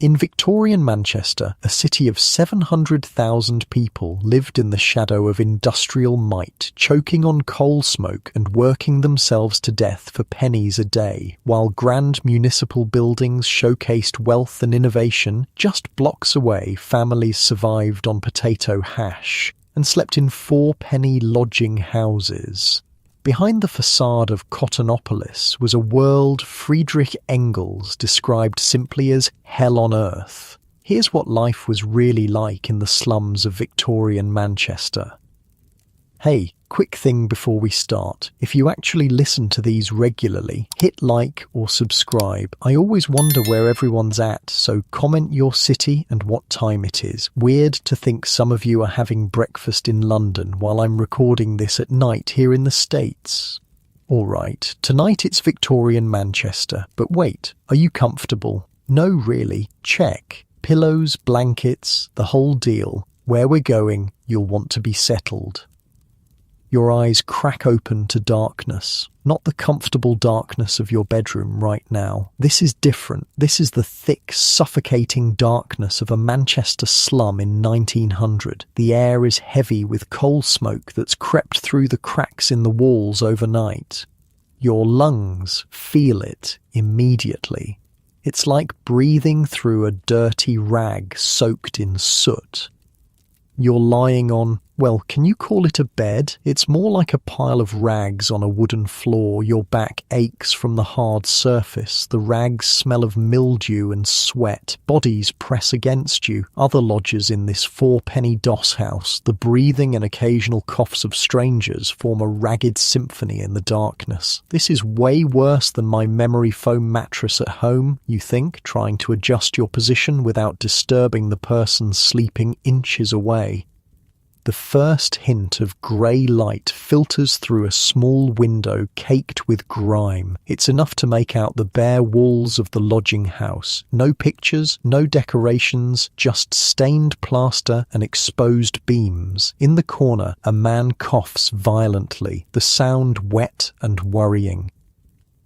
In Victorian Manchester, a city of 700,000 people lived in the shadow of industrial might, choking on coal smoke and working themselves to death for pennies a day, while grand municipal buildings showcased wealth and innovation. Just blocks away, families survived on potato hash and slept in 4-penny lodging houses. Behind the facade of Cottonopolis was a world Friedrich Engels described simply as hell on earth. Here's what life was really like in the slums of Victorian Manchester. Hey, quick thing before we start. If you actually listen to these regularly, hit like or subscribe. I always wonder where everyone's at, so comment your city and what time it is. Weird to think some of you are having breakfast in London while I'm recording this at night here in the States. Alright, tonight it's Victorian Manchester, but wait, are you comfortable? No, really. Check. Pillows, blankets, the whole deal. Where we're going, you'll want to be settled. Your eyes crack open to darkness, not the comfortable darkness of your bedroom right now. This is different. This is the thick, suffocating darkness of a Manchester slum in 1900. The air is heavy with coal smoke that's crept through the cracks in the walls overnight. Your lungs feel it immediately. It's like breathing through a dirty rag soaked in soot. You're lying on, well, can you call it a bed? It's more like a pile of rags on a wooden floor. Your back aches from the hard surface. The rags smell of mildew and sweat. Bodies press against you. Other lodgers in this 4-penny doss house. The breathing and occasional coughs of strangers form a ragged symphony in the darkness. This is way worse than my memory foam mattress at home, you think, trying to adjust your position without disturbing the person sleeping inches away. The first hint of grey light filters through a small window caked with grime. It's enough to make out the bare walls of the lodging house. No pictures, no decorations, just stained plaster and exposed beams. In the corner, a man coughs violently, the sound wet and worrying.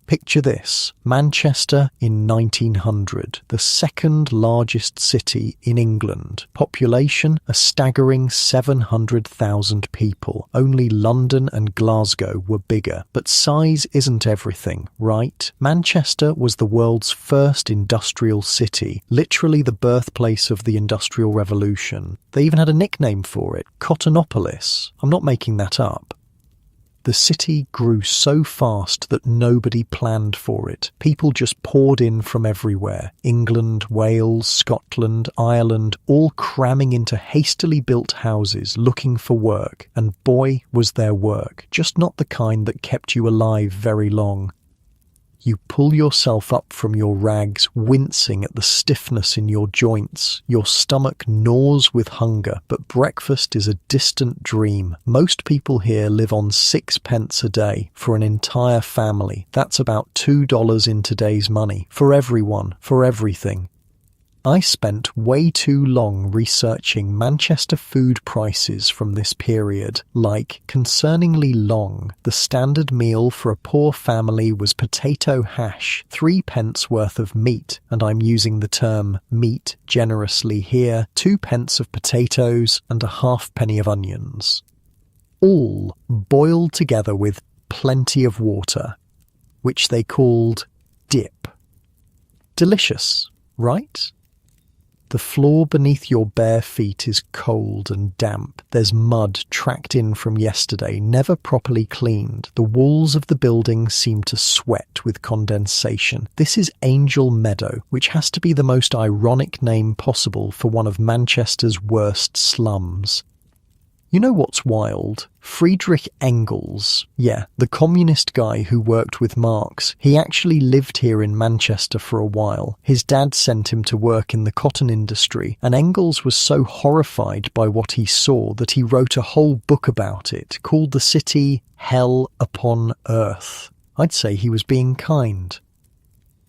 Picture this, Manchester in 1900, the second largest city in England. Population, a staggering 700,000 people. Only London and Glasgow were bigger. But size isn't everything, right? Manchester was the world's first industrial city, literally the birthplace of the Industrial Revolution. They even had a nickname for it, Cottonopolis. I'm not making that up. The city grew so fast that nobody planned for it. People just poured in from everywhere. England, Wales, Scotland, Ireland, all cramming into hastily built houses looking for work. And boy, was there work. Just not the kind that kept you alive very long. You pull yourself up from your rags, wincing at the stiffness in your joints. Your stomach gnaws with hunger, but breakfast is a distant dream. Most people here live on 6p a day for an entire family. That's about $2 in today's money. For everyone, for everything. I spent way too long researching Manchester food prices from this period, like concerningly long. The standard meal for a poor family was potato hash, 3p worth of meat, and I'm using the term meat generously here, 2p of potatoes and a half-penny of onions. All boiled together with plenty of water, which they called dip. Delicious, right? The floor beneath your bare feet is cold and damp. There's mud tracked in from yesterday, never properly cleaned. The walls of the building seem to sweat with condensation. This is Angel Meadow, which has to be the most ironic name possible for one of Manchester's worst slums. You know what's wild? Friedrich Engels, the communist guy who worked with Marx, he actually lived here in Manchester for a while. His dad sent him to work in the cotton industry, and Engels was so horrified by what he saw that he wrote a whole book about it, called the city Hell Upon Earth. I'd say he was being kind.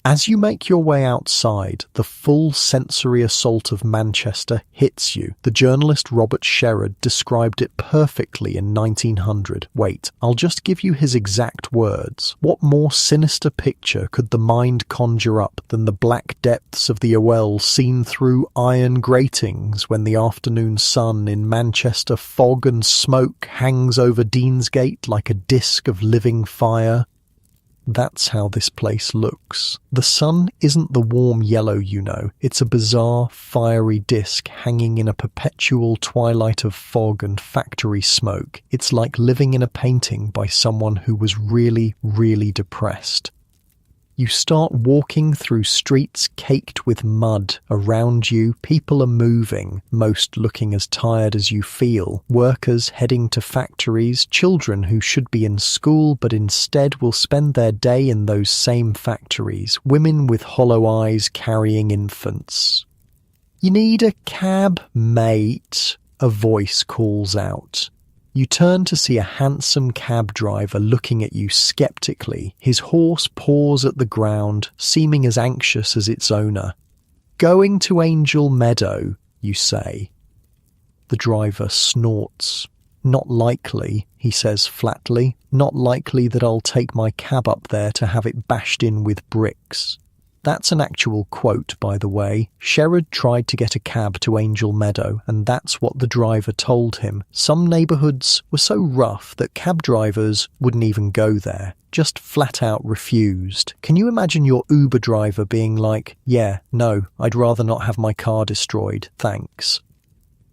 As you make your way outside, the full sensory assault of Manchester hits you. The journalist Robert Sherrod described it perfectly in 1900. Wait, I'll just give you his exact words. What more sinister picture could the mind conjure up than the black depths of the Owell seen through iron gratings when the afternoon sun in Manchester fog and smoke hangs over Deansgate like a disk of living fire? That's how this place looks. The sun isn't the warm yellow, you know. It's a bizarre, fiery disk hanging in a perpetual twilight of fog and factory smoke. It's like living in a painting by someone who was really, really depressed. You start walking through streets caked with mud. Around you, people are moving, most looking as tired as you feel. Workers heading to factories, children who should be in school but instead will spend their day in those same factories, women with hollow eyes carrying infants. "You need a cab, mate," a voice calls out. You turn to see a handsome cab driver looking at you skeptically. His horse paws at the ground, seeming as anxious as its owner. "Going to Angel Meadow," you say. The driver snorts. "Not likely," he says flatly. "Not likely that I'll take my cab up there to have it bashed in with bricks." That's an actual quote, by the way. Sherrod tried to get a cab to Angel Meadow, and that's what the driver told him. Some neighbourhoods were so rough that cab drivers wouldn't even go there. Just flat out refused. Can you imagine your Uber driver being like, "Yeah, no, I'd rather not have my car destroyed, thanks."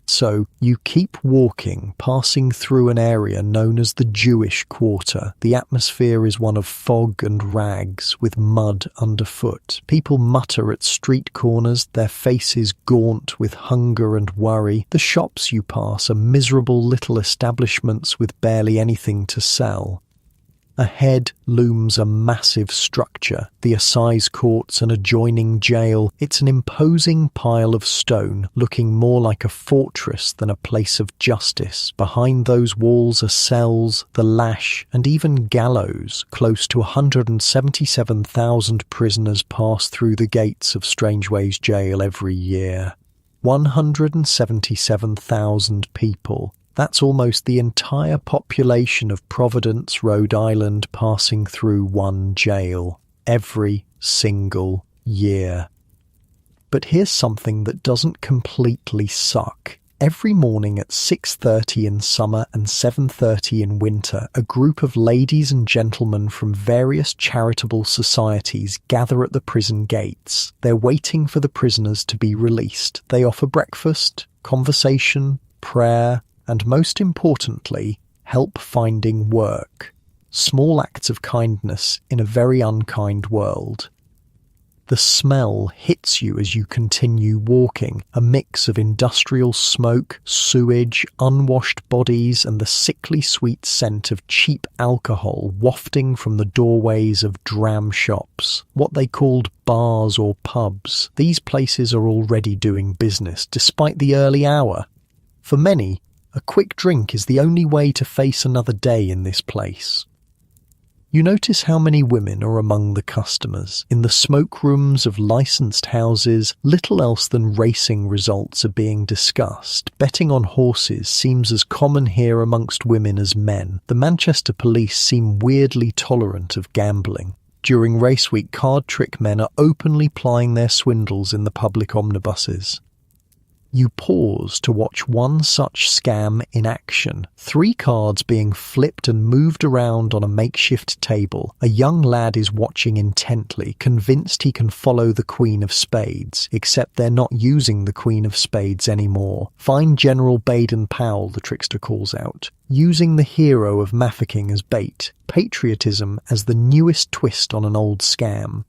So you keep walking, passing through an area known as the Jewish Quarter. The atmosphere is one of fog and rags, with mud underfoot. People mutter at street corners, their faces gaunt with hunger and worry. The shops you pass are miserable little establishments with barely anything to sell. Ahead looms a massive structure, the assize courts and adjoining jail. It's an imposing pile of stone, looking more like a fortress than a place of justice. Behind those walls are cells, the lash, and even gallows. Close to 177,000 prisoners pass through the gates of Strangeways Jail every year. 177,000 people. That's almost the entire population of Providence, Rhode Island, passing through one jail every single year. But here's something that doesn't completely suck. Every morning at 6:30 in summer and 7:30 in winter, a group of ladies and gentlemen from various charitable societies gather at the prison gates. They're waiting for the prisoners to be released. They offer breakfast, conversation, prayer, and most importantly, help finding work. Small acts of kindness in a very unkind world. The smell hits you as you continue walking, a mix of industrial smoke, sewage, unwashed bodies, and the sickly sweet scent of cheap alcohol wafting from the doorways of dram shops, what they called bars or pubs. These places are already doing business, despite the early hour. For many, a quick drink is the only way to face another day in this place. You notice how many women are among the customers. In the smoke rooms of licensed houses, little else than racing results are being discussed. Betting on horses seems as common here amongst women as men. The Manchester police seem weirdly tolerant of gambling. During race week, card trick men are openly plying their swindles in the public omnibuses. You pause to watch one such scam in action. 3 cards being flipped and moved around on a makeshift table. A young lad is watching intently, convinced he can follow the Queen of Spades, except they're not using the Queen of Spades anymore. Find General Baden-Powell, the trickster calls out, using the hero of Mafeking as bait. Patriotism as the newest twist on an old scam.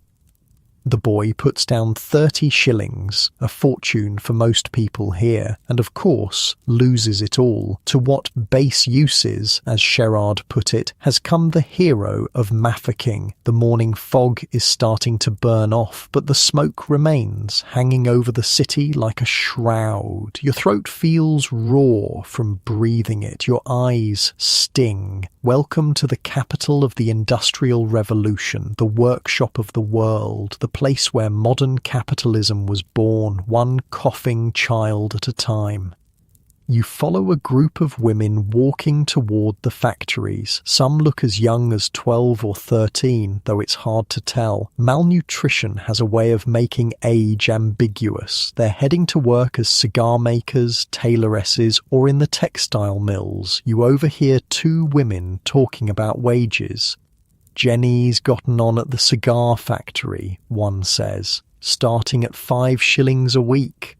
The boy puts down 30 shillings, a fortune for most people here, and of course loses it all. To what base uses, as Sherard put it, has come the hero of mafficking. The morning fog is starting to burn off, but the smoke remains, hanging over the city like a shroud. Your throat feels raw from breathing it. Your eyes sting. Welcome to the capital of the Industrial Revolution, the workshop of the world, the place where modern capitalism was born, one coughing child at a time. You follow a group of women walking toward the factories. Some look as young as 12 or 13, though it's hard to tell. Malnutrition has a way of making age ambiguous. They're heading to work as cigar makers, tailoresses, or in the textile mills. You overhear two women talking about wages. "Jenny's gotten on at the cigar factory," one says, "starting at 5 shillings a week."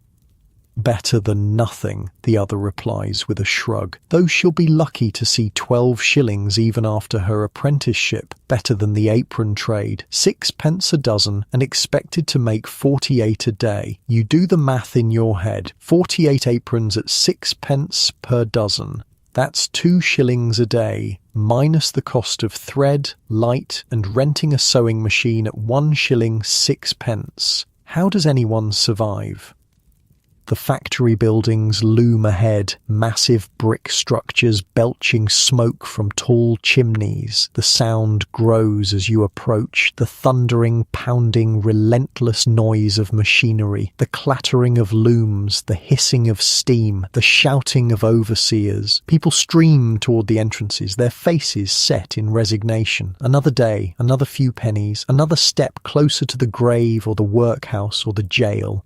"Better than nothing," the other replies with a shrug, "though she'll be lucky to see 12 shillings even after her apprenticeship. Better than the apron trade, 6p a dozen, and expected to make 48 a day. You do the math in your head. 48 aprons at 6p per dozen. That's 2 shillings a day, minus the cost of thread, light, and renting a sewing machine at 1 shilling 6p. How does anyone survive?" The factory buildings loom ahead, massive brick structures belching smoke from tall chimneys. The sound grows as you approach, the thundering, pounding, relentless noise of machinery, the clattering of looms, the hissing of steam, the shouting of overseers. People stream toward the entrances, their faces set in resignation. Another day, another few pennies, another step closer to the grave or the workhouse or the jail.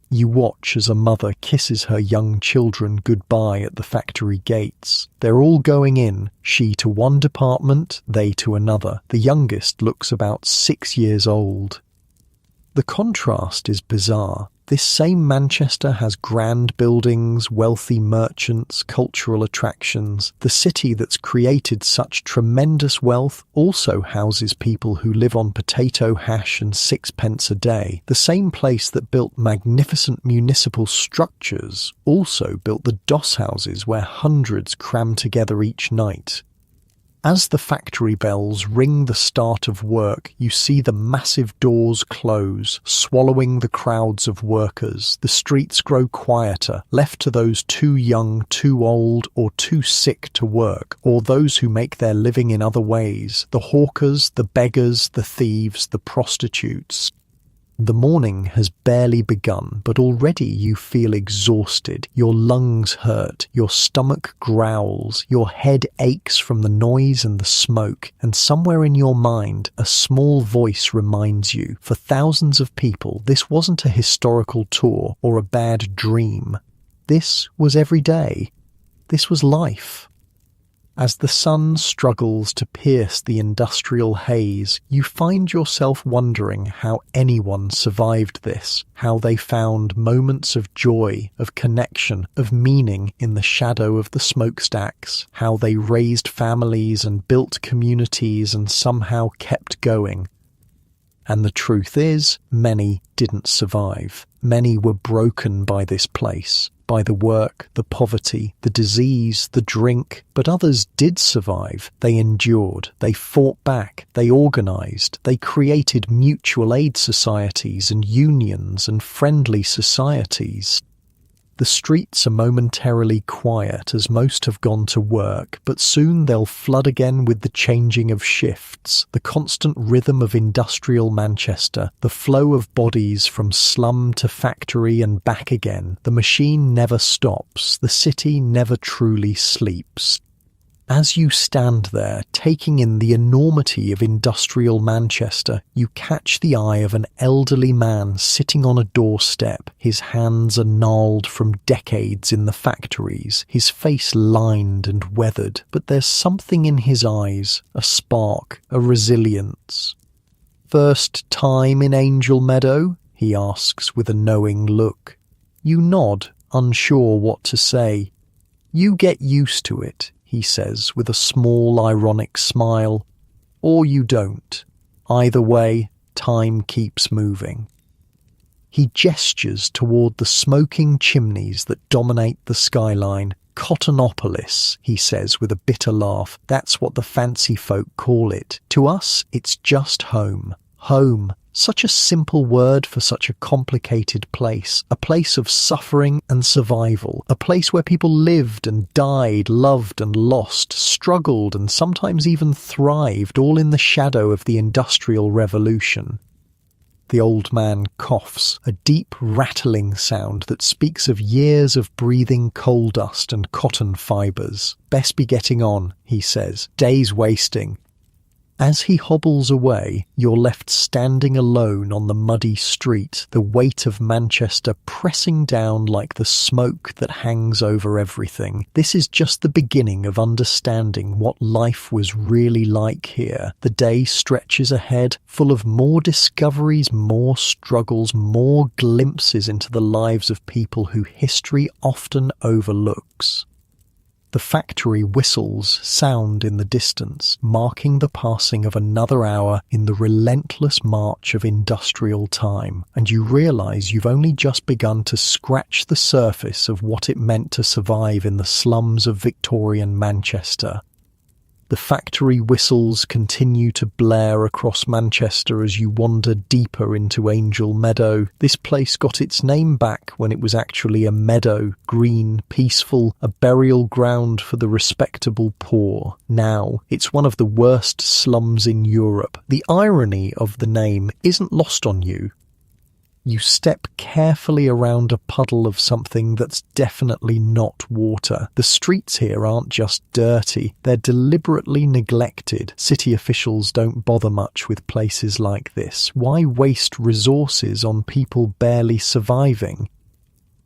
You watch as a mother kisses her young children goodbye at the factory gates. They're all going in, she to one department, they to another. The youngest looks about 6 years old. The contrast is bizarre. This same Manchester has grand buildings, wealthy merchants, cultural attractions. The city that's created such tremendous wealth also houses people who live on potato hash and 6p a day. The same place that built magnificent municipal structures also built the doss houses where hundreds cram together each night. As the factory bells ring the start of work, you see the massive doors close, swallowing the crowds of workers. The streets grow quieter, left to those too young, too old, or too sick to work, or those who make their living in other ways, the hawkers, the beggars, the thieves, the prostitutes. The morning has barely begun, but already you feel exhausted. Your lungs hurt, your stomach growls, your head aches from the noise and the smoke, and somewhere in your mind a small voice reminds you, for thousands of people, this wasn't a historical tour or a bad dream. This was every day. This was life. As the sun struggles to pierce the industrial haze, you find yourself wondering how anyone survived this, how they found moments of joy, of connection, of meaning in the shadow of the smokestacks, how they raised families and built communities and somehow kept going. And the truth is, many didn't survive. Many were broken by this place, by the work, the poverty, the disease, the drink, but others did survive. They endured, they fought back, they organised, they created mutual aid societies and unions and friendly societies. The streets are momentarily quiet as most have gone to work, but soon they'll flood again with the changing of shifts, the constant rhythm of industrial Manchester, the flow of bodies from slum to factory and back again. The machine never stops, the city never truly sleeps. As you stand there, taking in the enormity of industrial Manchester, you catch the eye of an elderly man sitting on a doorstep. His hands are gnarled from decades in the factories, his face lined and weathered, but there's something in his eyes, a spark, a resilience. "First time in Angel Meadow?" he asks with a knowing look. You nod, unsure what to say. "You get used to it," he says with a small ironic smile. "Or you don't. Either way, time keeps moving. He gestures toward the smoking chimneys that dominate the skyline. Cottonopolis, he says with a bitter laugh. That's what the fancy folk call it. To us, it's just home. Home. Such a simple word for such a complicated place. A place of suffering and survival. A place where people lived and died, loved and lost, struggled and sometimes even thrived, all in the shadow of the Industrial Revolution. The old man coughs, a deep rattling sound that speaks of years of breathing coal dust and cotton fibres. Best be getting on, he says, days wasting. As he hobbles away, you're left standing alone on the muddy street, the weight of Manchester pressing down like the smoke that hangs over everything. This is just the beginning of understanding what life was really like here. The day stretches ahead, full of more discoveries, more struggles, more glimpses into the lives of people who history often overlooks. The factory whistles sound in the distance, marking the passing of another hour in the relentless march of industrial time, and you realise you've only just begun to scratch the surface of what it meant to survive in the slums of Victorian Manchester. The factory whistles continue to blare across Manchester as you wander deeper into Angel Meadow. This place got its name back when it was actually a meadow, green, peaceful, a burial ground for the respectable poor. Now, it's one of the worst slums in Europe. The irony of the name isn't lost on you. You step carefully around a puddle of something that's definitely not water. The streets here aren't just dirty, they're deliberately neglected. City officials don't bother much with places like this. Why waste resources on people barely surviving?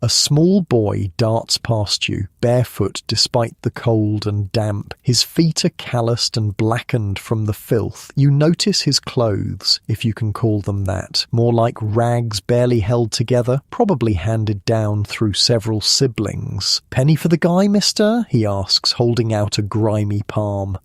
A small boy darts past you, barefoot despite the cold and damp. His feet are calloused and blackened from the filth. You notice his clothes, if you can call them that, more like rags barely held together, probably handed down through several siblings. "Penny for the guy, mister?" he asks, holding out a grimy palm.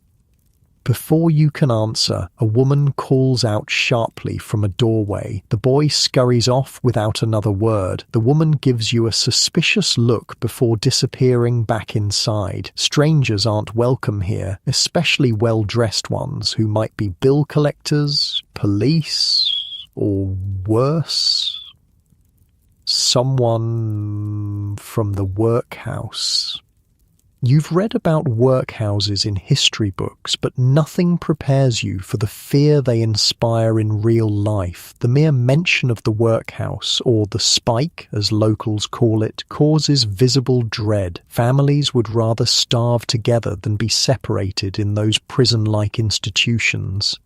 Before you can answer, a woman calls out sharply from a doorway. The boy scurries off without another word. The woman gives you a suspicious look before disappearing back inside. Strangers aren't welcome here, especially well-dressed ones who might be bill collectors, police, or worse, someone from the workhouse. You've read about workhouses in history books, but nothing prepares you for the fear they inspire in real life. The mere mention of the workhouse, or the spike, as locals call it, causes visible dread. Families would rather starve together than be separated in those prison-like institutions.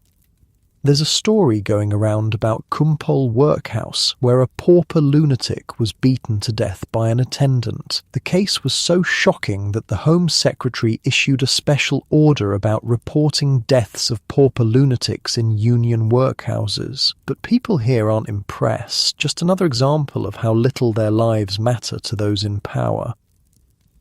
There's a story going around about Kumpol Workhouse, where a pauper lunatic was beaten to death by an attendant. The case was so shocking that the Home Secretary issued a special order about reporting deaths of pauper lunatics in union workhouses. But people here aren't impressed, just another example of how little their lives matter to those in power.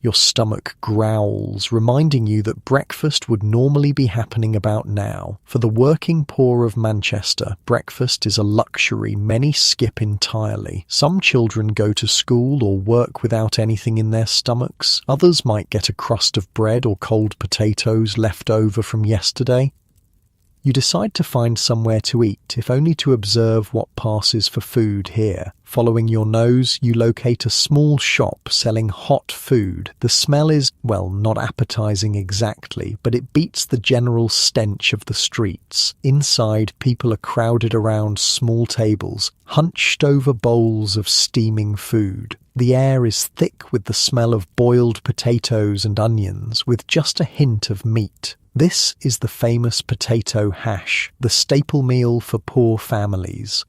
Your stomach growls, reminding you that breakfast would normally be happening about now. For the working poor of Manchester, breakfast is a luxury many skip entirely. Some children go to school or work without anything in their stomachs. Others might get a crust of bread or cold potatoes left over from yesterday. You decide to find somewhere to eat, if only to observe what passes for food here. Following your nose, you locate a small shop selling hot food. The smell is, well, not appetizing exactly, but it beats the general stench of the streets. Inside, people are crowded around small tables, hunched over bowls of steaming food. The air is thick with the smell of boiled potatoes and onions, with just a hint of meat. This is the famous potato hash, the staple meal for poor families.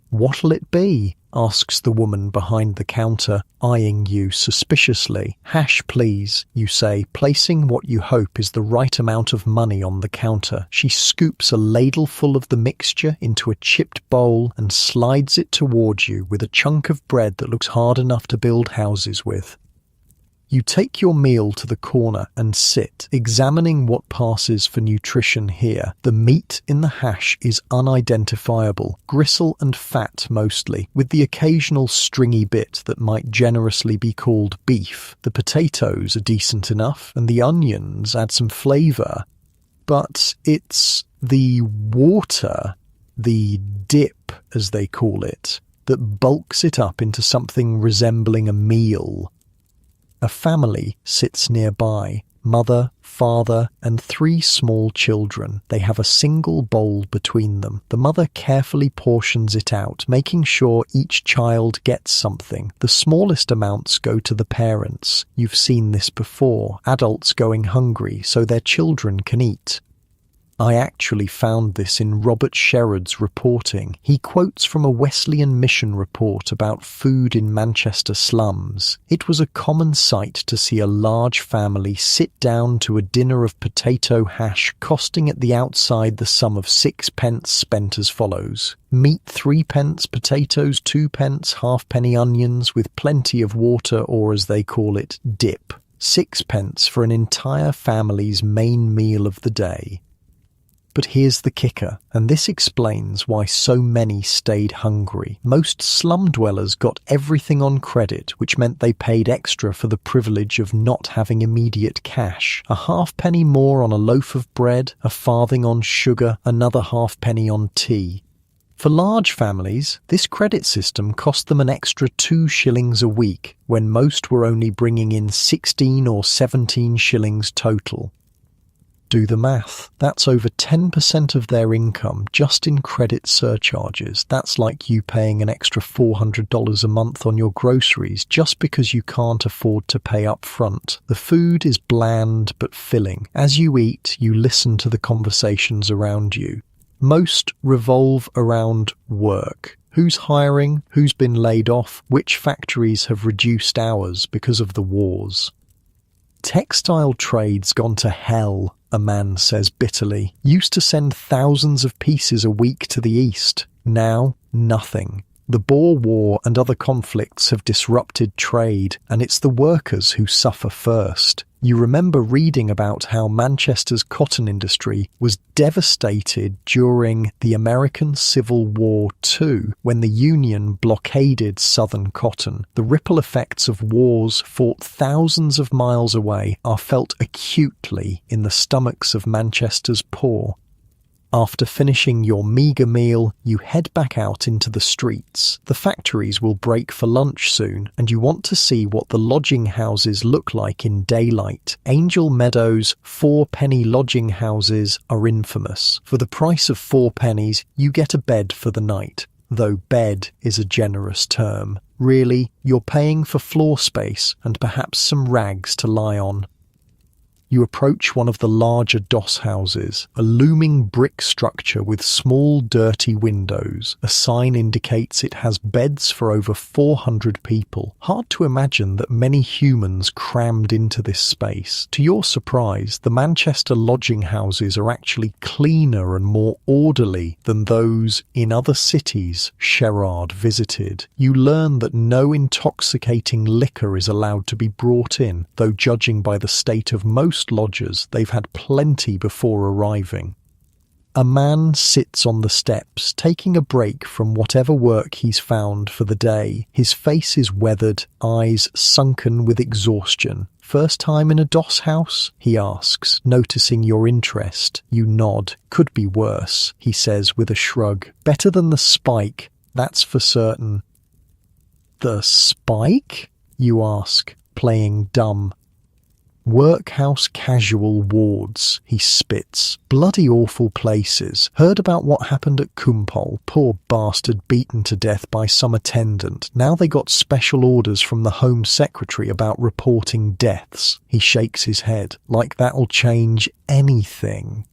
"What'll it be?" asks the woman behind the counter, eyeing you suspiciously. "Hash, please," you say, placing what you hope is the right amount of money on the counter. She scoops a ladleful of the mixture into a chipped bowl and slides it towards you with a chunk of bread that looks hard enough to build houses with. You take your meal to the corner and sit, examining what passes for nutrition here. The meat in the hash is unidentifiable, gristle and fat mostly, with the occasional stringy bit that might generously be called beef. The potatoes are decent enough, and the onions add some flavour. But it's the water, the dip as they call it, that bulks it up into something resembling a meal. A family sits nearby, mother, father, and 3 small children. They have a single bowl between them. The mother carefully portions it out, making sure each child gets something. The smallest amounts go to the parents. You've seen this before, adults going hungry so their children can eat. I actually found this in Robert Sherrod's reporting. He quotes from a Wesleyan mission report about food in Manchester slums. It was a common sight to see a large family sit down to a dinner of potato hash costing at the outside the sum of 6 pence spent as follows. Meat 3 pence, potatoes 2 pence, halfpenny onions with plenty of water, or as they call it, dip. 6 pence for an entire family's main meal of the day. But here's the kicker, and this explains why so many stayed hungry. Most slum dwellers got everything on credit, which meant they paid extra for the privilege of not having immediate cash. A halfpenny more on a loaf of bread, a farthing on sugar, another halfpenny on tea. For large families, this credit system cost them an extra 2 shillings a week, when most were only bringing in 16 or 17 shillings total. Do the math. That's over 10% of their income just in credit surcharges. That's like you paying an extra $400 a month on your groceries just because you can't afford to pay up front. The food is bland but filling. As you eat, you listen to the conversations around you. Most revolve around work. Who's hiring? Who's been laid off? Which factories have reduced hours because of the wars? Textile trade's gone to hell, a man says bitterly. Used to send thousands of pieces a week to the east. Now, nothing. The Boer War and other conflicts have disrupted trade, and it's the workers who suffer first. You remember reading about how Manchester's cotton industry was devastated during the American Civil War too, when the Union blockaded southern cotton. The ripple effects of wars fought thousands of miles away are felt acutely in the stomachs of Manchester's poor. After finishing your meagre meal, you head back out into the streets. The factories will break for lunch soon, and you want to see what the lodging houses look like in daylight. Angel Meadows' 4-penny lodging houses are infamous. For the price of 4 pennies, you get a bed for the night. Though bed is a generous term. Really, you're paying for floor space and perhaps some rags to lie on. You approach one of the larger doss houses, a looming brick structure with small, dirty windows. A sign indicates it has beds for over 400 people. Hard to imagine that many humans crammed into this space. To your surprise, the Manchester lodging houses are actually cleaner and more orderly than those in other cities Sherrard visited. You learn that no intoxicating liquor is allowed to be brought in, though judging by the state of most lodgers, they've had plenty before arriving. A man sits on the steps, taking a break from whatever work he's found for the day. His face is weathered, eyes sunken with exhaustion. "First time in a doss house?" he asks, noticing your interest. You nod. "Could be worse," he says with a shrug. "Better than the Spike, that's for certain." "The Spike?" you ask, playing dumb. "Workhouse casual wards," he spits. "Bloody awful places. Heard about what happened at Kumpol? Poor bastard beaten to death by some attendant. Now they got special orders from the Home Secretary about reporting deaths." He shakes his head. "Like that'll change anything."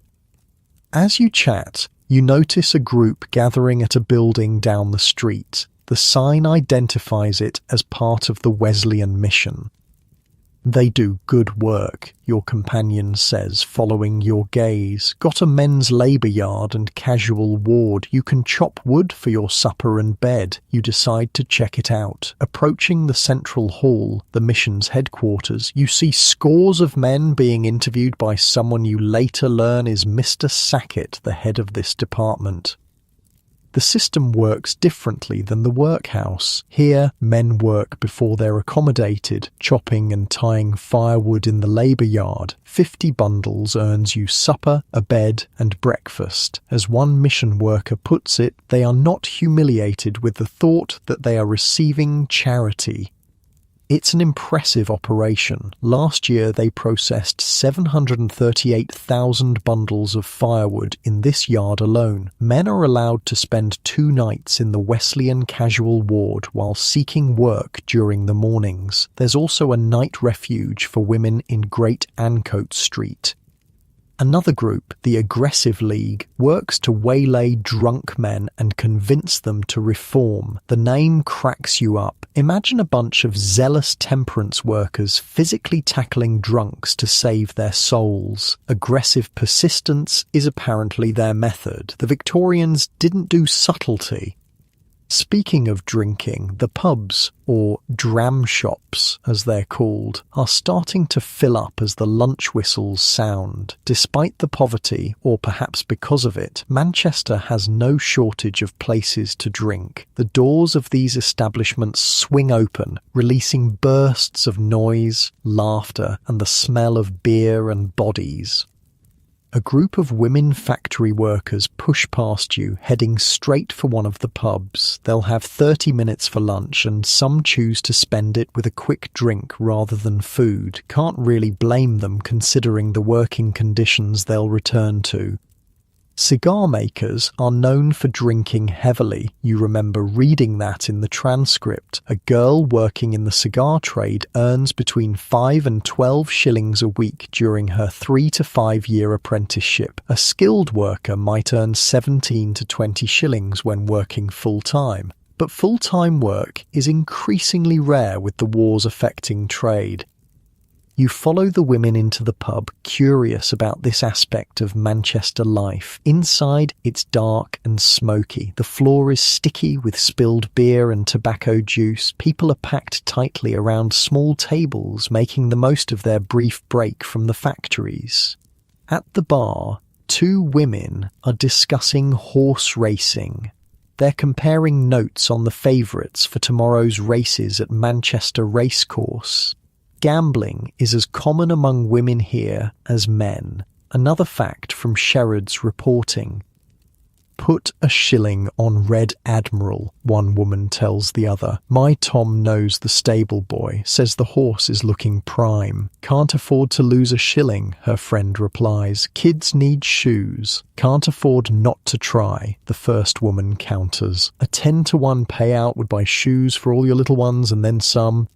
As you chat, you notice a group gathering at a building down the street. The sign identifies it as part of the Wesleyan mission. They do good work, your companion says, following your gaze. Got a men's labour yard and casual ward. You can chop wood for your supper and bed. You decide to check it out. Approaching the central hall, the mission's headquarters, you see scores of men being interviewed by someone you later learn is Mr. Sackett, the head of this department. The system works differently than the workhouse. Here, men work before they're accommodated, chopping and tying firewood in the labour yard. 50 bundles earns you supper, a bed, and breakfast. As one mission worker puts it, they are not humiliated with the thought that they are receiving charity. It's an impressive operation. Last year they processed 738,000 bundles of firewood in this yard alone. Men are allowed to spend 2 nights in the Wesleyan casual ward while seeking work during the mornings. There's also a night refuge for women in Great Ancoat Street. Another group, the Aggressive League, works to waylay drunk men and convince them to reform. The name cracks you up. Imagine a bunch of zealous temperance workers physically tackling drunks to save their souls. Aggressive persistence is apparently their method. The Victorians didn't do subtlety. Speaking of drinking, the pubs, or dram shops as they're called, are starting to fill up as the lunch whistles sound. Despite the poverty, or perhaps because of it, Manchester has no shortage of places to drink. The doors of these establishments swing open, releasing bursts of noise, laughter, and the smell of beer and bodies. A group of women factory workers push past you, heading straight for one of the pubs. They'll have 30 minutes for lunch, and some choose to spend it with a quick drink rather than food. Can't really blame them considering the working conditions they'll return to. Cigar makers are known for drinking heavily. You remember reading that in the transcript. A girl working in the cigar trade earns between 5 and 12 shillings a week during her 3 to 5 year apprenticeship. A skilled worker might earn 17 to 20 shillings when working full-time. But full-time work is increasingly rare with the wars affecting trade. You follow the women into the pub, curious about this aspect of Manchester life. Inside, it's dark and smoky. The floor is sticky with spilled beer and tobacco juice. People are packed tightly around small tables, making the most of their brief break from the factories. At the bar, 2 women are discussing horse racing. They're comparing notes on the favourites for tomorrow's races at Manchester Racecourse. Gambling is as common among women here as men. Another fact from Sherrod's reporting. Put a shilling on Red Admiral, one woman tells the other. My Tom knows the stable boy, says the horse is looking prime. Can't afford to lose a shilling, her friend replies. Kids need shoes. Can't afford not to try, the first woman counters. A 10-to-1 payout would buy shoes for all your little ones and then some.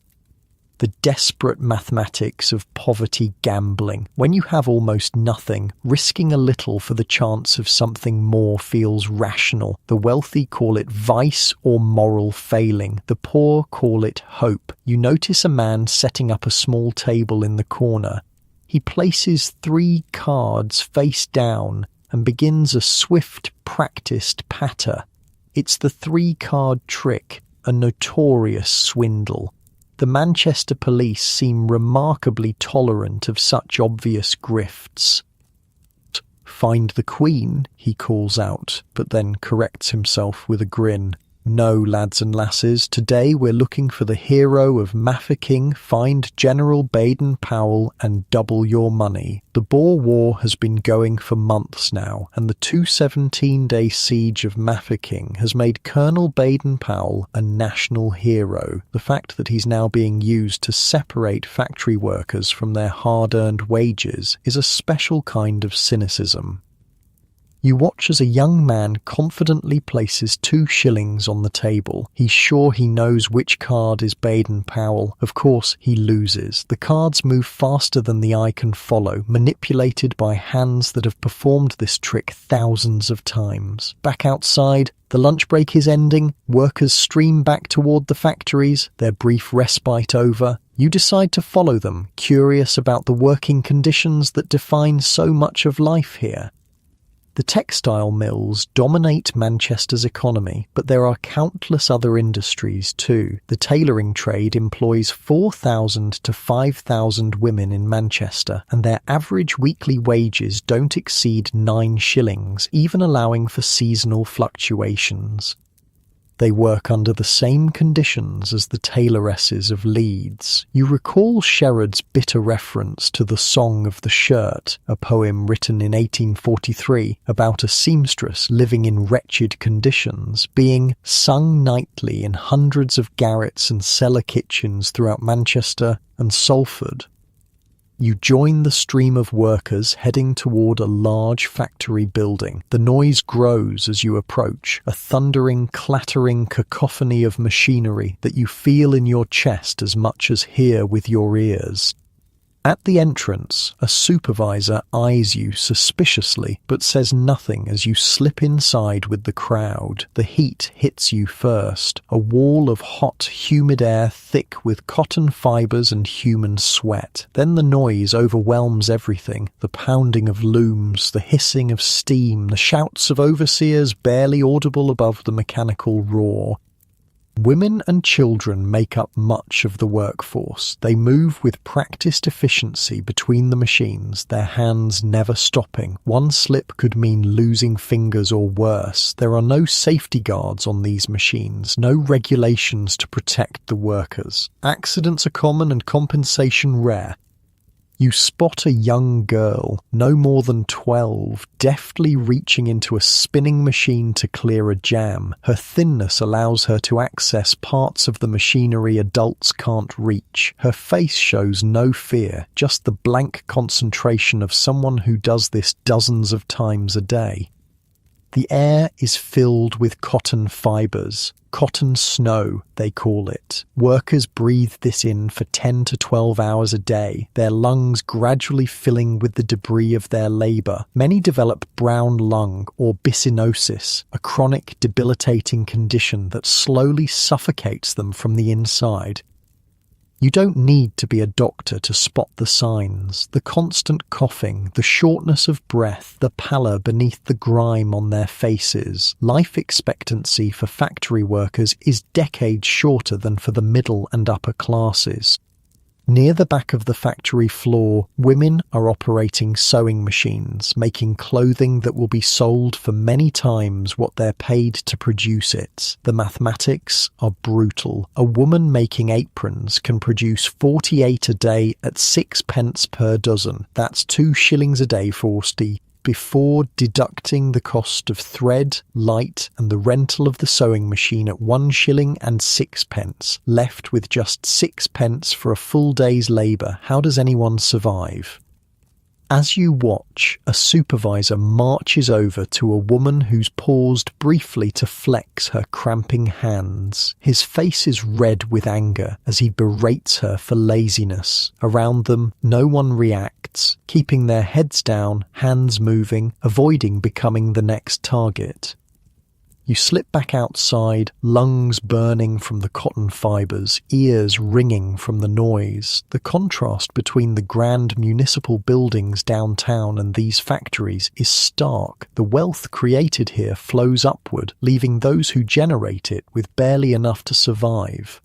The desperate mathematics of poverty gambling. When you have almost nothing, risking a little for the chance of something more feels rational. The wealthy call it vice or moral failing. The poor call it hope. You notice a man setting up a small table in the corner. He places 3 cards face down and begins a swift, practiced patter. It's the 3-card trick, a notorious swindle. The Manchester police seem remarkably tolerant of such obvious grifts. Find the Queen, he calls out, but then corrects himself with a grin. No, lads and lasses, today we're looking for the hero of Mafeking, find General Baden-Powell and double your money. The Boer War has been going for months now, and the 217-day siege of Mafeking has made Colonel Baden-Powell a national hero. The fact that he's now being used to separate factory workers from their hard-earned wages is a special kind of cynicism. You watch as a young man confidently places 2 shillings on the table. He's sure he knows which card is Baden-Powell. Of course, he loses. The cards move faster than the eye can follow, manipulated by hands that have performed this trick thousands of times. Back outside, the lunch break is ending. Workers stream back toward the factories, their brief respite over. You decide to follow them, curious about the working conditions that define so much of life here. The textile mills dominate Manchester's economy, but there are countless other industries too. The tailoring trade employs 4,000 to 5,000 women in Manchester, and their average weekly wages don't exceed 9 shillings, even allowing for seasonal fluctuations. They work under the same conditions as the tailoresses of Leeds. You recall Sherrod's bitter reference to The Song of the Shirt, a poem written in 1843 about a seamstress living in wretched conditions, being sung nightly in hundreds of garrets and cellar kitchens throughout Manchester and Salford. You join the stream of workers heading toward a large factory building. The noise grows as you approach, a thundering, clattering cacophony of machinery that you feel in your chest as much as hear with your ears. At the entrance, a supervisor eyes you suspiciously, but says nothing as you slip inside with the crowd. The heat hits you first, a wall of hot, humid air thick with cotton fibres and human sweat. Then the noise overwhelms everything, the pounding of looms, the hissing of steam, the shouts of overseers barely audible above the mechanical roar. Women and children make up much of the workforce. They move with practiced efficiency between the machines, their hands never stopping. One slip could mean losing fingers or worse. There are no safety guards on these machines, no regulations to protect the workers. Accidents are common and compensation rare. You spot a young girl, no more than 12, deftly reaching into a spinning machine to clear a jam. Her thinness allows her to access parts of the machinery adults can't reach. Her face shows no fear, just the blank concentration of someone who does this dozens of times a day. The air is filled with cotton fibres. Cotton snow, they call it. Workers breathe this in for 10 to 12 hours a day, their lungs gradually filling with the debris of their labour. Many develop brown lung or byssinosis, a chronic, debilitating condition that slowly suffocates them from the inside. You don't need to be a doctor to spot the signs, the constant coughing, the shortness of breath, the pallor beneath the grime on their faces. Life expectancy for factory workers is decades shorter than for the middle and upper classes. Near the back of the factory floor, women are operating sewing machines, making clothing that will be sold for many times what they're paid to produce it. The mathematics are brutal. A woman making aprons can produce 48 a day at 6p per dozen. That's 2 shillings a day, 40. Before deducting the cost of thread, light and the rental of the sewing machine at 1 shilling and 6p, left with just 6p for a full day's labour. How does anyone survive? As you watch, a supervisor marches over to a woman who's paused briefly to flex her cramping hands. His face is red with anger as he berates her for laziness. Around them, no one reacts, keeping their heads down, hands moving, avoiding becoming the next target. You slip back outside, lungs burning from the cotton fibres, ears ringing from the noise. The contrast between the grand municipal buildings downtown and these factories is stark. The wealth created here flows upward, leaving those who generate it with barely enough to survive.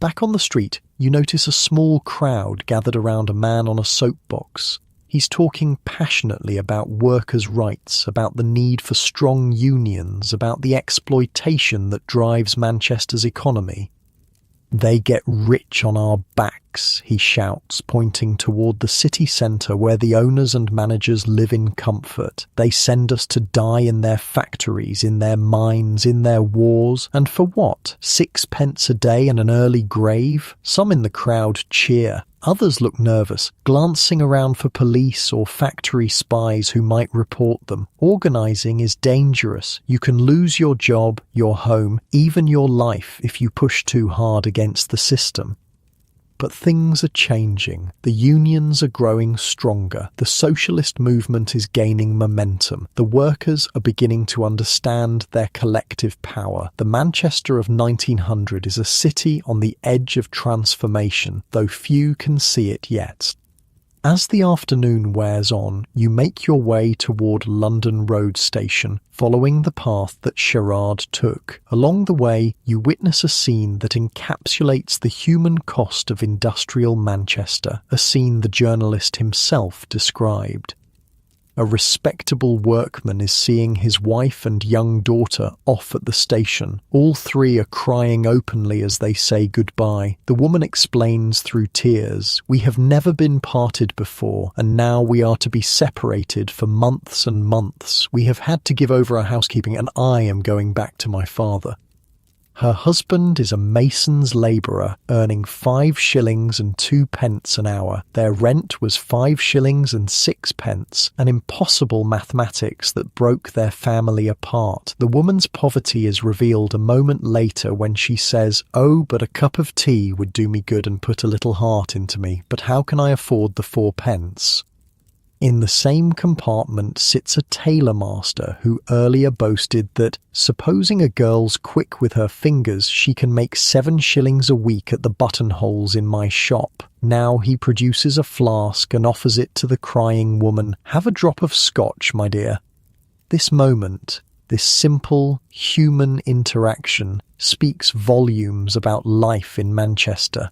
Back on the street, you notice a small crowd gathered around a man on a soapbox. He's talking passionately about workers' rights, about the need for strong unions, about the exploitation that drives Manchester's economy. "They get rich on our backs," he shouts, pointing toward the city centre where the owners and managers live in comfort. "They send us to die in their factories, in their mines, in their wars. And for what? 6p a day and an early grave?" Some in the crowd cheer. Others look nervous, glancing around for police or factory spies who might report them. Organising is dangerous. You can lose your job, your home, even your life if you push too hard against the system. But things are changing. The unions are growing stronger. The socialist movement is gaining momentum. The workers are beginning to understand their collective power. The Manchester of 1900 is a city on the edge of transformation, though few can see it yet. As the afternoon wears on, you make your way toward London Road Station, following the path that Sherard took. Along the way, you witness a scene that encapsulates the human cost of industrial Manchester, a scene the journalist himself described. A respectable workman is seeing his wife and young daughter off at the station. All three are crying openly as they say goodbye. The woman explains through tears, "We have never been parted before, and now we are to be separated for months and months. We have had to give over our housekeeping, and I am going back to my father." Her husband is a mason's labourer, earning 5 shillings and 2 pence an hour. Their rent was 5 shillings and 6 pence, an impossible mathematics that broke their family apart. The woman's poverty is revealed a moment later when she says, "Oh, but a cup of tea would do me good and put a little heart into me, but how can I afford the 4 pence? In the same compartment sits a tailor-master who earlier boasted that, supposing a girl's quick with her fingers, she can make 7 shillings a week at the buttonholes in my shop. Now he produces a flask and offers it to the crying woman. "Have a drop of scotch, my dear." This moment, this simple human interaction, speaks volumes about life in Manchester.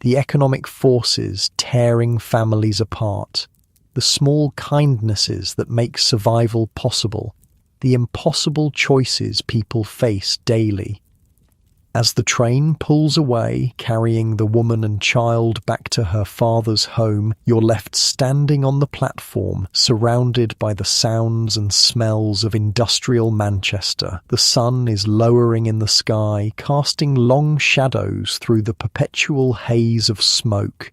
The economic forces tearing families apart. The small kindnesses that make survival possible, the impossible choices people face daily. As the train pulls away, carrying the woman and child back to her father's home, you're left standing on the platform, surrounded by the sounds and smells of industrial Manchester. The sun is lowering in the sky, casting long shadows through the perpetual haze of smoke.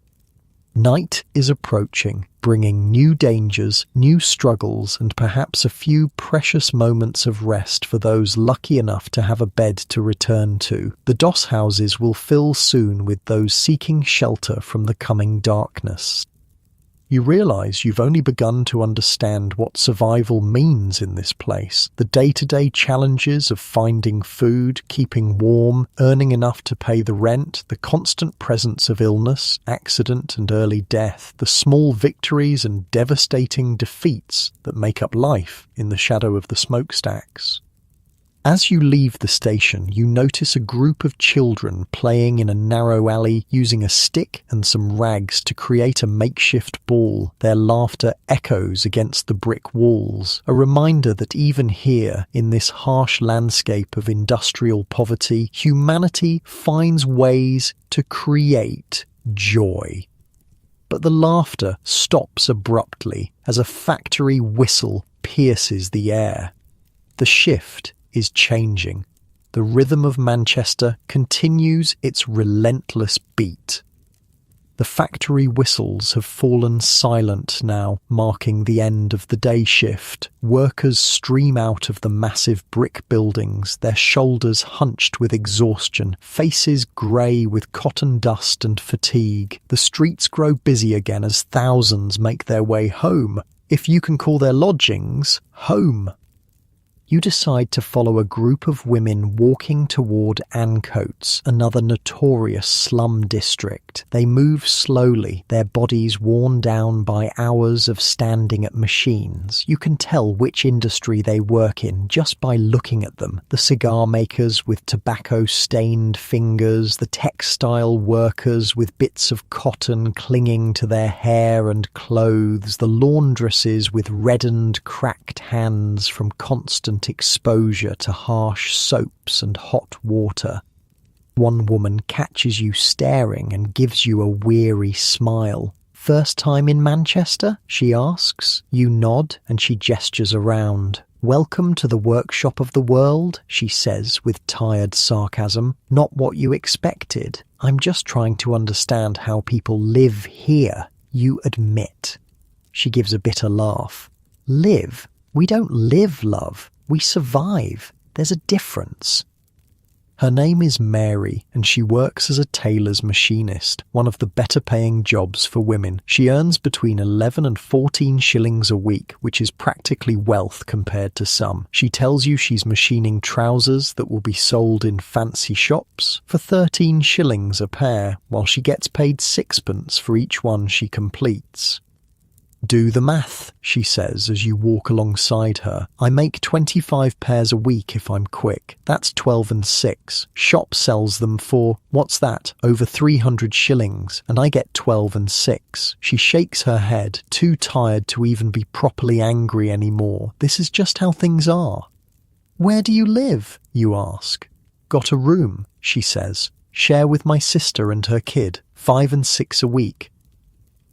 Night is approaching, bringing new dangers, new struggles, and perhaps a few precious moments of rest for those lucky enough to have a bed to return to. The doss houses will fill soon with those seeking shelter from the coming darkness. You realise you've only begun to understand what survival means in this place. The day-to-day challenges of finding food, keeping warm, earning enough to pay the rent, the constant presence of illness, accident and early death, the small victories and devastating defeats that make up life in the shadow of the smokestacks. As you leave the station, you notice a group of children playing in a narrow alley using a stick and some rags to create a makeshift ball. Their laughter echoes against the brick walls, a reminder that even here, in this harsh landscape of industrial poverty, humanity finds ways to create joy. But the laughter stops abruptly as a factory whistle pierces the air. The shift is changing. The rhythm of Manchester continues its relentless beat. The factory whistles have fallen silent now, marking the end of the day shift. Workers stream out of the massive brick buildings, their shoulders hunched with exhaustion, faces grey with cotton dust and fatigue. The streets grow busy again as thousands make their way home, if you can call their lodgings home. You decide to follow a group of women walking toward Ancoats, another notorious slum district. They move slowly, their bodies worn down by hours of standing at machines. You can tell which industry they work in just by looking at them. The cigar makers with tobacco-stained fingers, the textile workers with bits of cotton clinging to their hair and clothes, the laundresses with reddened, cracked hands from constant exposure to harsh soaps and hot water. One woman catches you staring and gives you a weary smile. "First time in Manchester?" she asks. You nod and she gestures around. "Welcome to the workshop of the world," she says with tired sarcasm. "Not what you expected. I'm just trying to understand how people live here. You admit." She gives a bitter laugh. "Live? We don't live, love. We survive. There's a difference." Her name is Mary, and she works as a tailor's machinist, one of the better-paying jobs for women. She earns between 11 and 14 shillings a week, which is practically wealth compared to some. She tells you she's machining trousers that will be sold in fancy shops for 13 shillings a pair, while she gets paid sixpence for each one she completes. "Do the math," she says as you walk alongside her. "I make 25 pairs a week if I'm quick. That's 12 and 6. Shop sells them for, what's that, over 300 shillings, and I get 12 and 6. She shakes her head, too tired to even be properly angry anymore. This is just how things are. "Where do you live?" you ask. "Got a room," she says. "Share with my sister and her kid. 5 and 6 a week.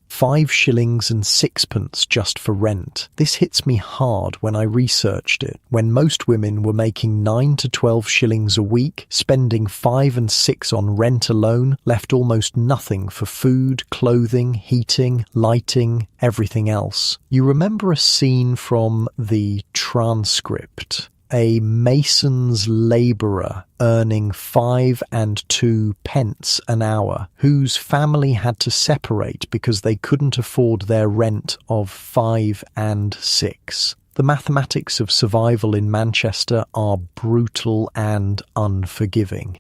5 shillings and sixpence just for rent. This hits me hard when I researched it. When most women were making 9 to 12 shillings a week, spending 5 and 6 on rent alone left almost nothing for food, clothing, heating, lighting, everything else. You remember a scene from the transcript. A mason's labourer earning 5 and 2 pence an hour, whose family had to separate because they couldn't afford their rent of 5 and 6. The mathematics of survival in Manchester are brutal and unforgiving.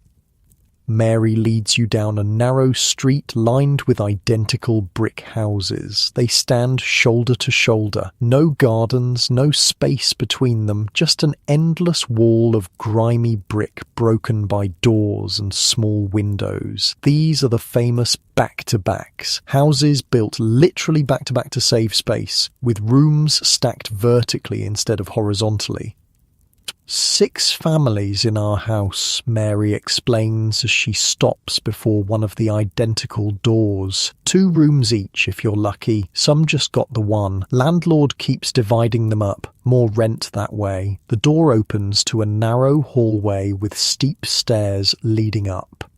Mary leads you down a narrow street lined with identical brick houses. They stand shoulder to shoulder. No gardens, no space between them, just an endless wall of grimy brick broken by doors and small windows. These are the famous back-to-backs, houses built literally back-to-back to save space, with rooms stacked vertically instead of horizontally. 6 families in our house, Mary explains as she stops before one of the identical doors. 2 rooms each if you're lucky, some just got the one. Landlord keeps dividing them up, more rent that way. The door opens to a narrow hallway with steep stairs leading up.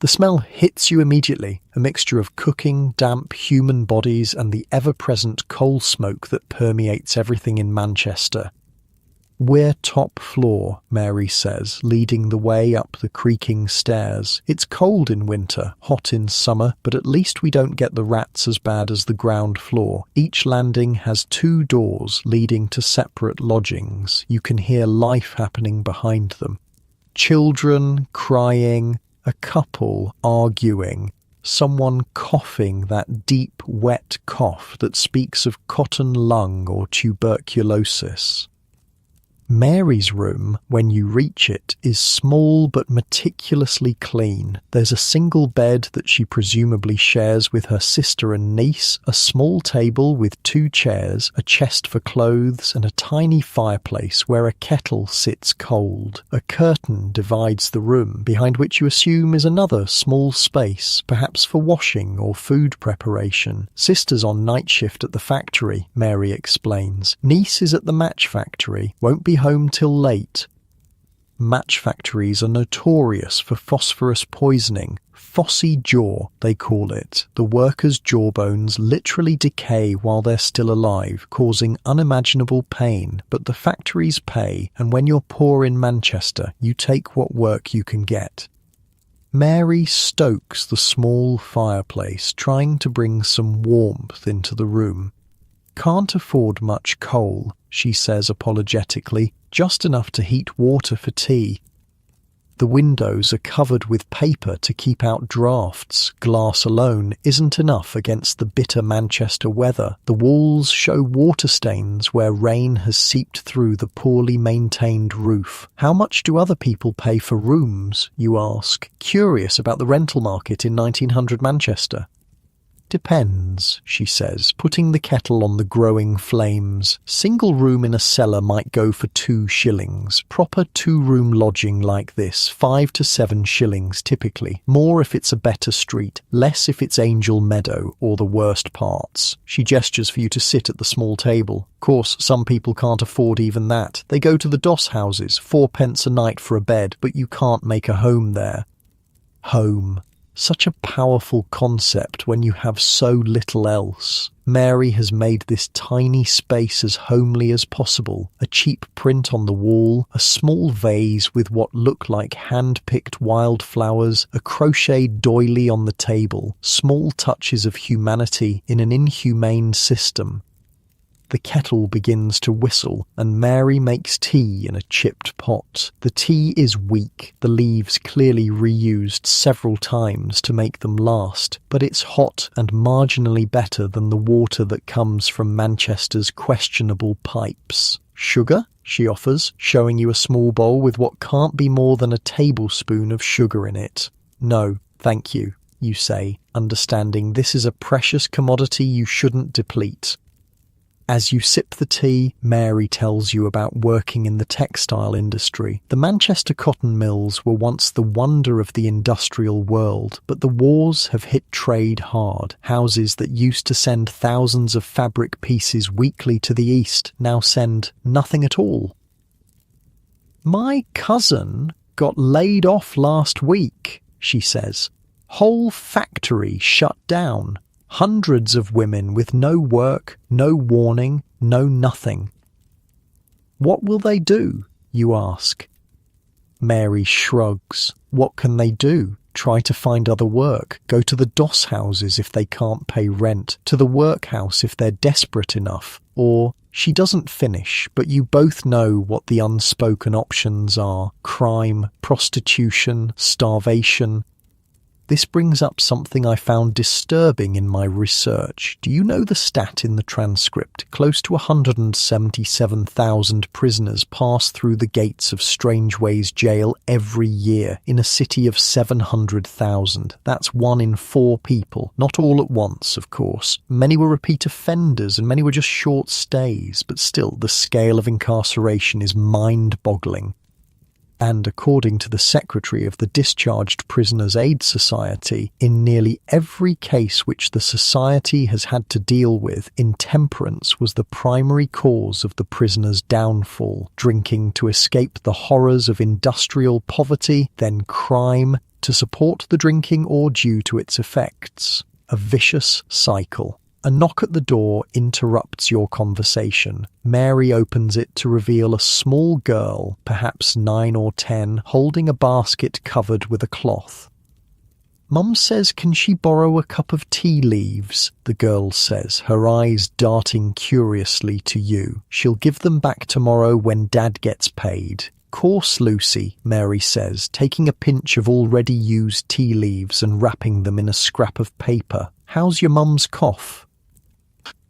The smell hits you immediately, a mixture of cooking, damp human bodies and the ever-present coal smoke that permeates everything in Manchester. "We're top floor," Mary says, leading the way up the creaking stairs. "It's cold in winter, hot in summer, but at least we don't get the rats as bad as the ground floor. Each landing has 2 doors leading to separate lodgings. You can hear life happening behind them. Children crying, a couple arguing, someone coughing that deep, wet cough that speaks of cotton lung or tuberculosis." Mary's room, when you reach it, is small but meticulously clean. There's a single bed that she presumably shares with her sister and niece, a small table with 2 chairs, a chest for clothes, and a tiny fireplace where a kettle sits cold. A curtain divides the room, behind which you assume is another small space, perhaps for washing or food preparation. "Sister's on night shift at the factory," Mary explains. "Niece is at the match factory, won't be home till late." Match factories are notorious for phosphorus poisoning. Phossy jaw, they call it. The workers' jawbones literally decay while they're still alive, causing unimaginable pain, but the factories pay, and when you're poor in Manchester, you take what work you can get. Mary stokes the small fireplace, trying to bring some warmth into the room. "Can't afford much coal," she says apologetically, "just enough to heat water for tea." The windows are covered with paper to keep out drafts. Glass alone isn't enough against the bitter Manchester weather. The walls show water stains where rain has seeped through the poorly maintained roof. "How much do other people pay for rooms?" you ask, curious about the rental market in 1900 Manchester. "Depends," she says, putting the kettle on the growing flames. "Single room in a cellar might go for 2 shillings. Proper 2-room lodging like this, 5 to 7 shillings typically. More if it's a better street, less if it's Angel Meadow or the worst parts." She gestures for you to sit at the small table. Course, some people can't afford even that. They go to the doss houses, 4 pence a night for a bed, but you can't make a home there. Home. Such a powerful concept when you have so little else. Mary has made this tiny space as homely as possible. A cheap print on the wall, a small vase with what look like hand-picked wildflowers, a crocheted doily on the table, small touches of humanity in an inhumane system. The kettle begins to whistle, and Mary makes tea in a chipped pot. The tea is weak, the leaves clearly reused several times to make them last, but it's hot and marginally better than the water that comes from Manchester's questionable pipes. Sugar? She offers, showing you a small bowl with what can't be more than a tablespoon of sugar in it. No, thank you, you say, understanding this is a precious commodity you shouldn't deplete. As you sip the tea, Mary tells you about working in the textile industry. The Manchester cotton mills were once the wonder of the industrial world, but the wars have hit trade hard. Houses that used to send thousands of fabric pieces weekly to the east now send nothing at all. My cousin got laid off last week, she says. Whole factory shut down. Hundreds of women with no work, no warning, no nothing. What will they do, you ask? Mary shrugs. What can they do? Try to find other work, go to the doss houses if they can't pay rent, to the workhouse if they're desperate enough, or... She doesn't finish, but you both know what the unspoken options are. Crime, prostitution, starvation. This brings up something I found disturbing in my research. Do you know the stat in the transcript? Close to 177,000 prisoners pass through the gates of Strangeways Jail every year in a city of 700,000. That's 1 in 4 people. Not all at once, of course. Many were repeat offenders and many were just short stays, but still, the scale of incarceration is mind-boggling. And according to the secretary of the Discharged Prisoners Aid Society, in nearly every case which the society has had to deal with, intemperance was the primary cause of the prisoners' downfall. Drinking to escape the horrors of industrial poverty, then crime to support the drinking or due to its effects. A vicious cycle. A knock at the door interrupts your conversation. Mary opens it to reveal a small girl, perhaps 9 or 10, holding a basket covered with a cloth. Mum says, can she borrow a cup of tea leaves? The girl says, her eyes darting curiously to you. She'll give them back tomorrow when Dad gets paid. Course, Lucy, Mary says, taking a pinch of already used tea leaves and wrapping them in a scrap of paper. How's your mum's cough?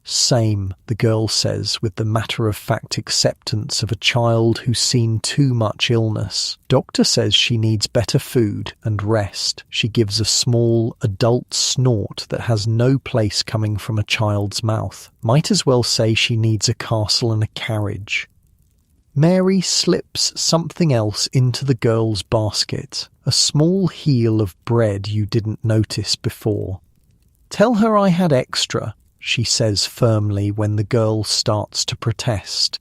Same, the girl says, with the matter-of-fact acceptance of a child who's seen too much illness. Doctor says she needs better food and rest. She gives a small, adult snort that has no place coming from a child's mouth. Might as well say she needs a castle and a carriage. Mary slips something else into the girl's basket, a small heel of bread you didn't notice before. Tell her I had extra, she says firmly when the girl starts to protest.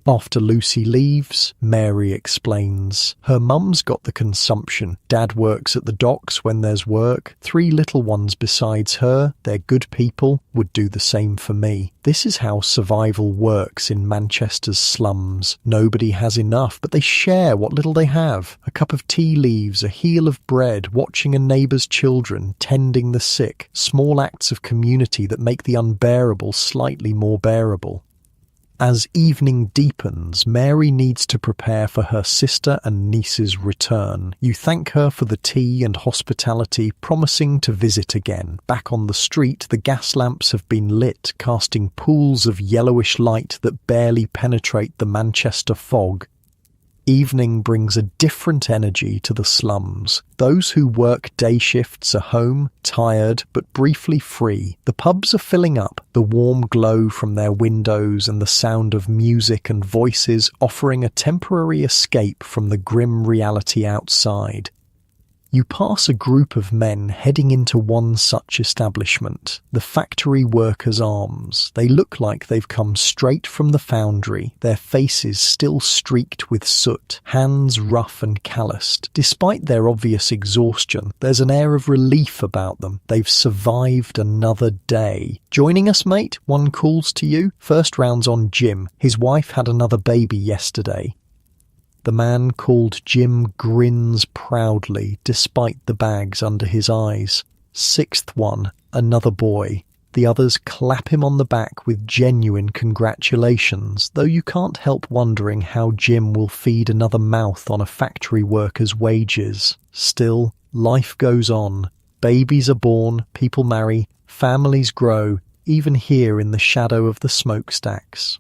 After Lucy leaves, Mary explains. Her mum's got the consumption. Dad works at the docks when there's work. 3 little ones besides her, they're good people, would do the same for me. This is how survival works in Manchester's slums. Nobody has enough, but they share what little they have. A cup of tea leaves, a heel of bread, watching a neighbour's children, tending the sick. Small acts of community that make the unbearable slightly more bearable. As evening deepens, Mary needs to prepare for her sister and niece's return. You thank her for the tea and hospitality, promising to visit again. Back on the street, the gas lamps have been lit, casting pools of yellowish light that barely penetrate the Manchester fog. Evening brings a different energy to the slums. Those who work day shifts are home, tired, but briefly free. The pubs are filling up, the warm glow from their windows and the sound of music and voices offering a temporary escape from the grim reality outside. You pass a group of men heading into one such establishment, the Factory Workers' Arms. They look like they've come straight from the foundry, their faces still streaked with soot, hands rough and calloused. Despite their obvious exhaustion, there's an air of relief about them. They've survived another day. "Joining us, mate?" one calls to you. First round's on Jim. His wife had another baby yesterday. The man called Jim grins proudly, despite the bags under his eyes. Sixth one, another boy. The others clap him on the back with genuine congratulations, though you can't help wondering how Jim will feed another mouth on a factory worker's wages. Still, life goes on. Babies are born, people marry, families grow, even here in the shadow of the smokestacks.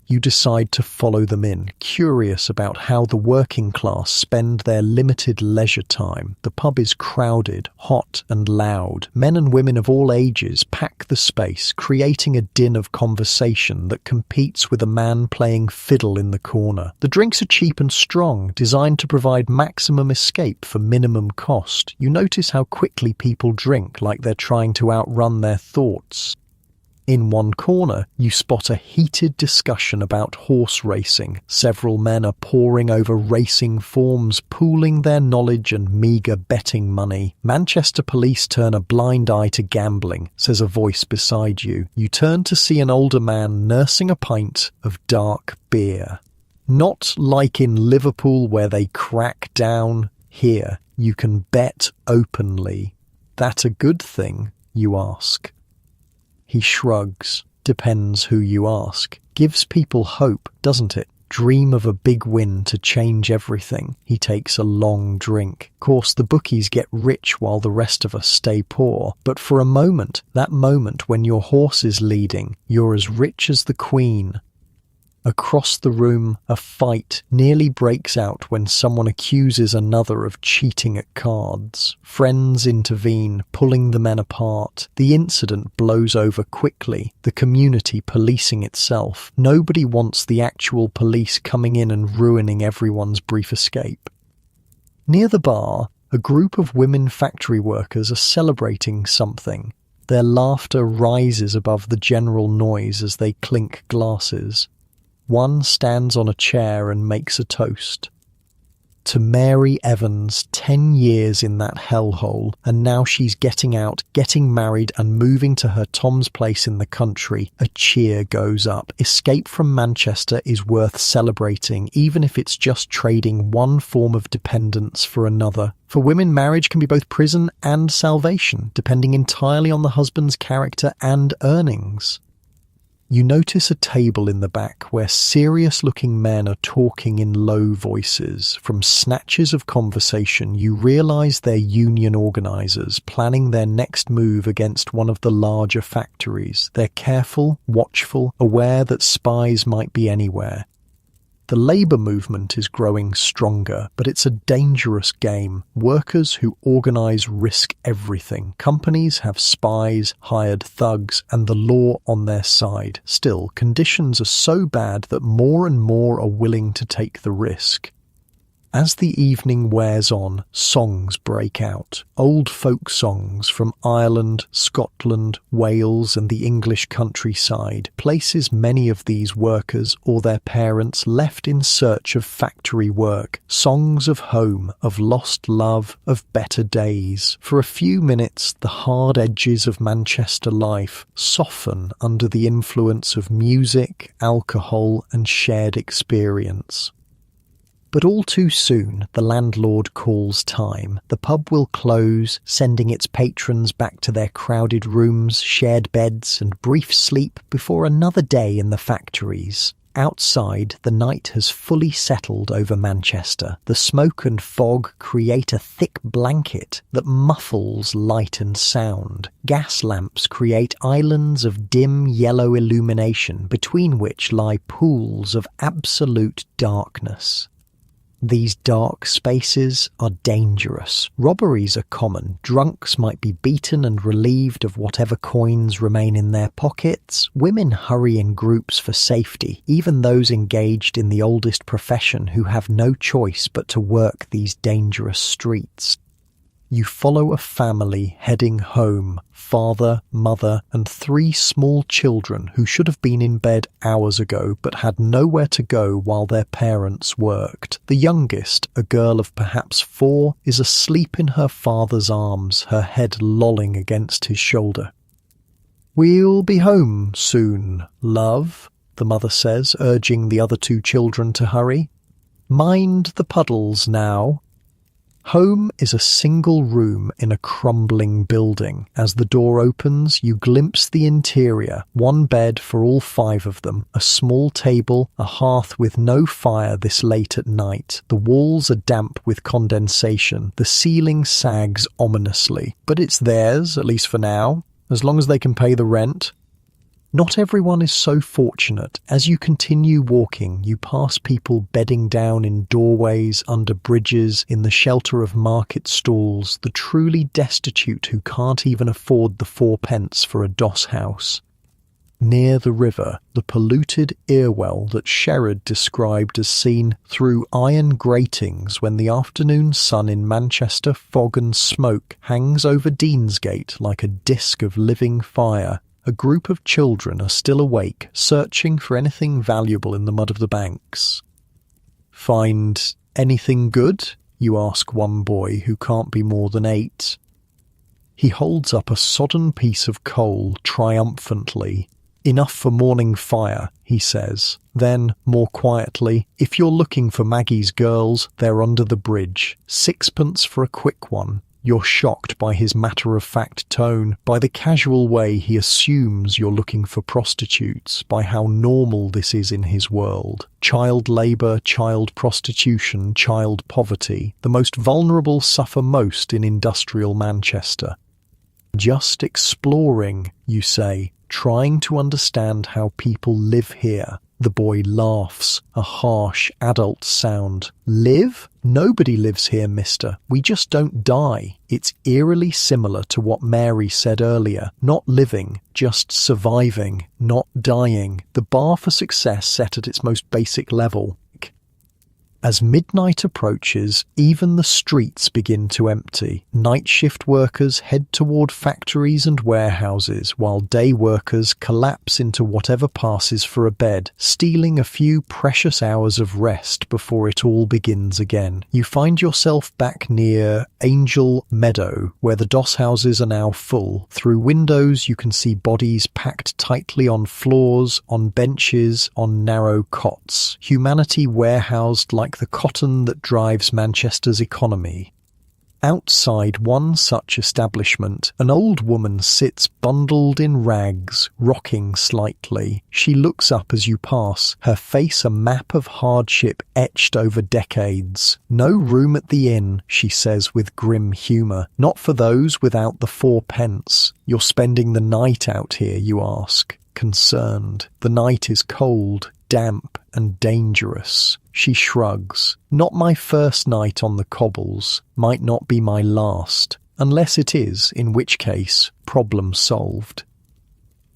You decide to follow them in, curious about how the working class spend their limited leisure time. The pub is crowded, hot and loud. Men and women of all ages pack the space, creating a din of conversation that competes with a man playing fiddle in the corner. The drinks are cheap and strong, designed to provide maximum escape for minimum cost. You notice how quickly people drink, like they're trying to outrun their thoughts. In one corner, you spot a heated discussion about horse racing. Several men are poring over racing forms, pooling their knowledge and meagre betting money. "Manchester police turn a blind eye to gambling," says a voice beside you. You turn to see an older man nursing a pint of dark beer. Not like in Liverpool where they crack down. Here, you can bet openly. That a good thing, you ask. He shrugs. Depends who you ask. Gives people hope, doesn't it? Dream of a big win to change everything. He takes a long drink. Course, the bookies get rich while the rest of us stay poor. But for a moment, that moment when your horse is leading, you're as rich as the Queen. Across the room, a fight nearly breaks out when someone accuses another of cheating at cards. Friends intervene, pulling the men apart. The incident blows over quickly, the community policing itself. Nobody wants the actual police coming in and ruining everyone's brief escape. Near the bar, a group of women factory workers are celebrating something. Their laughter rises above the general noise as they clink glasses. One stands on a chair and makes a toast. To Mary Evans, 10 years in that hellhole, and now she's getting out, getting married and moving to her Tom's place in the country. A cheer goes up. Escape from Manchester is worth celebrating, even if it's just trading one form of dependence for another. For women, marriage can be both prison and salvation, depending entirely on the husband's character and earnings. You notice a table in the back where serious-looking men are talking in low voices. From snatches of conversation, you realise they're union organisers planning their next move against one of the larger factories. They're careful, watchful, aware that spies might be anywhere. The labour movement is growing stronger, but it's a dangerous game. Workers who organise risk everything. Companies have spies, hired thugs, and the law on their side. Still, conditions are so bad that more and more are willing to take the risk. As the evening wears on, songs break out. Old folk songs from Ireland, Scotland, Wales and the English countryside, places many of these workers or their parents left in search of factory work. Songs of home, of lost love, of better days. For a few minutes, the hard edges of Manchester life soften under the influence of music, alcohol and shared experience. But all too soon, the landlord calls time. The pub will close, sending its patrons back to their crowded rooms, shared beds, and brief sleep before another day in the factories. Outside, the night has fully settled over Manchester. The smoke and fog create a thick blanket that muffles light and sound. Gas lamps create islands of dim yellow illumination, between which lie pools of absolute darkness. These dark spaces are dangerous. Robberies are common. Drunks might be beaten and relieved of whatever coins remain in their pockets. Women hurry in groups for safety, even those engaged in the oldest profession who have no choice but to work these dangerous streets. You follow a family heading home, father, mother, and 3 small children who should have been in bed hours ago but had nowhere to go while their parents worked. The youngest, a girl of perhaps 4, is asleep in her father's arms, her head lolling against his shoulder. "We'll be home soon, love," the mother says, urging the other 2 children to hurry. "Mind the puddles now." Home is a single room in a crumbling building. As the door opens, you glimpse the interior. 1 bed for all 5 of them, a small table, a hearth with no fire this late at night. The walls are damp with condensation. The ceiling sags ominously. But it's theirs, at least for now, as long as they can pay the rent. Not everyone is so fortunate. As you continue walking, you pass people bedding down in doorways, under bridges, in the shelter of market stalls, the truly destitute who can't even afford the 4 pence for a doss house. Near the river, the polluted earwell that Sherrod described as seen through iron gratings when the afternoon sun in Manchester fog and smoke hangs over Deansgate like a disk of living fire. A group of children are still awake, searching for anything valuable in the mud of the banks. "Find anything good?" you ask one boy who can't be more than 8. He holds up a sodden piece of coal triumphantly. "Enough for morning fire," he says. Then, more quietly, "If you're looking for Maggie's girls, they're under the bridge. 6pence for a quick one." You're shocked by his matter-of-fact tone, by the casual way he assumes you're looking for prostitutes, by how normal this is in his world. Child labour, child prostitution, child poverty. The most vulnerable suffer most in industrial Manchester. "Just exploring," you say, "trying to understand how people live here." The boy laughs, a harsh adult sound. "Live? Nobody lives here, mister. We just don't die." It's eerily similar to what Mary said earlier. Not living, just surviving, not dying. The bar for success set at its most basic level. As midnight approaches, even the streets begin to empty. Night shift workers head toward factories and warehouses, while day workers collapse into whatever passes for a bed, stealing a few precious hours of rest before it all begins again. You find yourself back near Angel Meadow, where the doss houses are now full. Through windows you can see bodies packed tightly on floors, on benches, on narrow cots. Humanity warehoused like the cotton that drives Manchester's economy. Outside one such establishment, an old woman sits bundled in rags, rocking slightly. She looks up as you pass, her face a map of hardship etched over decades. "No room at the inn," she says with grim humour. "Not for those without the 4 pence. You're spending the night out here, you ask, concerned. The night is cold, damp and dangerous. She shrugs. "Not my first night on the cobbles. Might not be my last. Unless it is, in which case, problem solved."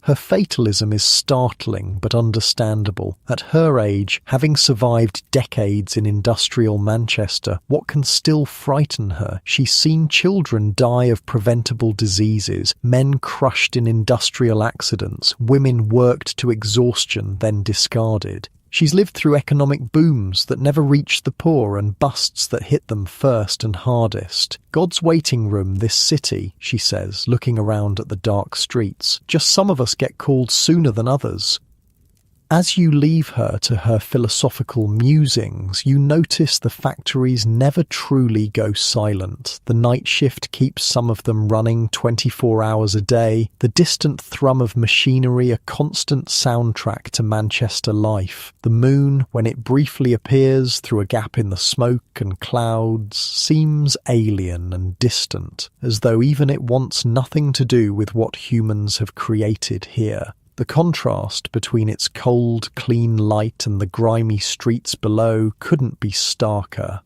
Her fatalism is startling but understandable. At her age, having survived decades in industrial Manchester, what can still frighten her? She's seen children die of preventable diseases, men crushed in industrial accidents, women worked to exhaustion then discarded. She's lived through economic booms that never reached the poor and busts that hit them first and hardest. "God's waiting room, this city," she says, looking around at the dark streets. "Just some of us get called sooner than others." As you leave her to her philosophical musings, you notice the factories never truly go silent. The night shift keeps some of them running 24 hours a day, the distant thrum of machinery a constant soundtrack to Manchester life. The moon, when it briefly appears through a gap in the smoke and clouds, seems alien and distant, as though even it wants nothing to do with what humans have created here. The contrast between its cold, clean light and the grimy streets below couldn't be starker.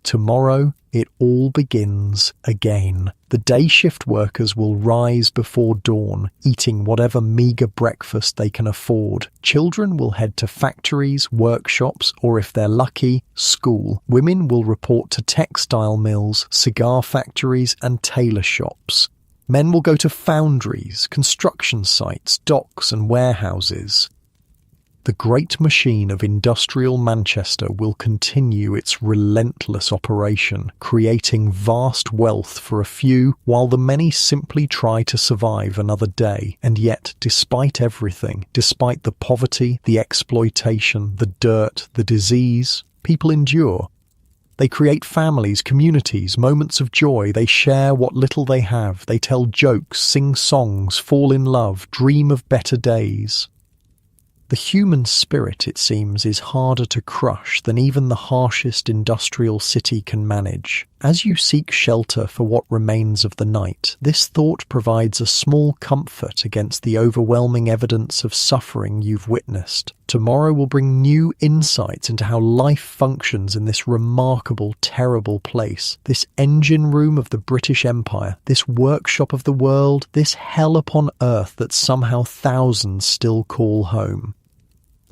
Tomorrow, it all begins again. The day shift workers will rise before dawn, eating whatever meagre breakfast they can afford. Children will head to factories, workshops, or if they're lucky, school. Women will report to textile mills, cigar factories, and tailor shops. Men will go to foundries, construction sites, docks, and warehouses. The great machine of industrial Manchester will continue its relentless operation, creating vast wealth for a few, while the many simply try to survive another day. And yet, despite everything, despite the poverty, the exploitation, the dirt, the disease, people endure. They create families, communities, moments of joy. They share what little they have. They tell jokes, sing songs, fall in love, dream of better days. The human spirit, it seems, is harder to crush than even the harshest industrial city can manage. As you seek shelter for what remains of the night, this thought provides a small comfort against the overwhelming evidence of suffering you've witnessed. Tomorrow will bring new insights into how life functions in this remarkable, terrible place, this engine room of the British Empire, this workshop of the world, this hell upon earth that somehow thousands still call home.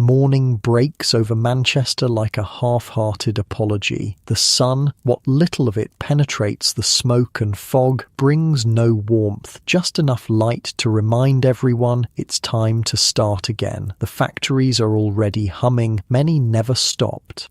Morning breaks over Manchester like a half-hearted apology. The sun, what little of it penetrates the smoke and fog, brings no warmth, just enough light to remind everyone it's time to start again. The factories are already humming, many never stopped.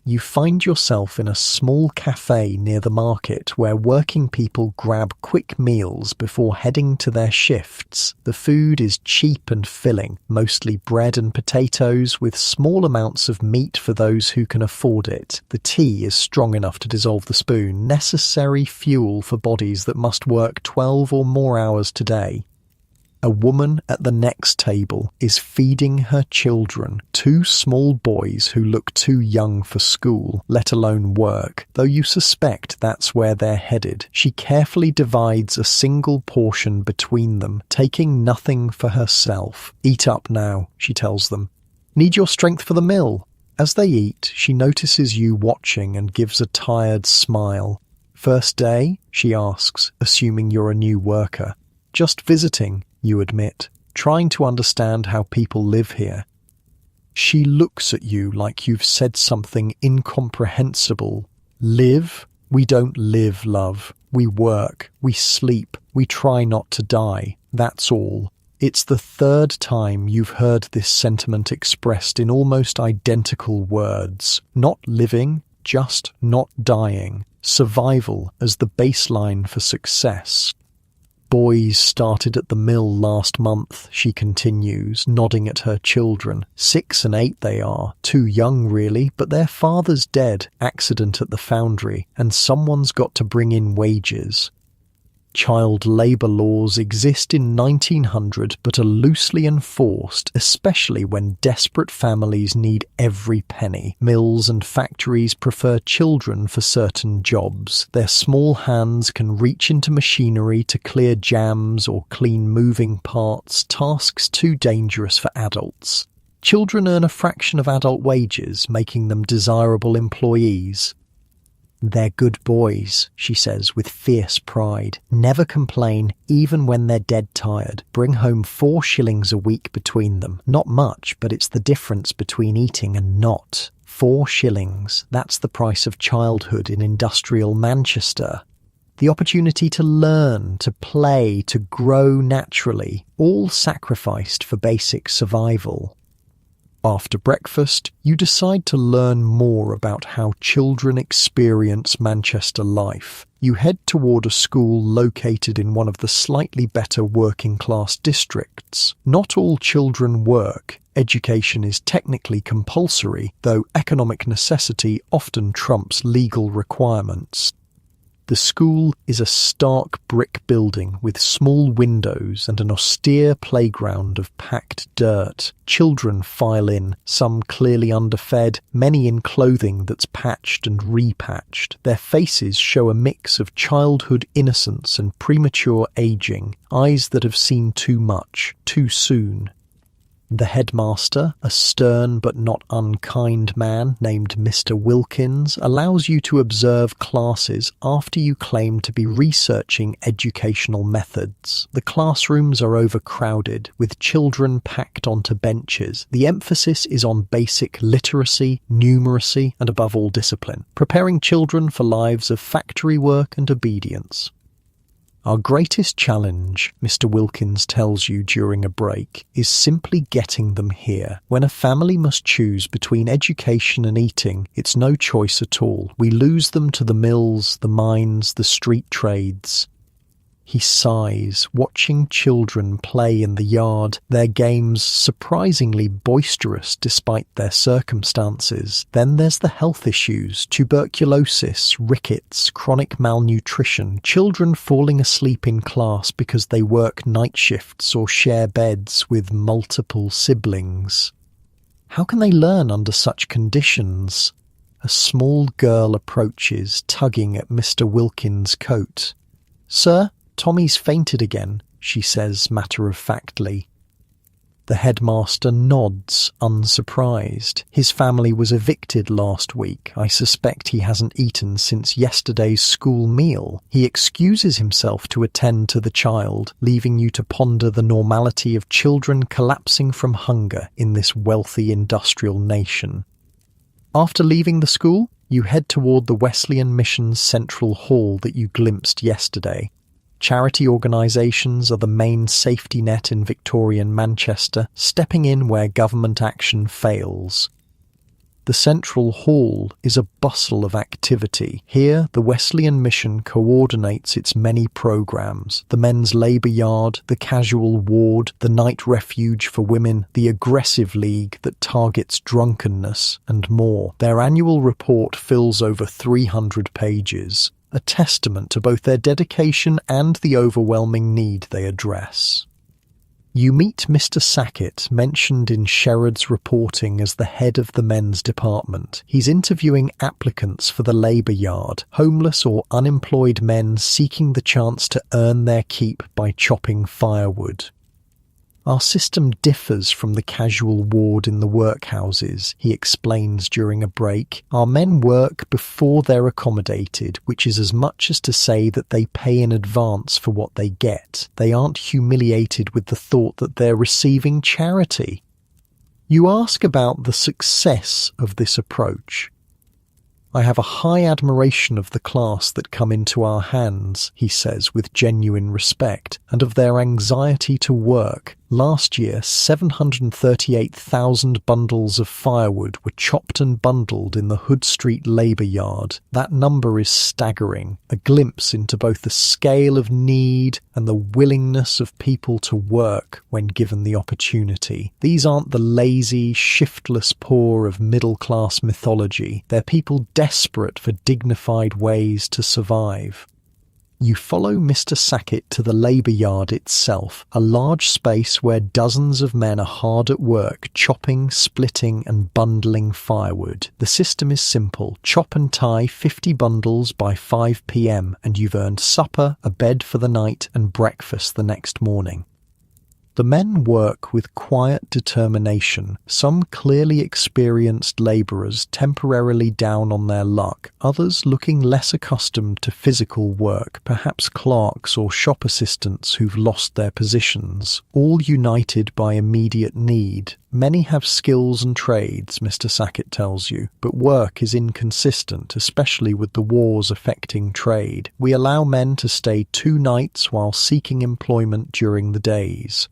You find yourself in a small cafe near the market where working people grab quick meals before heading to their shifts. The food is cheap and filling, mostly bread and potatoes with small amounts of meat for those who can afford it. The tea is strong enough to dissolve the spoon, necessary fuel for bodies that must work 12 or more hours today. A woman at the next table is feeding her children, two small boys who look too young for school, let alone work, though you suspect that's where they're headed. She carefully divides a single portion between them, taking nothing for herself. "Eat up now," she tells them. "Need your strength for the mill." As they eat, she notices you watching and gives a tired smile. "First day?" she asks, assuming you're a new worker. "Just visiting," you admit, trying to understand how people live here. She looks at you like you've said something incomprehensible. "Live? We don't live, love. We work, we sleep, we try not to die. That's all." It's the third time you've heard this sentiment expressed in almost identical words. Not living, just not dying. Survival as the baseline for success. "Boys started at the mill last month," she continues, nodding at her children. 6 and 8 they are, too young really, but their father's dead, accident at the foundry, and someone's got to bring in wages. Child labour laws exist in 1900 but are loosely enforced, especially when desperate families need every penny. Mills and factories prefer children for certain jobs. Their small hands can reach into machinery to clear jams or clean moving parts, tasks too dangerous for adults. Children earn a fraction of adult wages, making them desirable employees. "They're good boys," she says with fierce pride. "Never complain, even when they're dead tired. Bring home 4 shillings a week between them. Not much, but it's the difference between eating and not. 4 shillings, that's the price of childhood in industrial Manchester. The opportunity to learn, to play, to grow naturally, all sacrificed for basic survival." After breakfast, you decide to learn more about how children experience Manchester life. You head toward a school located in one of the slightly better working-class districts. Not all children work. Education is technically compulsory, though economic necessity often trumps legal requirements. The school is a stark brick building with small windows and an austere playground of packed dirt. Children file in, some clearly underfed, many in clothing that's patched and repatched. Their faces show a mix of childhood innocence and premature aging, eyes that have seen too much, too soon. The headmaster, a stern but not unkind man named Mr. Wilkins, allows you to observe classes after you claim to be researching educational methods. The classrooms are overcrowded, with children packed onto benches. The emphasis is on basic literacy, numeracy, and above all discipline, preparing children for lives of factory work and obedience. Our greatest challenge, Mr. Wilkins tells you during a break, is simply getting them here. When a family must choose between education and eating, it's no choice at all. We lose them to the mills, the mines, the street trades. He sighs, watching children play in the yard, their games surprisingly boisterous despite their circumstances. Then there's the health issues, tuberculosis, rickets, chronic malnutrition, children falling asleep in class because they work night shifts or share beds with multiple siblings. How can they learn under such conditions? A small girl approaches, tugging at Mr. Wilkins' coat. "Sir, Tommy's fainted again," she says matter-of-factly. The headmaster nods, unsurprised. His family was evicted last week. I suspect he hasn't eaten since yesterday's school meal. He excuses himself to attend to the child, leaving you to ponder the normality of children collapsing from hunger in this wealthy industrial nation. After leaving the school, you head toward the Wesleyan Mission's central hall that you glimpsed yesterday. Charity organisations are the main safety net in Victorian Manchester, stepping in where government action fails. The central hall is a bustle of activity. Here, the Wesleyan Mission coordinates its many programmes: the men's labour yard, the casual ward, the night refuge for women, the aggressive league that targets drunkenness, and more. Their annual report fills over 300 pages. A testament to both their dedication and the overwhelming need they address. You meet Mr. Sackett, mentioned in Sherrod's reporting as the head of the men's department. He's interviewing applicants for the labour yard, homeless or unemployed men seeking the chance to earn their keep by chopping firewood. Our system differs from the casual ward in the workhouses, he explains during a break. Our men work before they're accommodated, which is as much as to say that they pay in advance for what they get. They aren't humiliated with the thought that they're receiving charity. You ask about the success of this approach. I have a high admiration of the class that come into our hands, he says with genuine respect, and of their anxiety to work. Last year, 738,000 bundles of firewood were chopped and bundled in the Hood Street labour yard. That number is staggering, a glimpse into both the scale of need and the willingness of people to work when given the opportunity. These aren't the lazy, shiftless poor of middle-class mythology. They're people desperate for dignified ways to survive. You follow Mr. Sackett to the labour yard itself, a large space where dozens of men are hard at work, chopping, splitting and bundling firewood. The system is simple. Chop and tie 50 bundles by 5 p.m. and you've earned supper, a bed for the night and breakfast the next morning. The men work with quiet determination, some clearly experienced labourers temporarily down on their luck, others looking less accustomed to physical work, perhaps clerks or shop assistants who've lost their positions, all united by immediate need. Many have skills and trades, Mr. Sackett tells you, but work is inconsistent, especially with the wars affecting trade. We allow men to stay 2 nights while seeking employment during the days.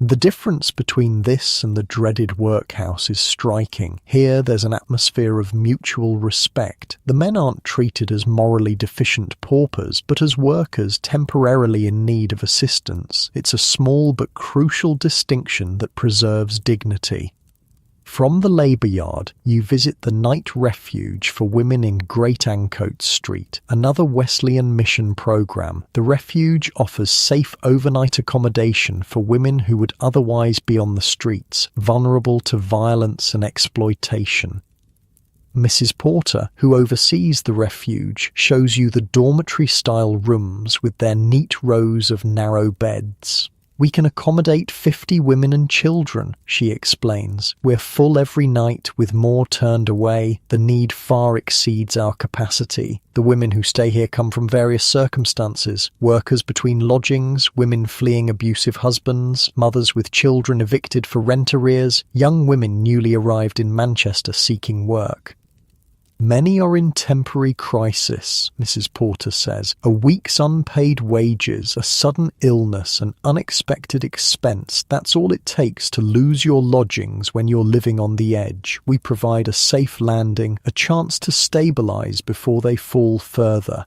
The difference between this and the dreaded workhouse is striking. Here there's an atmosphere of mutual respect. The men aren't treated as morally deficient paupers, but as workers temporarily in need of assistance. It's a small but crucial distinction that preserves dignity. From the labour yard, you visit the night refuge for women in Great Ancoats Street, another Wesleyan Mission programme. The refuge offers safe overnight accommodation for women who would otherwise be on the streets, vulnerable to violence and exploitation. Mrs. Porter, who oversees the refuge, shows you the dormitory-style rooms with their neat rows of narrow beds. "We can accommodate 50 women and children," she explains. "We're full every night with more turned away. The need far exceeds our capacity. The women who stay here come from various circumstances. Workers between lodgings, women fleeing abusive husbands, mothers with children evicted for rent arrears, young women newly arrived in Manchester seeking work. Many are in temporary crisis," Mrs. Porter says. "A week's unpaid wages, a sudden illness, an unexpected expense, that's all it takes to lose your lodgings when you're living on the edge. We provide a safe landing, a chance to stabilise before they fall further."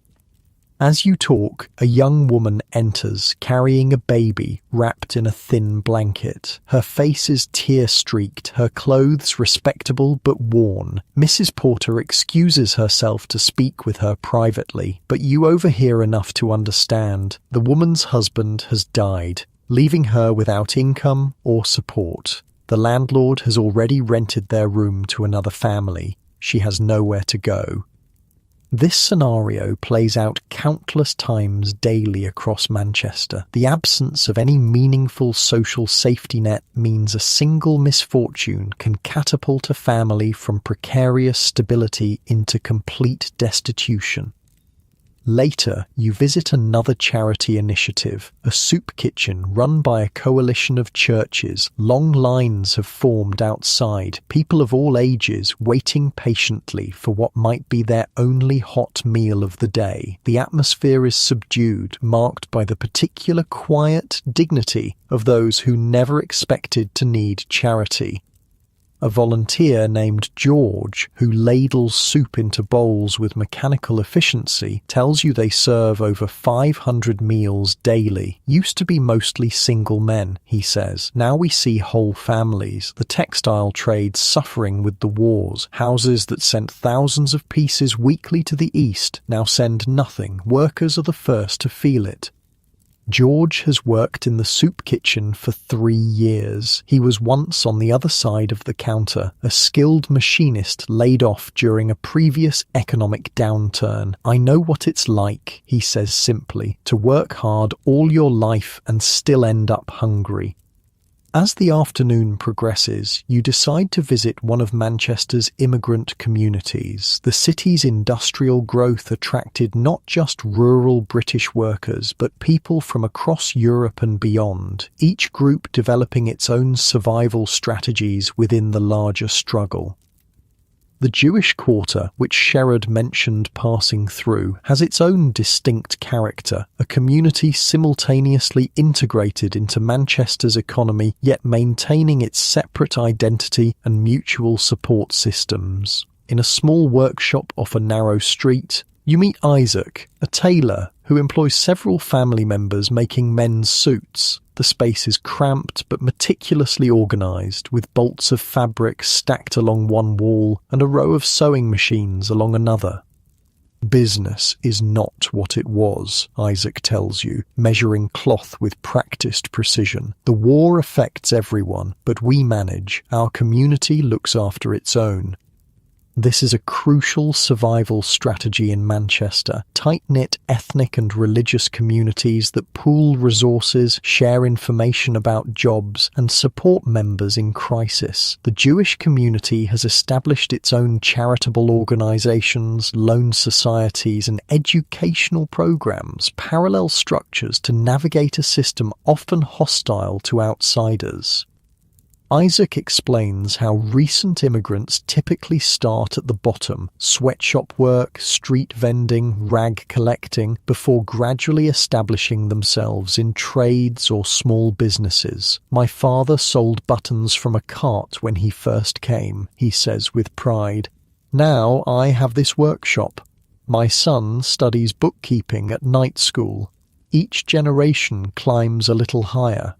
As you talk, a young woman enters, carrying a baby wrapped in a thin blanket. Her face is tear-streaked, her clothes respectable but worn. Mrs. Porter excuses herself to speak with her privately, but you overhear enough to understand. The woman's husband has died, leaving her without income or support. The landlord has already rented their room to another family. She has nowhere to go. This scenario plays out countless times daily across Manchester. The absence of any meaningful social safety net means a single misfortune can catapult a family from precarious stability into complete destitution. Later, you visit another charity initiative, a soup kitchen run by a coalition of churches. Long lines have formed outside, people of all ages waiting patiently for what might be their only hot meal of the day. The atmosphere is subdued, marked by the particular quiet dignity of those who never expected to need charity. A volunteer named George, who ladles soup into bowls with mechanical efficiency, tells you they serve over 500 meals daily. "Used to be mostly single men," he says. "Now we see whole families. The textile trade suffering with the wars. Houses that sent thousands of pieces weekly to the east now send nothing. Workers are the first to feel it." George has worked in the soup kitchen for 3 years. He was once on the other side of the counter, a skilled machinist laid off during a previous economic downturn. "I know what it's like," he says simply, "to work hard all your life and still end up hungry." As the afternoon progresses, you decide to visit one of Manchester's immigrant communities. The city's industrial growth attracted not just rural British workers, but people from across Europe and beyond, each group developing its own survival strategies within the larger struggle. The Jewish quarter, which Sherrod mentioned passing through, has its own distinct character, a community simultaneously integrated into Manchester's economy, yet maintaining its separate identity and mutual support systems. In a small workshop off a narrow street, you meet Isaac, a tailor who employs several family members making men's suits. The space is cramped but meticulously organised, with bolts of fabric stacked along one wall and a row of sewing machines along another. "Business is not what it was," Isaac tells you, measuring cloth with practised precision. "The war affects everyone, but we manage. Our community looks after its own." This is a crucial survival strategy in Manchester. Tight-knit ethnic and religious communities that pool resources, share information about jobs, and support members in crisis. The Jewish community has established its own charitable organisations, loan societies, and educational programmes, parallel structures to navigate a system often hostile to outsiders. Isaac explains how recent immigrants typically start at the bottom, sweatshop work, street vending, rag collecting, before gradually establishing themselves in trades or small businesses. "My father sold buttons from a cart when he first came," he says with pride. "Now I have this workshop. My son studies bookkeeping at night school. Each generation climbs a little higher."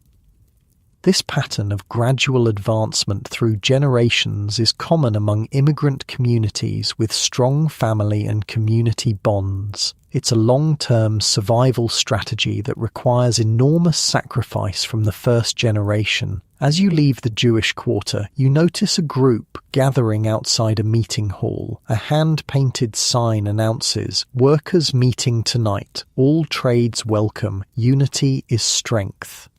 This pattern of gradual advancement through generations is common among immigrant communities with strong family and community bonds. It's a long-term survival strategy that requires enormous sacrifice from the first generation. As you leave the Jewish quarter, you notice a group gathering outside a meeting hall. A hand-painted sign announces, "Workers meeting tonight. All trades welcome. Unity is strength."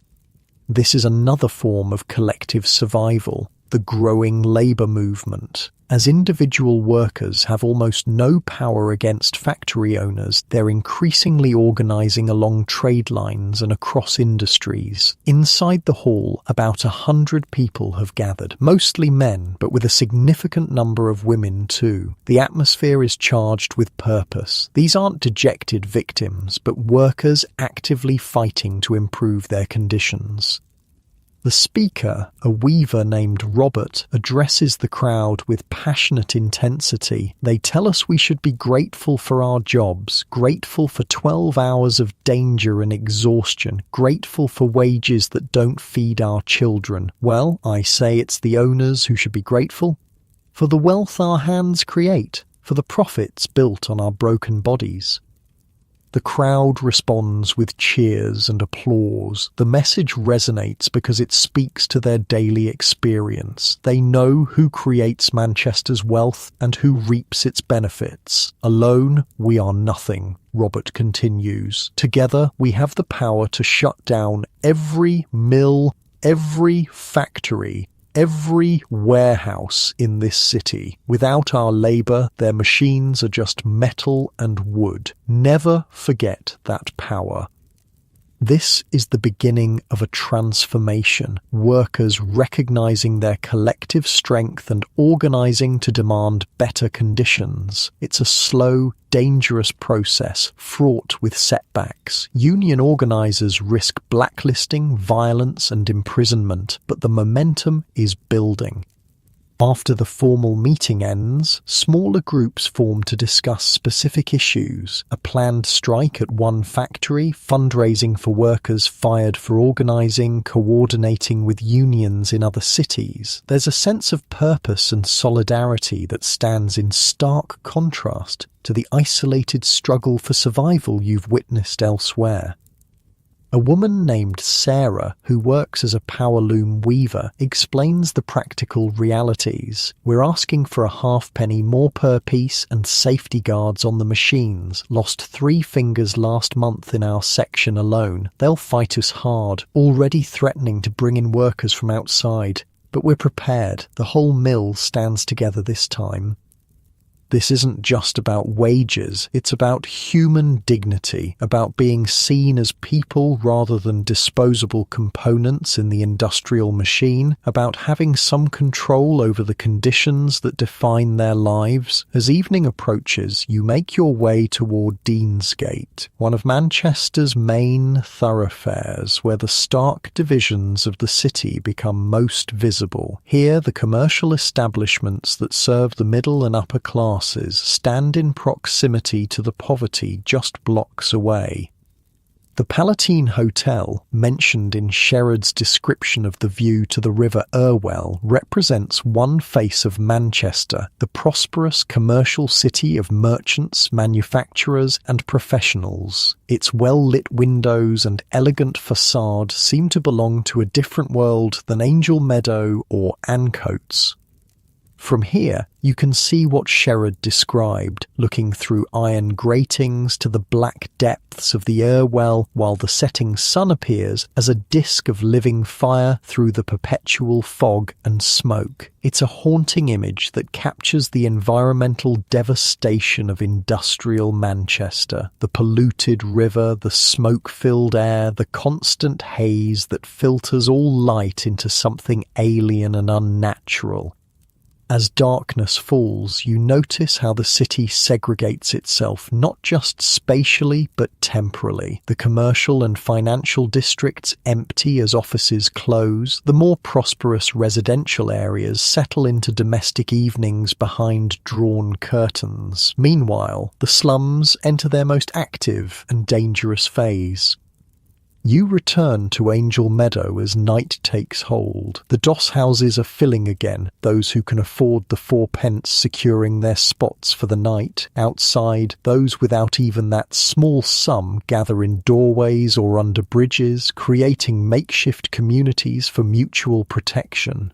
This is another form of collective survival, the growing labour movement. As individual workers have almost no power against factory owners, they're increasingly organising along trade lines and across industries. Inside the hall, about 100 people have gathered, mostly men, but with a significant number of women too. The atmosphere is charged with purpose. These aren't dejected victims, but workers actively fighting to improve their conditions. The speaker, a weaver named Robert, addresses the crowd with passionate intensity. They tell us we should be grateful for our jobs, grateful for 12 hours of danger and exhaustion, grateful for wages that don't feed our children. Well, I say it's the owners who should be grateful for the wealth our hands create, for the profits built on our broken bodies. The crowd responds with cheers and applause. The message resonates because it speaks to their daily experience. They know who creates Manchester's wealth and who reaps its benefits. Alone, we are nothing, Robert continues. Together, we have the power to shut down every mill, every factory, every warehouse in this city. Without our labour, their machines are just metal and wood. Never forget that power. This is the beginning of a transformation, workers recognising their collective strength and organising to demand better conditions. It's a slow, dangerous process, fraught with setbacks. Union organisers risk blacklisting, violence and imprisonment, but the momentum is building. After the formal meeting ends, smaller groups form to discuss specific issues, a planned strike at one factory, fundraising for workers fired for organising, coordinating with unions in other cities. There's a sense of purpose and solidarity that stands in stark contrast to the isolated struggle for survival you've witnessed elsewhere. A woman named Sarah, who works as a power loom weaver, explains the practical realities. We're asking for a halfpenny more per piece and safety guards on the machines. Lost 3 fingers last month in our section alone. They'll fight us hard, already threatening to bring in workers from outside. But we're prepared. The whole mill stands together this time. This isn't just about wages, it's about human dignity, about being seen as people rather than disposable components in the industrial machine, about having some control over the conditions that define their lives. As evening approaches, you make your way toward Deansgate, one of Manchester's main thoroughfares, where the stark divisions of the city become most visible. Here, the commercial establishments that serve the middle and upper class stand in proximity to the poverty just blocks away. The Palatine Hotel, mentioned in Sherrod's description of the view to the River Irwell, represents one face of Manchester, the prosperous commercial city of merchants, manufacturers and professionals. Its well-lit windows and elegant facade seem to belong to a different world than Angel Meadow or Ancoats. From here, you can see what Sherrod described, looking through iron gratings to the black depths of the Irwell while the setting sun appears as a disk of living fire through the perpetual fog and smoke. It's a haunting image that captures the environmental devastation of industrial Manchester, the polluted river, the smoke-filled air, the constant haze that filters all light into something alien and unnatural. As darkness falls, you notice how the city segregates itself not just spatially but temporally. The commercial and financial districts empty as offices close. The more prosperous residential areas settle into domestic evenings behind drawn curtains. Meanwhile, the slums enter their most active and dangerous phase. You return to Angel Meadow as night takes hold. The doss houses are filling again, those who can afford the 4p securing their spots for the night. Outside, those without even that small sum gather in doorways or under bridges, creating makeshift communities for mutual protection.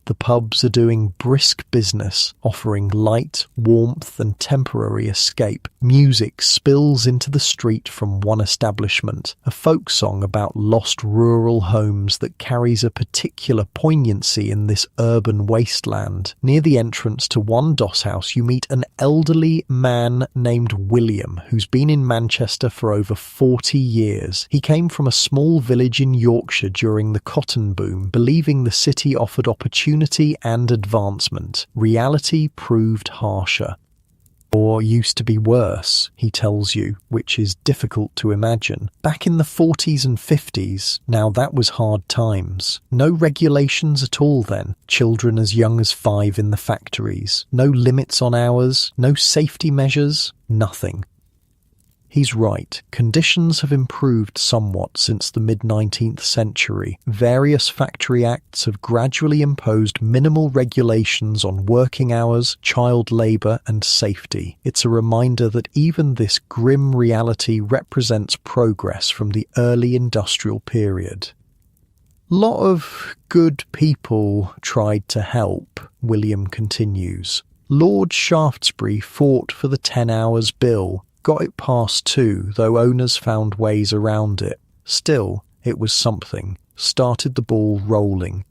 The pubs are doing brisk business, offering light, warmth, and temporary escape. Music spills into the street from one establishment, a folk song about lost rural homes that carries a particular poignancy in this urban wasteland. Near the entrance to one doss house, you meet an elderly man named William, who's been in Manchester for over 40 years. He came from a small village in Yorkshire during the cotton boom, believing the city offered opportunity and advancement. Reality proved harsher. Or used to be worse, he tells you, which is difficult to imagine. Back in the 40s and 50s, now that was hard times. No regulations at all then. Children as young as 5 in the factories. No limits on hours, no safety measures, nothing. He's right. Conditions have improved somewhat since the mid-19th century. Various factory acts have gradually imposed minimal regulations on working hours, child labour and safety. It's a reminder that even this grim reality represents progress from the early industrial period. Lot of good people tried to help, William continues. Lord Shaftesbury fought for the 10 hours bill. Got it past 2, though owners found ways around it. Still, it was something. Started the ball rolling.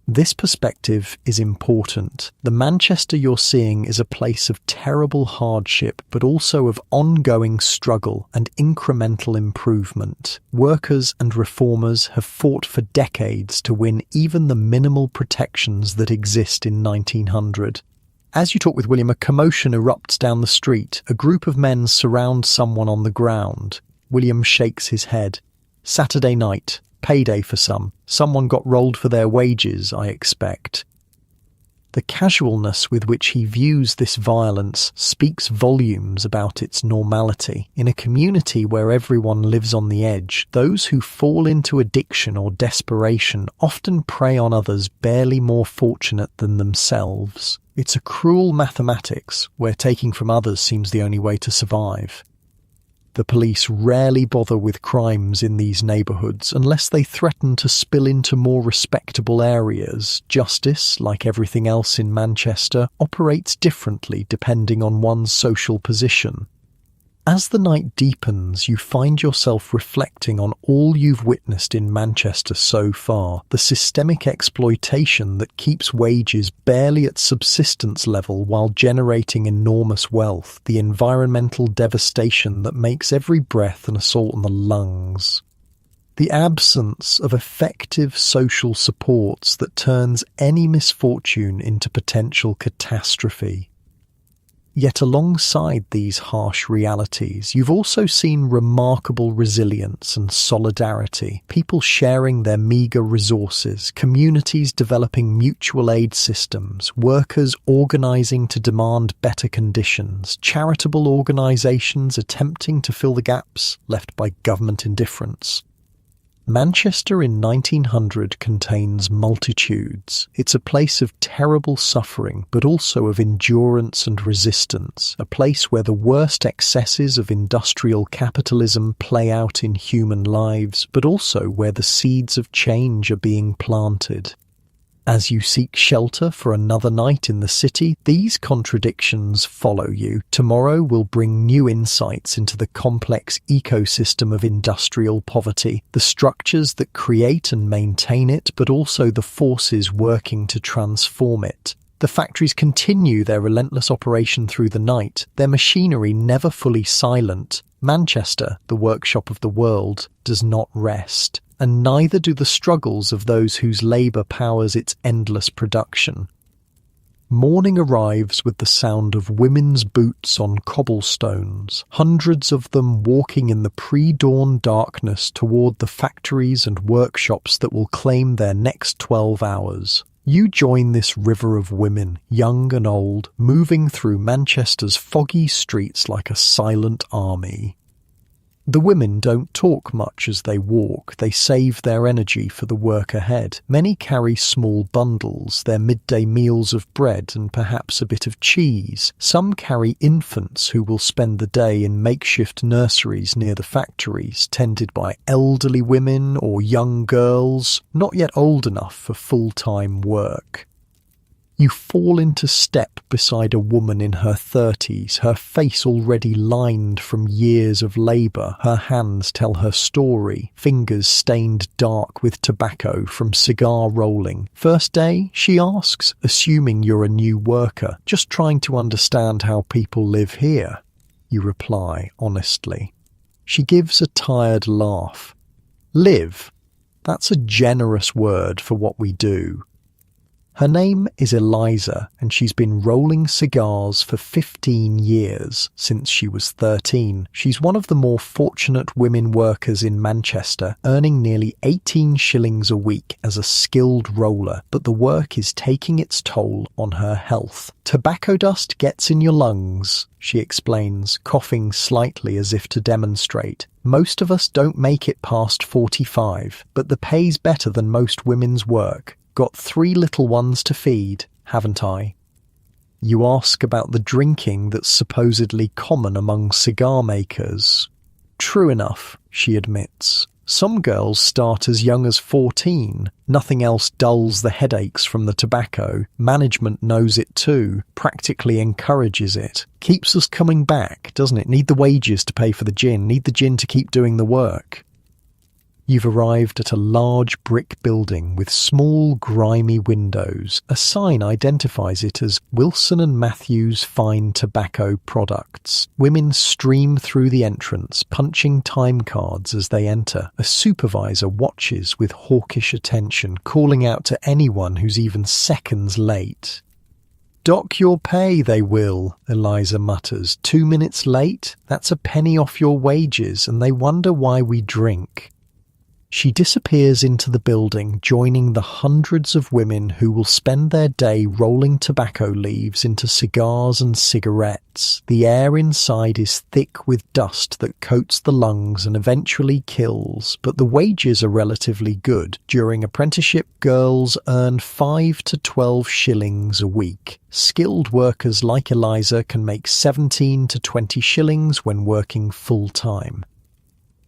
This perspective is important. The Manchester you're seeing is a place of terrible hardship, but also of ongoing struggle and incremental improvement. Workers and reformers have fought for decades to win even the minimal protections that exist in 1900. As you talk with William, a commotion erupts down the street. A group of men surround someone on the ground. William shakes his head. Saturday night. Payday for some. Someone got rolled for their wages, I expect. The casualness with which he views this violence speaks volumes about its normality. In a community where everyone lives on the edge, those who fall into addiction or desperation often prey on others barely more fortunate than themselves. It's a cruel mathematics where taking from others seems the only way to survive. The police rarely bother with crimes in these neighbourhoods unless they threaten to spill into more respectable areas. Justice, like everything else in Manchester, operates differently depending on one's social position. As the night deepens, you find yourself reflecting on all you've witnessed in Manchester so far. The systemic exploitation that keeps wages barely at subsistence level while generating enormous wealth. The environmental devastation that makes every breath an assault on the lungs. The absence of effective social supports that turns any misfortune into potential catastrophe. Yet alongside these harsh realities, you've also seen remarkable resilience and solidarity, people sharing their meagre resources, communities developing mutual aid systems, workers organising to demand better conditions, charitable organisations attempting to fill the gaps left by government indifference. Manchester in 1900 contains multitudes. It's a place of terrible suffering, but also of endurance and resistance, a place where the worst excesses of industrial capitalism play out in human lives, but also where the seeds of change are being planted. As you seek shelter for another night in the city, these contradictions follow you. Tomorrow will bring new insights into the complex ecosystem of industrial poverty, the structures that create and maintain it, but also the forces working to transform it. The factories continue their relentless operation through the night, their machinery never fully silent. Manchester, the workshop of the world, does not rest. And neither do the struggles of those whose labour powers its endless production. Morning arrives with the sound of women's boots on cobblestones, hundreds of them walking in the pre-dawn darkness toward the factories and workshops that will claim their next 12 hours. You join this river of women, young and old, moving through Manchester's foggy streets like a silent army. The women don't talk much as they walk. They save their energy for the work ahead. Many carry small bundles, their midday meals of bread and perhaps a bit of cheese. Some carry infants who will spend the day in makeshift nurseries near the factories, tended by elderly women or young girls, not yet old enough for full-time work. You fall into step beside a woman in her 30s, her face already lined from years of labour. Her hands tell her story, fingers stained dark with tobacco from cigar rolling. "First day?" she asks, assuming you're a new worker, just trying to understand how people live here. You reply honestly. She gives a tired laugh. "Live? That's a generous word for what we do." Her name is Eliza, and she's been rolling cigars for 15 years, since she was 13. She's one of the more fortunate women workers in Manchester, earning nearly 18 shillings a week as a skilled roller, but the work is taking its toll on her health. "Tobacco dust gets in your lungs," she explains, coughing slightly as if to demonstrate. "Most of us don't make it past 45, but the pay's better than most women's work. Got 3 little ones to feed, haven't I?" You ask about the drinking that's supposedly common among cigar makers. "True enough," she admits. "Some girls start as young as 14. Nothing else dulls the headaches from the tobacco. Management knows it too, practically encourages it. Keeps us coming back, doesn't it? Need the wages to pay for the gin, need the gin to keep doing the work." You've arrived at a large brick building with small, grimy windows. A sign identifies it as Wilson and Matthews Fine Tobacco Products. Women stream through the entrance, punching time cards as they enter. A supervisor watches with hawkish attention, calling out to anyone who's even seconds late. "Dock your pay, they will," Eliza mutters. "2 minutes late? That's a penny off your wages, and they wonder why we drink." She disappears into the building, joining the hundreds of women who will spend their day rolling tobacco leaves into cigars and cigarettes. The air inside is thick with dust that coats the lungs and eventually kills, but the wages are relatively good. During apprenticeship, girls earn 5 to 12 shillings a week. Skilled workers like Eliza can make 17 to 20 shillings when working full-time.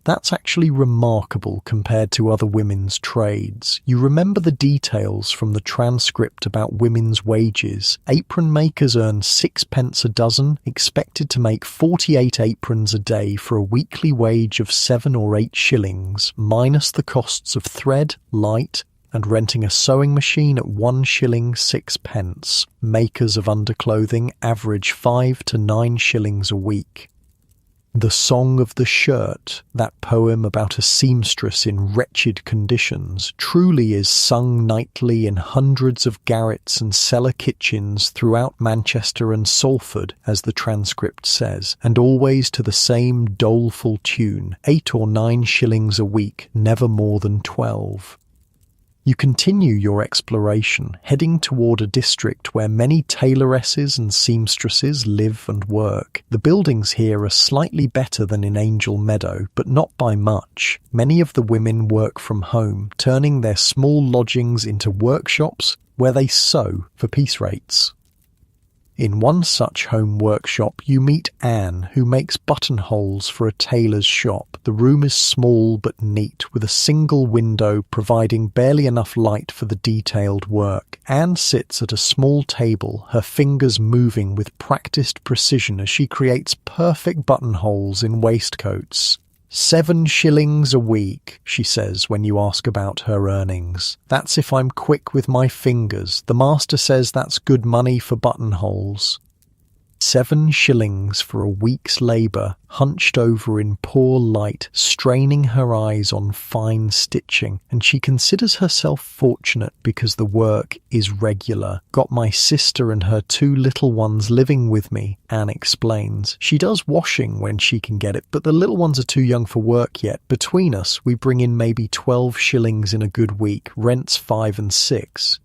That's actually remarkable compared to other women's trades. You remember the details from the transcript about women's wages. Apron makers earn 6p a dozen, expected to make 48 aprons a day for a weekly wage of 7 or 8 shillings, minus the costs of thread, light, and renting a sewing machine at 1 shilling 6p. Makers of underclothing average 5 to 9 shillings a week. The Song of the Shirt, that poem about a seamstress in wretched conditions, truly is sung nightly in hundreds of garrets and cellar kitchens throughout Manchester and Salford, as the transcript says, and always to the same doleful tune, 8 or 9 shillings a week, never more than 12. You continue your exploration, heading toward a district where many tailoresses and seamstresses live and work. The buildings here are slightly better than in Angel Meadow, but not by much. Many of the women work from home, turning their small lodgings into workshops where they sew for piece rates. In one such home workshop, you meet Anne, who makes buttonholes for a tailor's shop. The room is small but neat, with a single window providing barely enough light for the detailed work. Anne sits at a small table, her fingers moving with practiced precision as she creates perfect buttonholes in waistcoats. 7 shillings a week, she says when you ask about her earnings. That's if I'm quick with my fingers. The master says that's good money for buttonholes. 7 shillings for a week's labour, hunched over in poor light, straining her eyes on fine stitching, and she considers herself fortunate because the work is regular. Got my sister and her 2 little ones living with me, Anne explains. She does washing when she can get it, but the little ones are too young for work yet. Between us, we bring in maybe 12 shillings in a good week, rent's 5 and 6.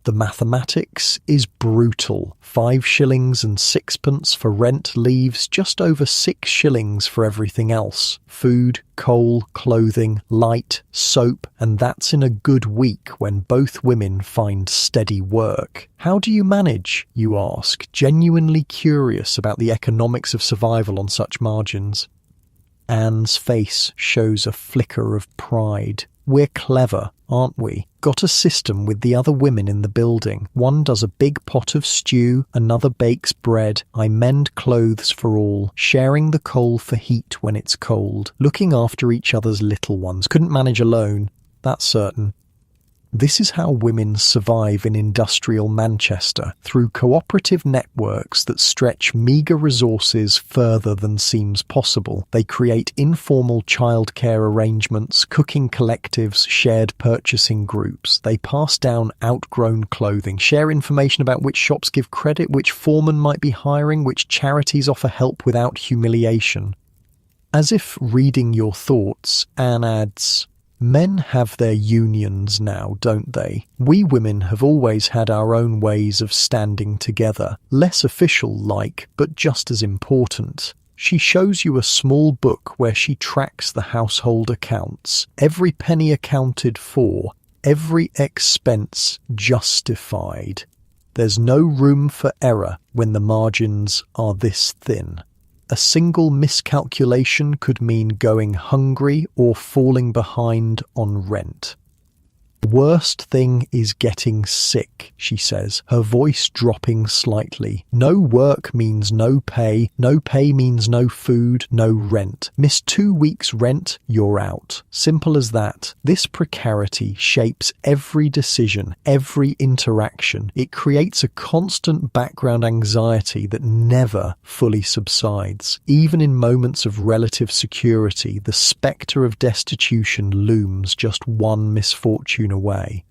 The mathematics is brutal. 5 shillings and 6p for rent leaves just over 6 shillings for everything else. Food, coal, clothing, light, soap, and that's in a good week when both women find steady work. How do you manage, you ask, genuinely curious about the economics of survival on such margins? Anne's face shows a flicker of pride. We're clever, aren't we? Got a system with the other women in the building. One does a big pot of stew, another bakes bread. I mend clothes for all, sharing the coal for heat when it's cold, looking after each other's little ones. Couldn't manage alone, that's certain. This is how women survive in industrial Manchester, through cooperative networks that stretch meagre resources further than seems possible. They create informal childcare arrangements, cooking collectives, shared purchasing groups. They pass down outgrown clothing, share information about which shops give credit, which foreman might be hiring, which charities offer help without humiliation. As if reading your thoughts, Anne adds, "Men have their unions now, don't they? We women have always had our own ways of standing together, less official-like, but just as important." She shows you a small book where she tracks the household accounts, every penny accounted for, every expense justified. There's no room for error when the margins are this thin. A single miscalculation could mean going hungry or falling behind on rent. The worst thing is getting sick, she says, her voice dropping slightly. No work means no pay means no food, no rent. Miss 2 weeks' rent, you're out. Simple as that. This precarity shapes every decision, every interaction. It creates a constant background anxiety that never fully subsides. Even in moments of relative security, the spectre of destitution looms just one misfortune away.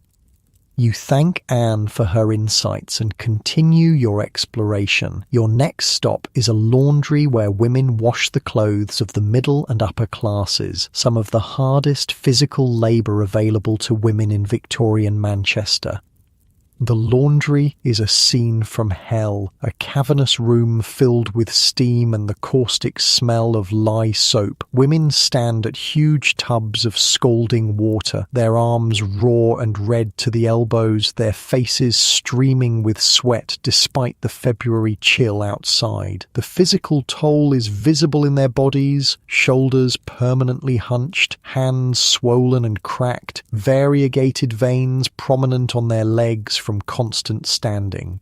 You thank Anne for her insights and continue your exploration. Your next stop is a laundry where women wash the clothes of the middle and upper classes, some of the hardest physical labour available to women in Victorian Manchester. The laundry is a scene from hell, a cavernous room filled with steam and the caustic smell of lye soap. Women stand at huge tubs of scalding water, their arms raw and red to the elbows, their faces streaming with sweat despite the February chill outside. The physical toll is visible in their bodies, shoulders permanently hunched, hands swollen and cracked, variegated veins prominent on their legs from constant standing.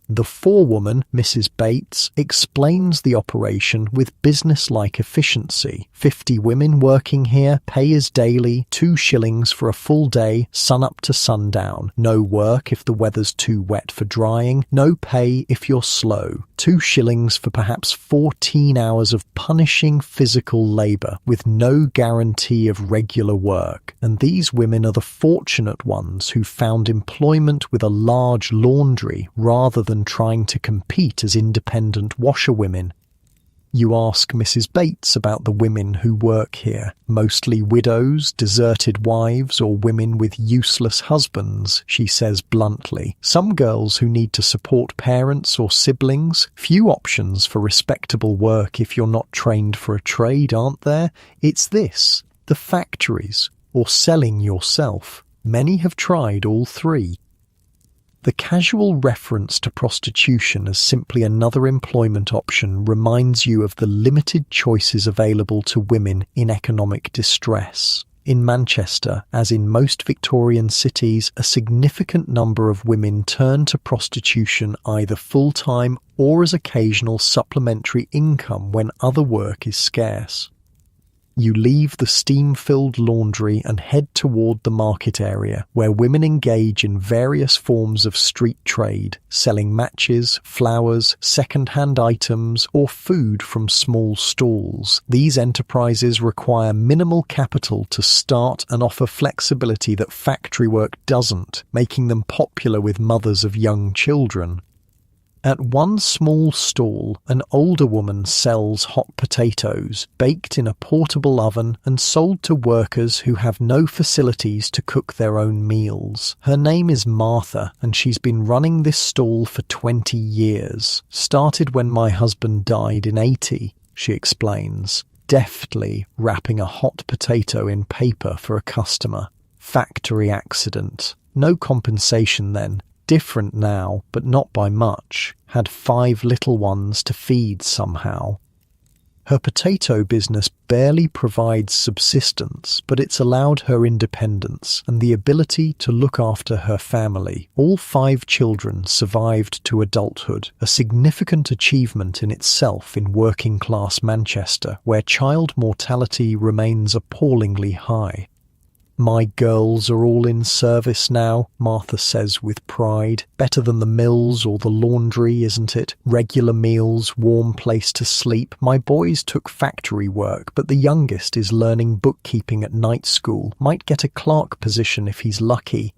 The forewoman, Mrs. Bates, explains the operation with business-like efficiency. 50 women working here, pay is daily, 2 shillings for a full day, sun up to sundown. No work if the weather's too wet for drying, no pay if you're slow. 2 shillings for perhaps 14 hours of punishing physical labour, with no guarantee of regular work. And these women are the fortunate ones who found employment with a large laundry rather than trying to compete as independent washerwomen. You ask Mrs. Bates about the women who work here, mostly widows, deserted wives, or women with useless husbands, she says bluntly. Some girls who need to support parents or siblings. Few options for respectable work if you're not trained for a trade, aren't there? It's this, the factories, or selling yourself. Many have tried all three. The casual reference to prostitution as simply another employment option reminds you of the limited choices available to women in economic distress. In Manchester, as in most Victorian cities, a significant number of women turn to prostitution either full-time or as occasional supplementary income when other work is scarce. You leave the steam-filled laundry and head toward the market area, where women engage in various forms of street trade, selling matches, flowers, second-hand items, or food from small stalls. These enterprises require minimal capital to start and offer flexibility that factory work doesn't, making them popular with mothers of young children. At one small stall, an older woman sells hot potatoes, baked in a portable oven and sold to workers who have no facilities to cook their own meals. Her name is Martha, and she's been running this stall for 20 years. Started when my husband died in 80, she explains, deftly wrapping a hot potato in paper for a customer. Factory accident. No compensation then. Different now, but not by much. Had 5 little ones to feed somehow. Her potato business barely provides subsistence, but it's allowed her independence and the ability to look after her family. All 5 children survived to adulthood, a significant achievement in itself in working-class Manchester, where child mortality remains appallingly high. "My girls are all in service now," Martha says with pride. "Better than the mills or the laundry, isn't it? Regular meals, warm place to sleep. My boys took factory work, but the youngest is learning bookkeeping at night school. Might get a clerk position if he's lucky."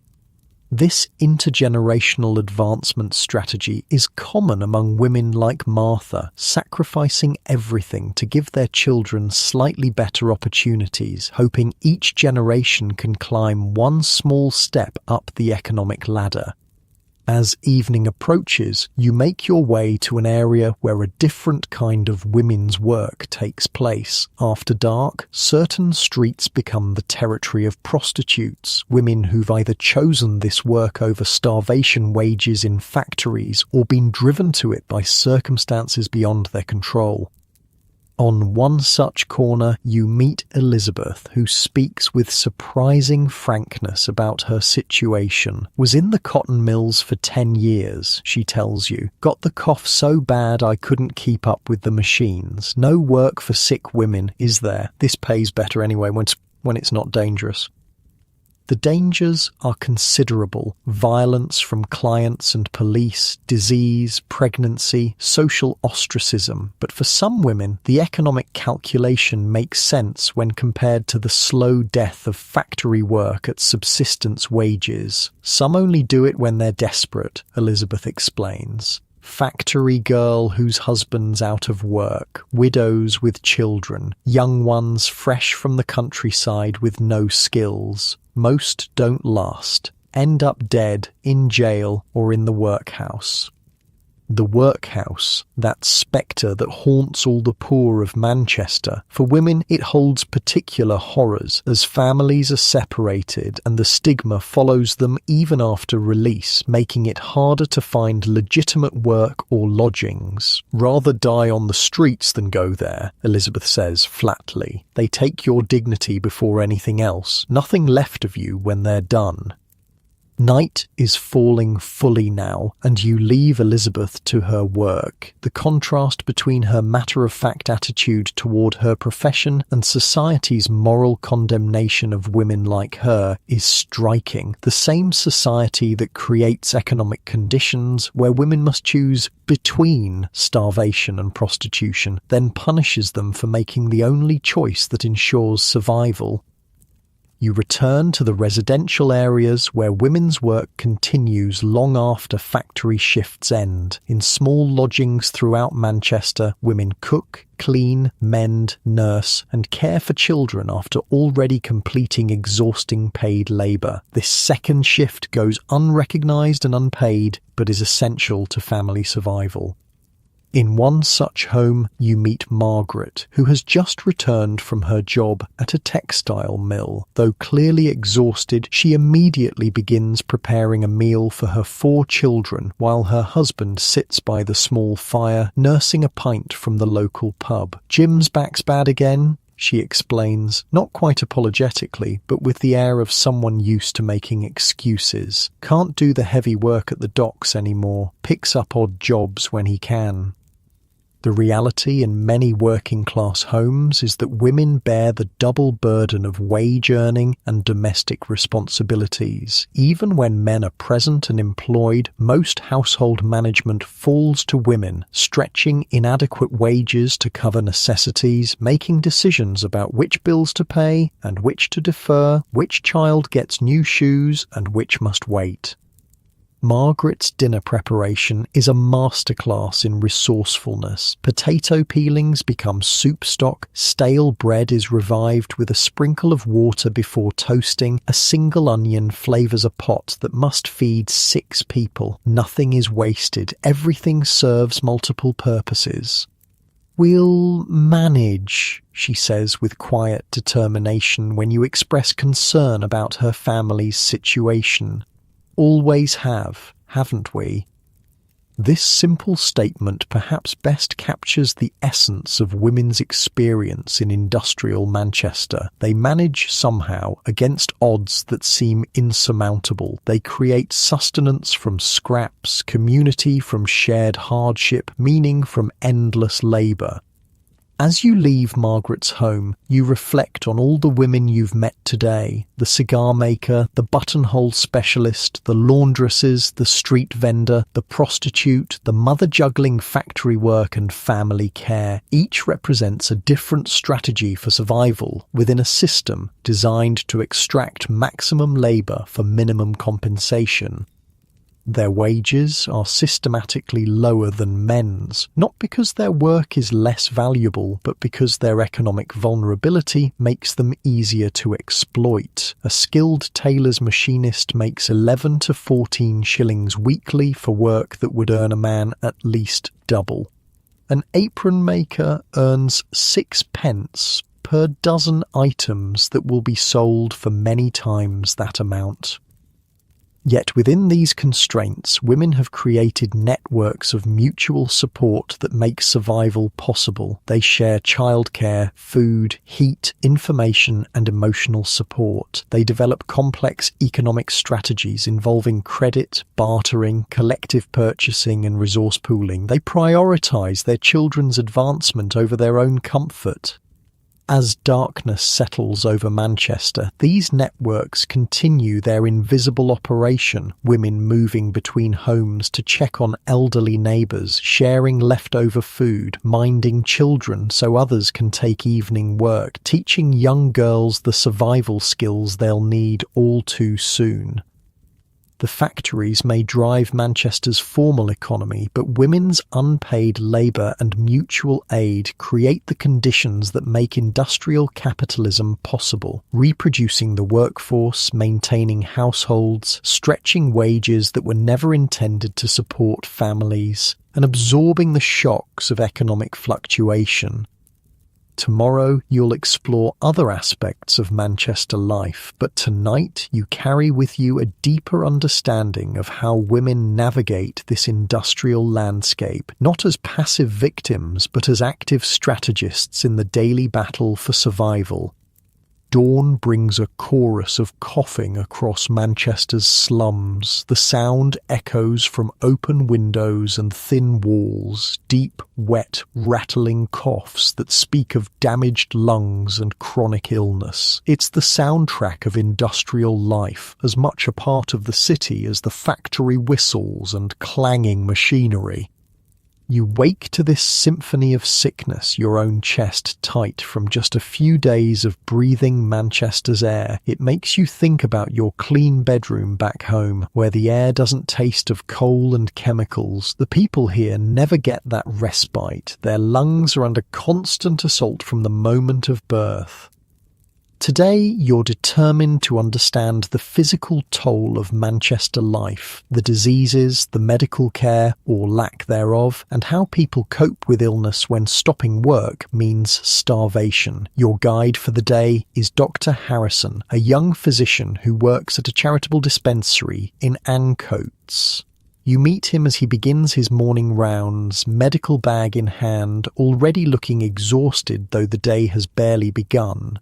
This intergenerational advancement strategy is common among women like Martha, sacrificing everything to give their children slightly better opportunities, hoping each generation can climb one small step up the economic ladder. As evening approaches, you make your way to an area where a different kind of women's work takes place. After dark, certain streets become the territory of prostitutes, women who've either chosen this work over starvation wages in factories or been driven to it by circumstances beyond their control. On one such corner, you meet Elizabeth, who speaks with surprising frankness about her situation. "Was in the cotton mills for 10 years, she tells you. "Got the cough so bad I couldn't keep up with the machines. No work for sick women, is there? This pays better anyway when it's not dangerous." The dangers are considerable: violence from clients and police, disease, pregnancy, social ostracism. But for some women, the economic calculation makes sense when compared to the slow death of factory work at subsistence wages. Some only do it when they're desperate, Elizabeth explains. Factory girl whose husband's out of work, widows with children, young ones fresh from the countryside with no skills. Most don't last, end up dead, in jail, or in the workhouse. The workhouse, that spectre that haunts all the poor of Manchester. For women, it holds particular horrors, as families are separated and the stigma follows them even after release, making it harder to find legitimate work or lodgings. "Rather die on the streets than go there," Elizabeth says flatly. "They take your dignity before anything else. Nothing left of you when they're done." Night is falling fully now, and you leave Elizabeth to her work. The contrast between her matter-of-fact attitude toward her profession and society's moral condemnation of women like her is striking. The same society that creates economic conditions where women must choose between starvation and prostitution, then punishes them for making the only choice that ensures survival. You return to the residential areas where women's work continues long after factory shifts end. In small lodgings throughout Manchester, women cook, clean, mend, nurse, and care for children after already completing exhausting paid labour. This second shift goes unrecognised and unpaid, but is essential to family survival. In one such home, you meet Margaret, who has just returned from her job at a textile mill. Though clearly exhausted, she immediately begins preparing a meal for her 4 children, while her husband sits by the small fire, nursing a pint from the local pub. "Jim's back's bad again," she explains, not quite apologetically, but with the air of someone used to making excuses. "Can't do the heavy work at the docks anymore. Picks up odd jobs when he can." The reality in many working-class homes is that women bear the double burden of wage earning and domestic responsibilities. Even when men are present and employed, most household management falls to women, stretching inadequate wages to cover necessities, making decisions about which bills to pay and which to defer, which child gets new shoes and which must wait. Margaret's dinner preparation is a masterclass in resourcefulness. Potato peelings become soup stock, stale bread is revived with a sprinkle of water before toasting, a single onion flavours a pot that must feed 6 people. Nothing is wasted, everything serves multiple purposes. "We'll manage," she says with quiet determination when you express concern about her family's situation. "Always have, haven't we?" This simple statement perhaps best captures the essence of women's experience in industrial Manchester. They manage somehow against odds that seem insurmountable. They create sustenance from scraps, community from shared hardship, meaning from endless labour. As you leave Margaret's home, you reflect on all the women you've met today, the cigar maker, the buttonhole specialist, the laundresses, the street vendor, the prostitute, the mother juggling factory work and family care. Each represents a different strategy for survival within a system designed to extract maximum labour for minimum compensation. Their wages are systematically lower than men's, not because their work is less valuable, but because their economic vulnerability makes them easier to exploit. A skilled tailor's machinist makes 11 to 14 shillings weekly for work that would earn a man at least double. An apron maker earns 6 pence per dozen items that will be sold for many times that amount. Yet within these constraints, women have created networks of mutual support that make survival possible. They share childcare, food, heat, information, and emotional support. They develop complex economic strategies involving credit, bartering, collective purchasing, and resource pooling. They prioritize their children's advancement over their own comfort. As darkness settles over Manchester, these networks continue their invisible operation, women moving between homes to check on elderly neighbours, sharing leftover food, minding children so others can take evening work, teaching young girls the survival skills they'll need all too soon. The factories may drive Manchester's formal economy, but women's unpaid labour and mutual aid create the conditions that make industrial capitalism possible, reproducing the workforce, maintaining households, stretching wages that were never intended to support families, and absorbing the shocks of economic fluctuation. Tomorrow you'll explore other aspects of Manchester life, but tonight you carry with you a deeper understanding of how women navigate this industrial landscape, not as passive victims but as active strategists in the daily battle for survival. Dawn brings a chorus of coughing across Manchester's slums. The sound echoes from open windows and thin walls, deep, wet, rattling coughs that speak of damaged lungs and chronic illness. It's the soundtrack of industrial life, as much a part of the city as the factory whistles and clanging machinery. You wake to this symphony of sickness, your own chest tight from just a few days of breathing Manchester's air. It makes you think about your clean bedroom back home, where the air doesn't taste of coal and chemicals. The people here never get that respite. Their lungs are under constant assault from the moment of birth. Today, you're determined to understand the physical toll of Manchester life, the diseases, the medical care, or lack thereof, and how people cope with illness when stopping work means starvation. Your guide for the day is Dr. Harrison, a young physician who works at a charitable dispensary in Ancoats. You meet him as he begins his morning rounds, medical bag in hand, already looking exhausted though the day has barely begun.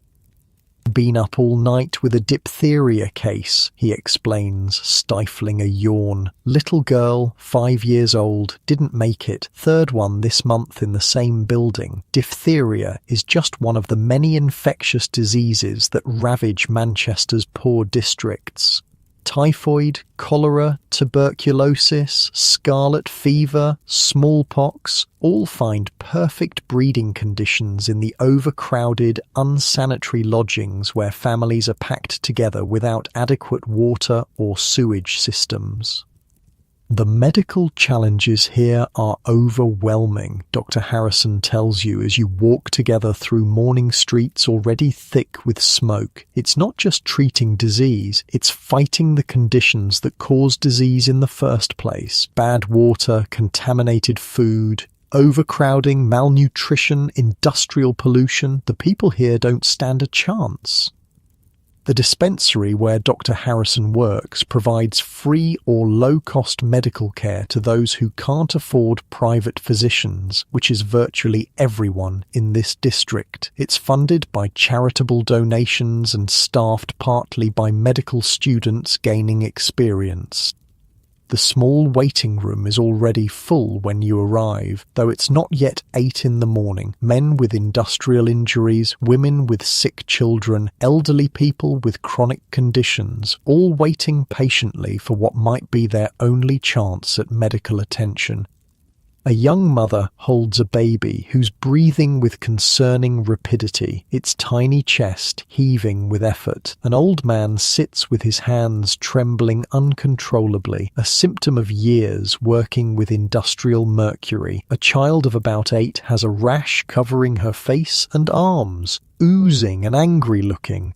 "Been up all night with a diphtheria case," he explains, stifling a yawn. "Little girl, 5 years old, didn't make it. Third one this month in the same building." Diphtheria is just one of the many infectious diseases that ravage Manchester's poor districts. Typhoid, cholera, tuberculosis, scarlet fever, smallpox all find perfect breeding conditions in the overcrowded, unsanitary lodgings where families are packed together without adequate water or sewage systems. The medical challenges here are overwhelming, Dr. Harrison tells you as you walk together through morning streets already thick with smoke. It's not just treating disease, it's fighting the conditions that cause disease in the first place. Bad water, contaminated food, overcrowding, malnutrition, industrial pollution. The people here don't stand a chance. The dispensary where Dr. Harrison works provides free or low-cost medical care to those who can't afford private physicians, which is virtually everyone in this district. It's funded by charitable donations and staffed partly by medical students gaining experience. The small waiting room is already full when you arrive, though it's not yet 8 in the morning. Men with industrial injuries, women with sick children, elderly people with chronic conditions, all waiting patiently for what might be their only chance at medical attention. A young mother holds a baby who's breathing with concerning rapidity, its tiny chest heaving with effort. An old man sits with his hands trembling uncontrollably, a symptom of years working with industrial mercury. A child of about 8 has a rash covering her face and arms, oozing and angry looking.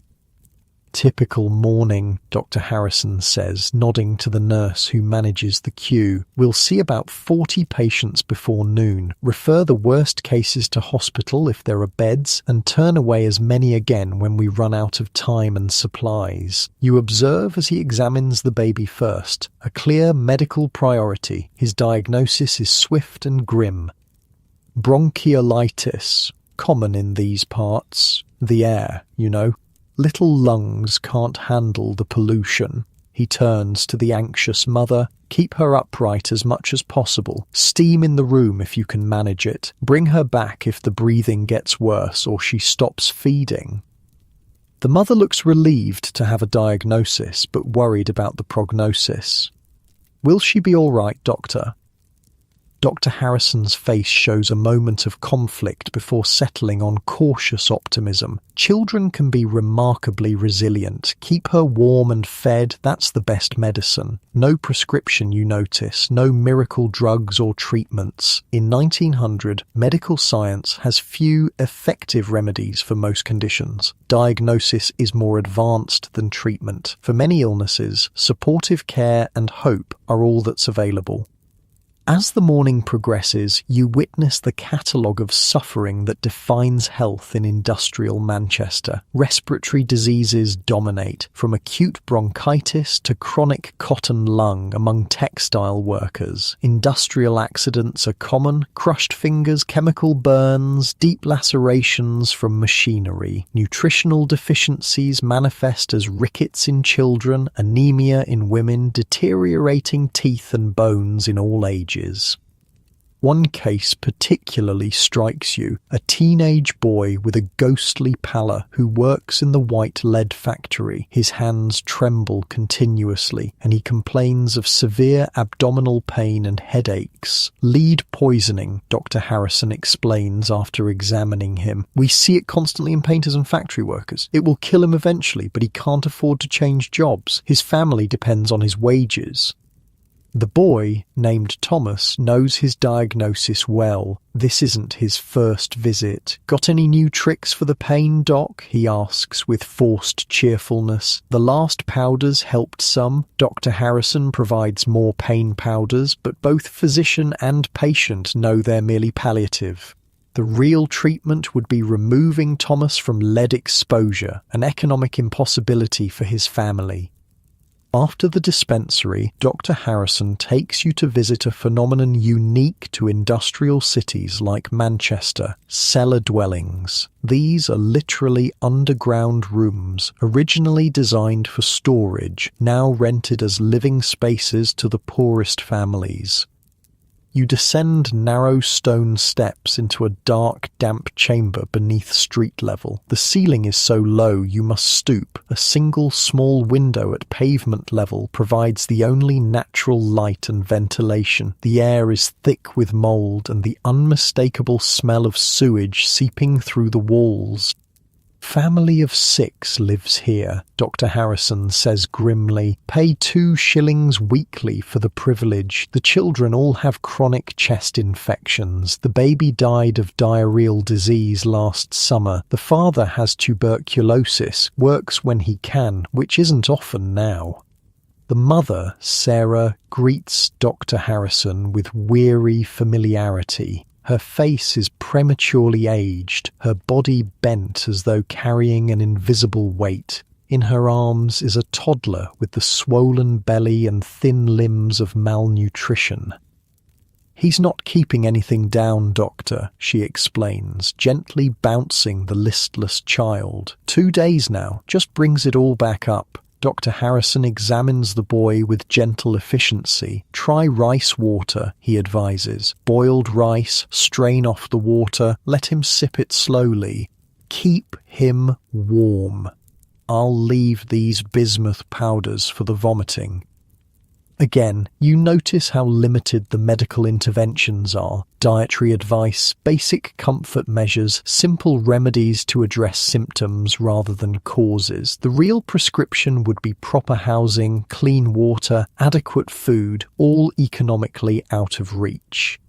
Typical morning, Dr. Harrison says, nodding to the nurse who manages the queue. We'll see about 40 patients before noon, refer the worst cases to hospital if there are beds, and turn away as many again when we run out of time and supplies. You observe as he examines the baby first, a clear medical priority. His diagnosis is swift and grim. Bronchiolitis, common in these parts. The air, you know. Little lungs can't handle the pollution. He turns to the anxious mother. Keep her upright as much as possible. Steam in the room if you can manage it. Bring her back if the breathing gets worse or she stops feeding. The mother looks relieved to have a diagnosis, but worried about the prognosis. Will she be all right, doctor? Dr. Harrison's face shows a moment of conflict before settling on cautious optimism. Children can be remarkably resilient. Keep her warm and fed, that's the best medicine. No prescription, you notice, no miracle drugs or treatments. In 1900, medical science has few effective remedies for most conditions. Diagnosis is more advanced than treatment. For many illnesses, supportive care and hope are all that's available. As the morning progresses, you witness the catalogue of suffering that defines health in industrial Manchester. Respiratory diseases dominate, from acute bronchitis to chronic cotton lung among textile workers. Industrial accidents are common: crushed fingers, chemical burns, deep lacerations from machinery. Nutritional deficiencies manifest as rickets in children, anemia in women, deteriorating teeth and bones in all ages. One case particularly strikes you: a teenage boy with a ghostly pallor who works in the white lead factory. His hands tremble continuously, and he complains of severe abdominal pain and headaches. Lead poisoning, Dr. Harrison explains after examining him. We see it constantly in painters and factory workers. It will kill him eventually, but he can't afford to change jobs. His family depends on his wages. The boy, named Thomas, knows his diagnosis well. This isn't his first visit. Got any new tricks for the pain, Doc? He asks with forced cheerfulness. The last powders helped some. Dr. Harrison provides more pain powders, but both physician and patient know they're merely palliative. The real treatment would be removing Thomas from lead exposure, an economic impossibility for his family. After the dispensary, Dr. Harrison takes you to visit a phenomenon unique to industrial cities like Manchester: cellar dwellings. These are literally underground rooms, originally designed for storage, now rented as living spaces to the poorest families. You descend narrow stone steps into a dark, damp chamber beneath street level. The ceiling is so low you must stoop. A single small window at pavement level provides the only natural light and ventilation. The air is thick with mould and the unmistakable smell of sewage seeping through the walls. Family of 6 lives here, Dr. Harrison says grimly. Pay 2 shillings weekly for the privilege. The children all have chronic chest infections. The baby died of diarrheal disease last summer. The father has tuberculosis, works when he can, which isn't often now. The mother, Sarah, greets Dr. Harrison with weary familiarity. Her face is prematurely aged, her body bent as though carrying an invisible weight. In her arms is a toddler with the swollen belly and thin limbs of malnutrition. "He's not keeping anything down, doctor," she explains, gently bouncing the listless child. "2 days now, just brings it all back up." Dr. Harrison examines the boy with gentle efficiency. "Try rice water," he advises. "Boiled rice, strain off the water, let him sip it slowly. Keep him warm. I'll leave these bismuth powders for the vomiting." Again, you notice how limited the medical interventions are. Dietary advice, basic comfort measures, simple remedies to address symptoms rather than causes. The real prescription would be proper housing, clean water, adequate food, all economically out of reach.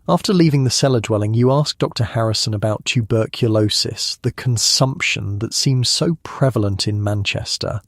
After leaving the cellar dwelling, you ask Dr. Harrison about tuberculosis, the consumption that seems so prevalent in Manchester.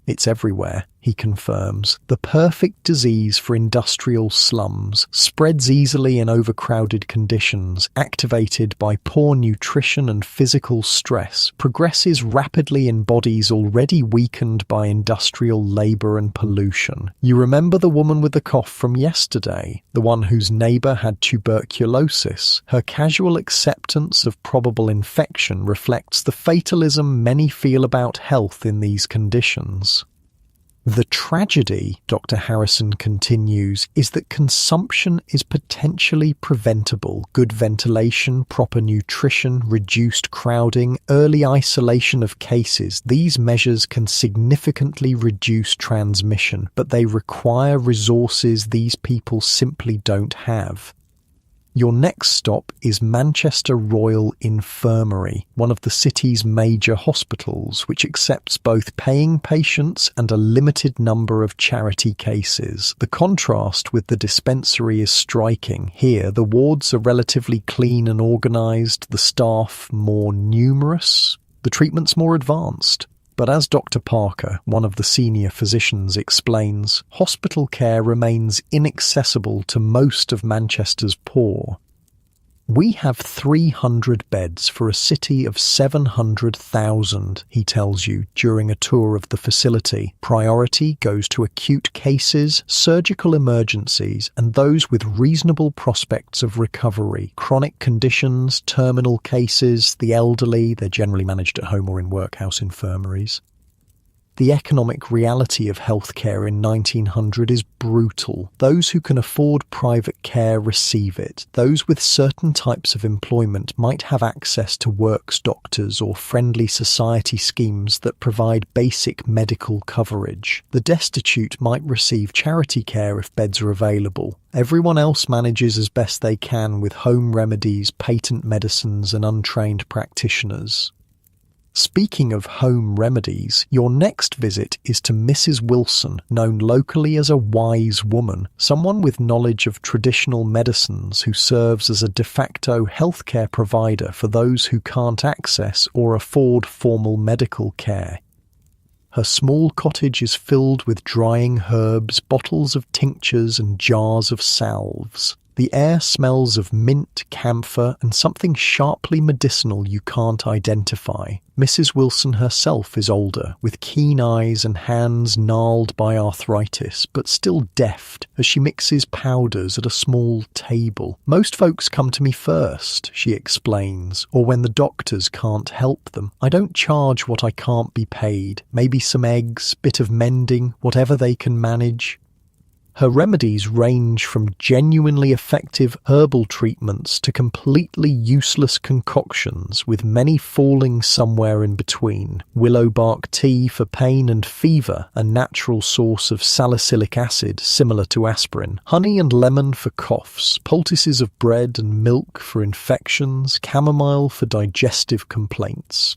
"It's everywhere," he confirms. "The perfect disease for industrial slums, spreads easily in overcrowded conditions, activated by poor nutrition and physical stress, progresses rapidly in bodies already weakened by industrial labour and pollution. You remember the woman with the cough from yesterday, the one whose neighbour had tuberculosis? Her casual acceptance of probable infection reflects the fatalism many feel about health in these conditions." The tragedy, Dr. Harrison continues, is that consumption is potentially preventable. Good ventilation, proper nutrition, reduced crowding, early isolation of cases. These measures can significantly reduce transmission, but they require resources these people simply don't have. Your next stop is Manchester Royal Infirmary, one of the city's major hospitals, which accepts both paying patients and a limited number of charity cases. The contrast with the dispensary is striking. Here, the wards are relatively clean and organised, the staff more numerous, the treatments more advanced. But as Dr. Parker, one of the senior physicians, explains, hospital care remains inaccessible to most of Manchester's poor. "We have 300 beds for a city of 700,000, he tells you during a tour of the facility. Priority goes to acute cases, surgical emergencies, and those with reasonable prospects of recovery. Chronic conditions, terminal cases, the elderly, they're generally managed at home or in workhouse infirmaries. The economic reality of healthcare in 1900 is brutal. Those who can afford private care receive it. Those with certain types of employment might have access to works doctors or friendly society schemes that provide basic medical coverage. The destitute might receive charity care if beds are available. Everyone else manages as best they can with home remedies, patent medicines, and untrained practitioners." Speaking of home remedies, your next visit is to Mrs. Wilson, known locally as a wise woman, someone with knowledge of traditional medicines who serves as a de facto healthcare provider for those who can't access or afford formal medical care. Her small cottage is filled with drying herbs, bottles of tinctures, and jars of salves. The air smells of mint, camphor, and something sharply medicinal you can't identify. Mrs. Wilson herself is older, with keen eyes and hands gnarled by arthritis, but still deft as she mixes powders at a small table. "Most folks come to me first," she explains, "or when the doctors can't help them. I don't charge what I can't be paid. Maybe some eggs, bit of mending, whatever they can manage." Her remedies range from genuinely effective herbal treatments to completely useless concoctions, with many falling somewhere in between. Willow bark tea for pain and fever, a natural source of salicylic acid similar to aspirin. Honey and lemon for coughs, poultices of bread and milk for infections, chamomile for digestive complaints.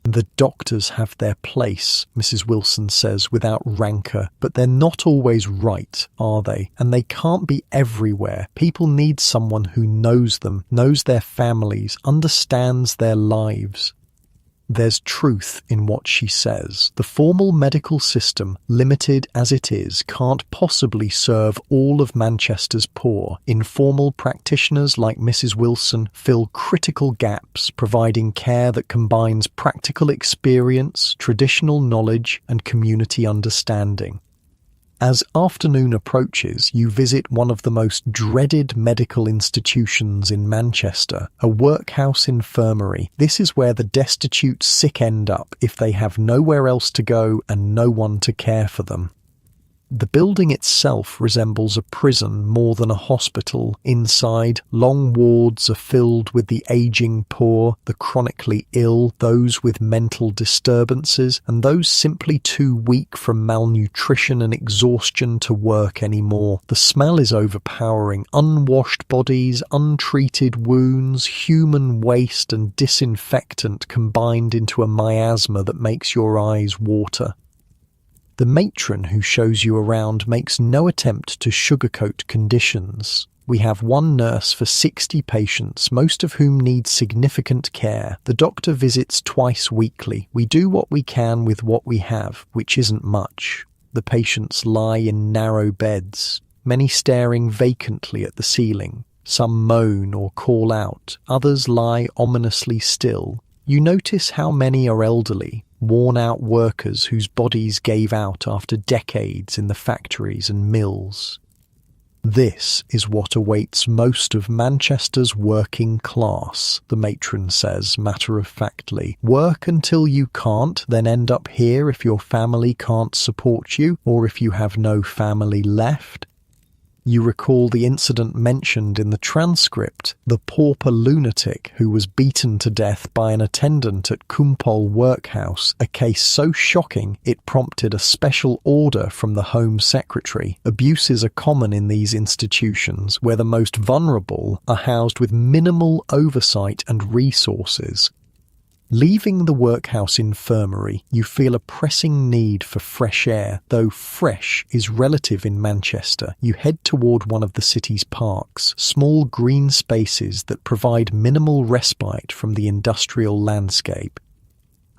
"The doctors have their place," Mrs. Wilson says without rancour, "but they're not always right, are they? And they can't be everywhere. People need someone who knows them, knows their families, understands their lives." There's truth in what she says. The formal medical system, limited as it is, can't possibly serve all of Manchester's poor. Informal practitioners like Mrs. Wilson fill critical gaps, providing care that combines practical experience, traditional knowledge, and community understanding. As afternoon approaches, you visit one of the most dreaded medical institutions in Manchester, a workhouse infirmary. This is where the destitute sick end up if they have nowhere else to go and no one to care for them. The building itself resembles a prison more than a hospital. Inside, long wards are filled with the aging poor, the chronically ill, those with mental disturbances, and those simply too weak from malnutrition and exhaustion to work anymore. The smell is overpowering. Unwashed bodies, untreated wounds, human waste and disinfectant combined into a miasma that makes your eyes water. The matron who shows you around makes no attempt to sugarcoat conditions. We have one nurse for 60 patients, most of whom need significant care. The doctor visits twice weekly. We do what we can with what we have, which isn't much. The patients lie in narrow beds, many staring vacantly at the ceiling. Some moan or call out, others lie ominously still. You notice how many are elderly, worn-out workers whose bodies gave out after decades in the factories and mills. This is what awaits most of Manchester's working class, the matron says matter-of-factly. Work until you can't, then end up here if your family can't support you, or if you have no family left. You recall the incident mentioned in the transcript, the pauper lunatic who was beaten to death by an attendant at Kumpol Workhouse, a case so shocking it prompted a special order from the Home Secretary. Abuses are common in these institutions where the most vulnerable are housed with minimal oversight and resources. Leaving the workhouse infirmary, you feel a pressing need for fresh air. Though fresh is relative in Manchester, you head toward one of the city's parks, small green spaces that provide minimal respite from the industrial landscape.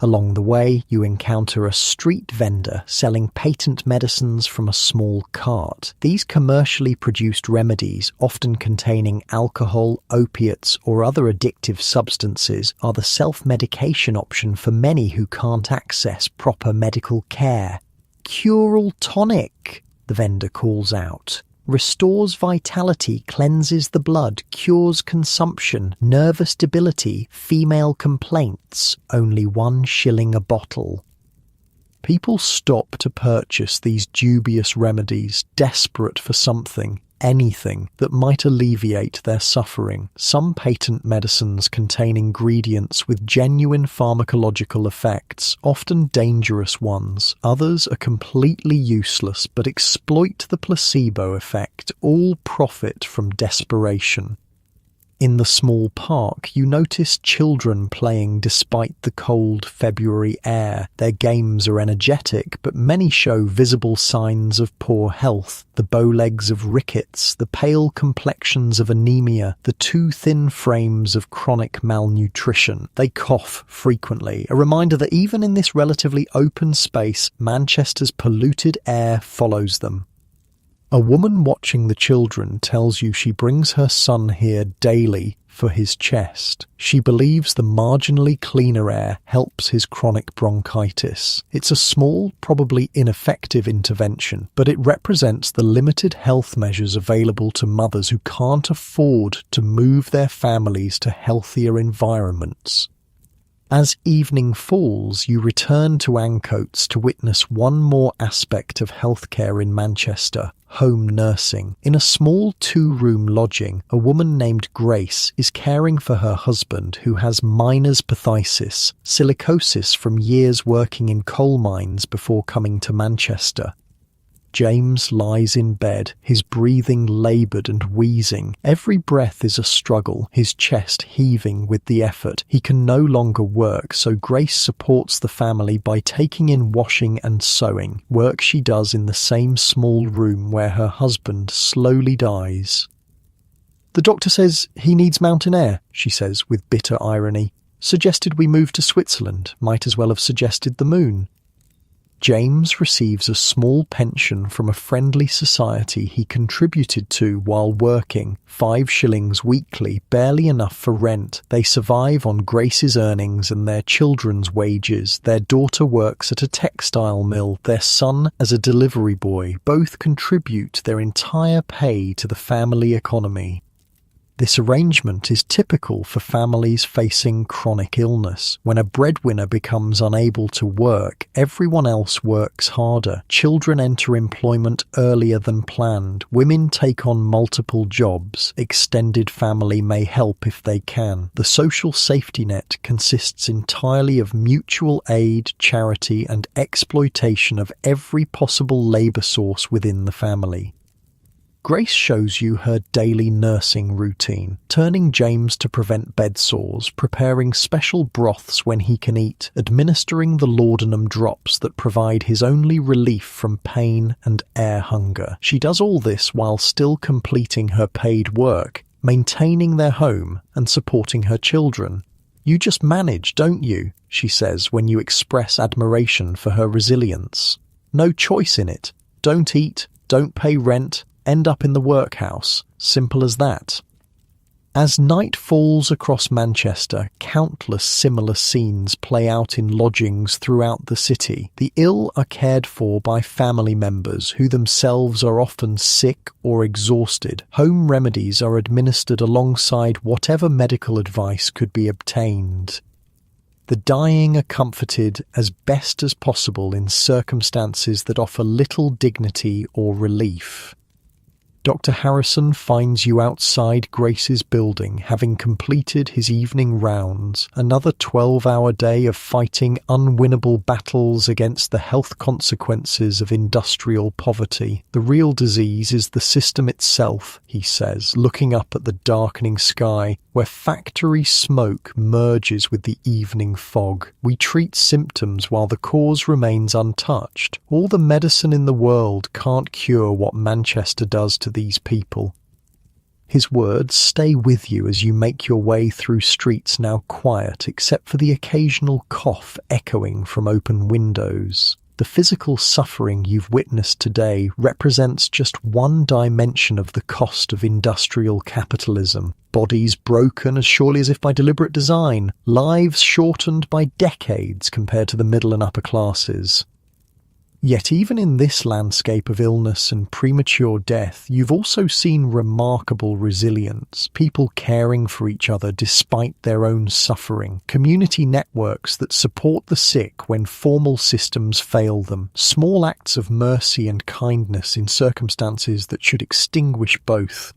Along the way, you encounter a street vendor selling patent medicines from a small cart. These commercially produced remedies, often containing alcohol, opiates, or other addictive substances, are the self-medication option for many who can't access proper medical care. Cural tonic, the vendor calls out. Restores vitality, cleanses the blood, cures consumption, nervous debility, female complaints, only £1 a bottle. People stop to purchase these dubious remedies, desperate for something, anything that might alleviate their suffering. Some patent medicines contain ingredients with genuine pharmacological effects, often dangerous ones. Others are completely useless but exploit the placebo effect, all profit from desperation. In the small park, you notice children playing despite the cold February air. Their games are energetic, but many show visible signs of poor health. The bowlegs of rickets, the pale complexions of anemia, the too thin frames of chronic malnutrition. They cough frequently, a reminder that even in this relatively open space, Manchester's polluted air follows them. A woman watching the children tells you she brings her son here daily for his chest. She believes the marginally cleaner air helps his chronic bronchitis. It's a small, probably ineffective intervention, but it represents the limited health measures available to mothers who can't afford to move their families to healthier environments. As evening falls, you return to Ancoats to witness one more aspect of healthcare in Manchester, home nursing. In a small 2-room lodging, a woman named Grace is caring for her husband who has miner's phthisis, silicosis from years working in coal mines before coming to Manchester. James lies in bed, his breathing laboured and wheezing. Every breath is a struggle, his chest heaving with the effort. He can no longer work, so Grace supports the family by taking in washing and sewing, work she does in the same small room where her husband slowly dies. "The doctor says he needs mountain air," she says with bitter irony. Suggested we move to Switzerland, might as well have suggested the moon. James receives a small pension from a friendly society he contributed to while working, 5 shillings weekly, barely enough for rent. They survive on Grace's earnings and their children's wages. Their daughter works at a textile mill, their son as a delivery boy. Both contribute their entire pay to the family economy. This arrangement is typical for families facing chronic illness. When a breadwinner becomes unable to work, everyone else works harder. Children enter employment earlier than planned. Women take on multiple jobs. Extended family may help if they can. The social safety net consists entirely of mutual aid, charity, and exploitation of every possible labor source within the family. Grace shows you her daily nursing routine, turning James to prevent bed sores, preparing special broths when he can eat, administering the laudanum drops that provide his only relief from pain and air hunger. She does all this while still completing her paid work, maintaining their home and supporting her children. "You just manage, don't you?" she says when you express admiration for her resilience. "No choice in it. Don't eat, don't pay rent, end up in the workhouse. Simple as that." As night falls across Manchester, countless similar scenes play out in lodgings throughout the city. The ill are cared for by family members who themselves are often sick or exhausted. Home remedies are administered alongside whatever medical advice could be obtained. The dying are comforted as best as possible in circumstances that offer little dignity or relief. Dr. Harrison finds you outside Grace's building, having completed his evening rounds, another 12-hour day of fighting unwinnable battles against the health consequences of industrial poverty. "The real disease is the system itself," he says, looking up at the darkening sky, where factory smoke merges with the evening fog. "We treat symptoms while the cause remains untouched. All the medicine in the world can't cure what Manchester does to these people." His words stay with you as you make your way through streets now quiet except for the occasional cough echoing from open windows. The physical suffering you've witnessed today represents just one dimension of the cost of industrial capitalism. Bodies broken as surely as if by deliberate design, lives shortened by decades compared to the middle and upper classes. Yet even in this landscape of illness and premature death, you've also seen remarkable resilience, people caring for each other despite their own suffering, community networks that support the sick when formal systems fail them, small acts of mercy and kindness in circumstances that should extinguish both.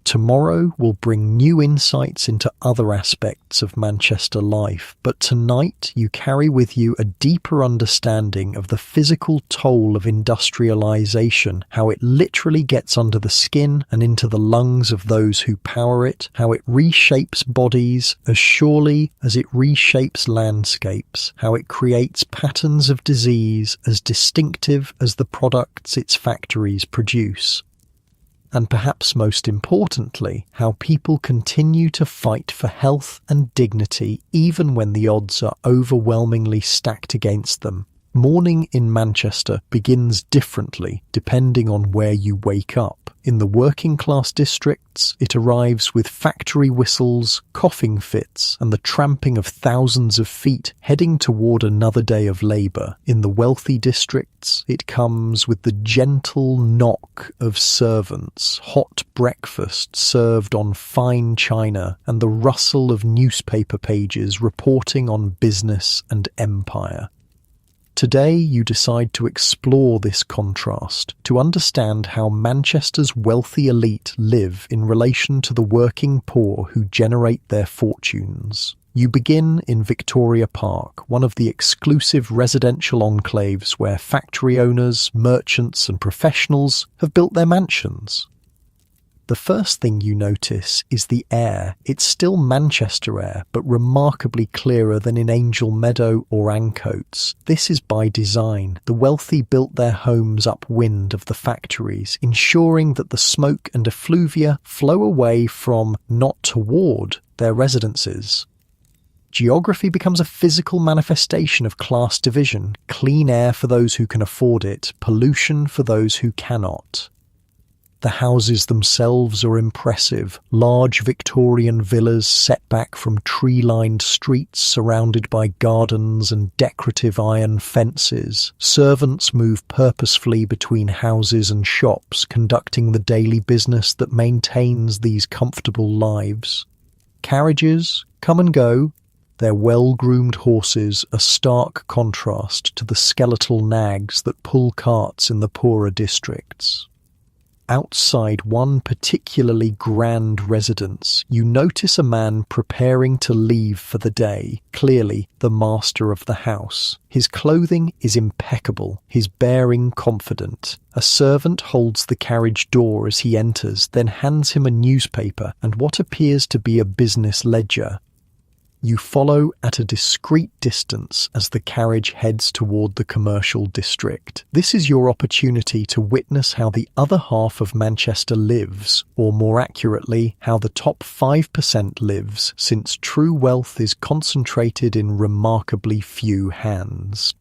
Tomorrow will bring new insights into other aspects of Manchester life, but tonight you carry with you a deeper understanding of the physical toll of industrialisation, how it literally gets under the skin and into the lungs of those who power it, how it reshapes bodies as surely as it reshapes landscapes, how it creates patterns of disease as distinctive as the products its factories produce. And perhaps most importantly, how people continue to fight for health and dignity even when the odds are overwhelmingly stacked against them. Morning in Manchester begins differently depending on where you wake up. In the working class districts, it arrives with factory whistles, coughing fits, and the tramping of thousands of feet heading toward another day of labour. In the wealthy districts, it comes with the gentle knock of servants, hot breakfast served on fine china, and the rustle of newspaper pages reporting on business and empire. Today you decide to explore this contrast, to understand how Manchester's wealthy elite live in relation to the working poor who generate their fortunes. You begin in Victoria Park, one of the exclusive residential enclaves where factory owners, merchants and professionals have built their mansions. The first thing you notice is the air. It's still Manchester air, but remarkably clearer than in Angel Meadow or Ancoats. This is by design. The wealthy built their homes upwind of the factories, ensuring that the smoke and effluvia flow away from, not toward, their residences. Geography becomes a physical manifestation of class division, clean air for those who can afford it, pollution for those who cannot. The houses themselves are impressive, large Victorian villas set back from tree-lined streets surrounded by gardens and decorative iron fences. Servants move purposefully between houses and shops, conducting the daily business that maintains these comfortable lives. Carriages come and go, their well-groomed horses a stark contrast to the skeletal nags that pull carts in the poorer districts. Outside one particularly grand residence, you notice a man preparing to leave for the day, clearly the master of the house. His clothing is impeccable, his bearing confident. A servant holds the carriage door as he enters, then hands him a newspaper and what appears to be a business ledger. You follow at a discreet distance as the carriage heads toward the commercial district. This is your opportunity to witness how the other half of Manchester lives, or more accurately, how the top 5% lives, since true wealth is concentrated in remarkably few hands.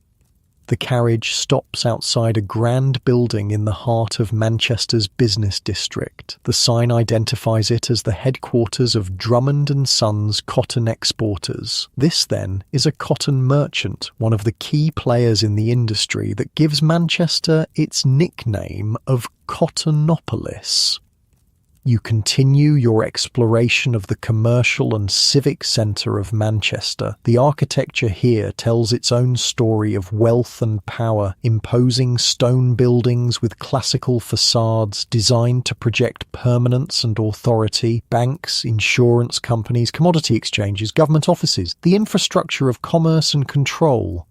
The carriage stops outside a grand building in the heart of Manchester's business district. The sign identifies it as the headquarters of Drummond & Sons Cotton Exporters. This, then, is a cotton merchant, one of the key players in the industry that gives Manchester its nickname of Cottonopolis. You continue your exploration of the commercial and civic centre of Manchester. The architecture here tells its own story of wealth and power, imposing stone buildings with classical facades designed to project permanence and authority, banks, insurance companies, commodity exchanges, government offices, the infrastructure of commerce and control.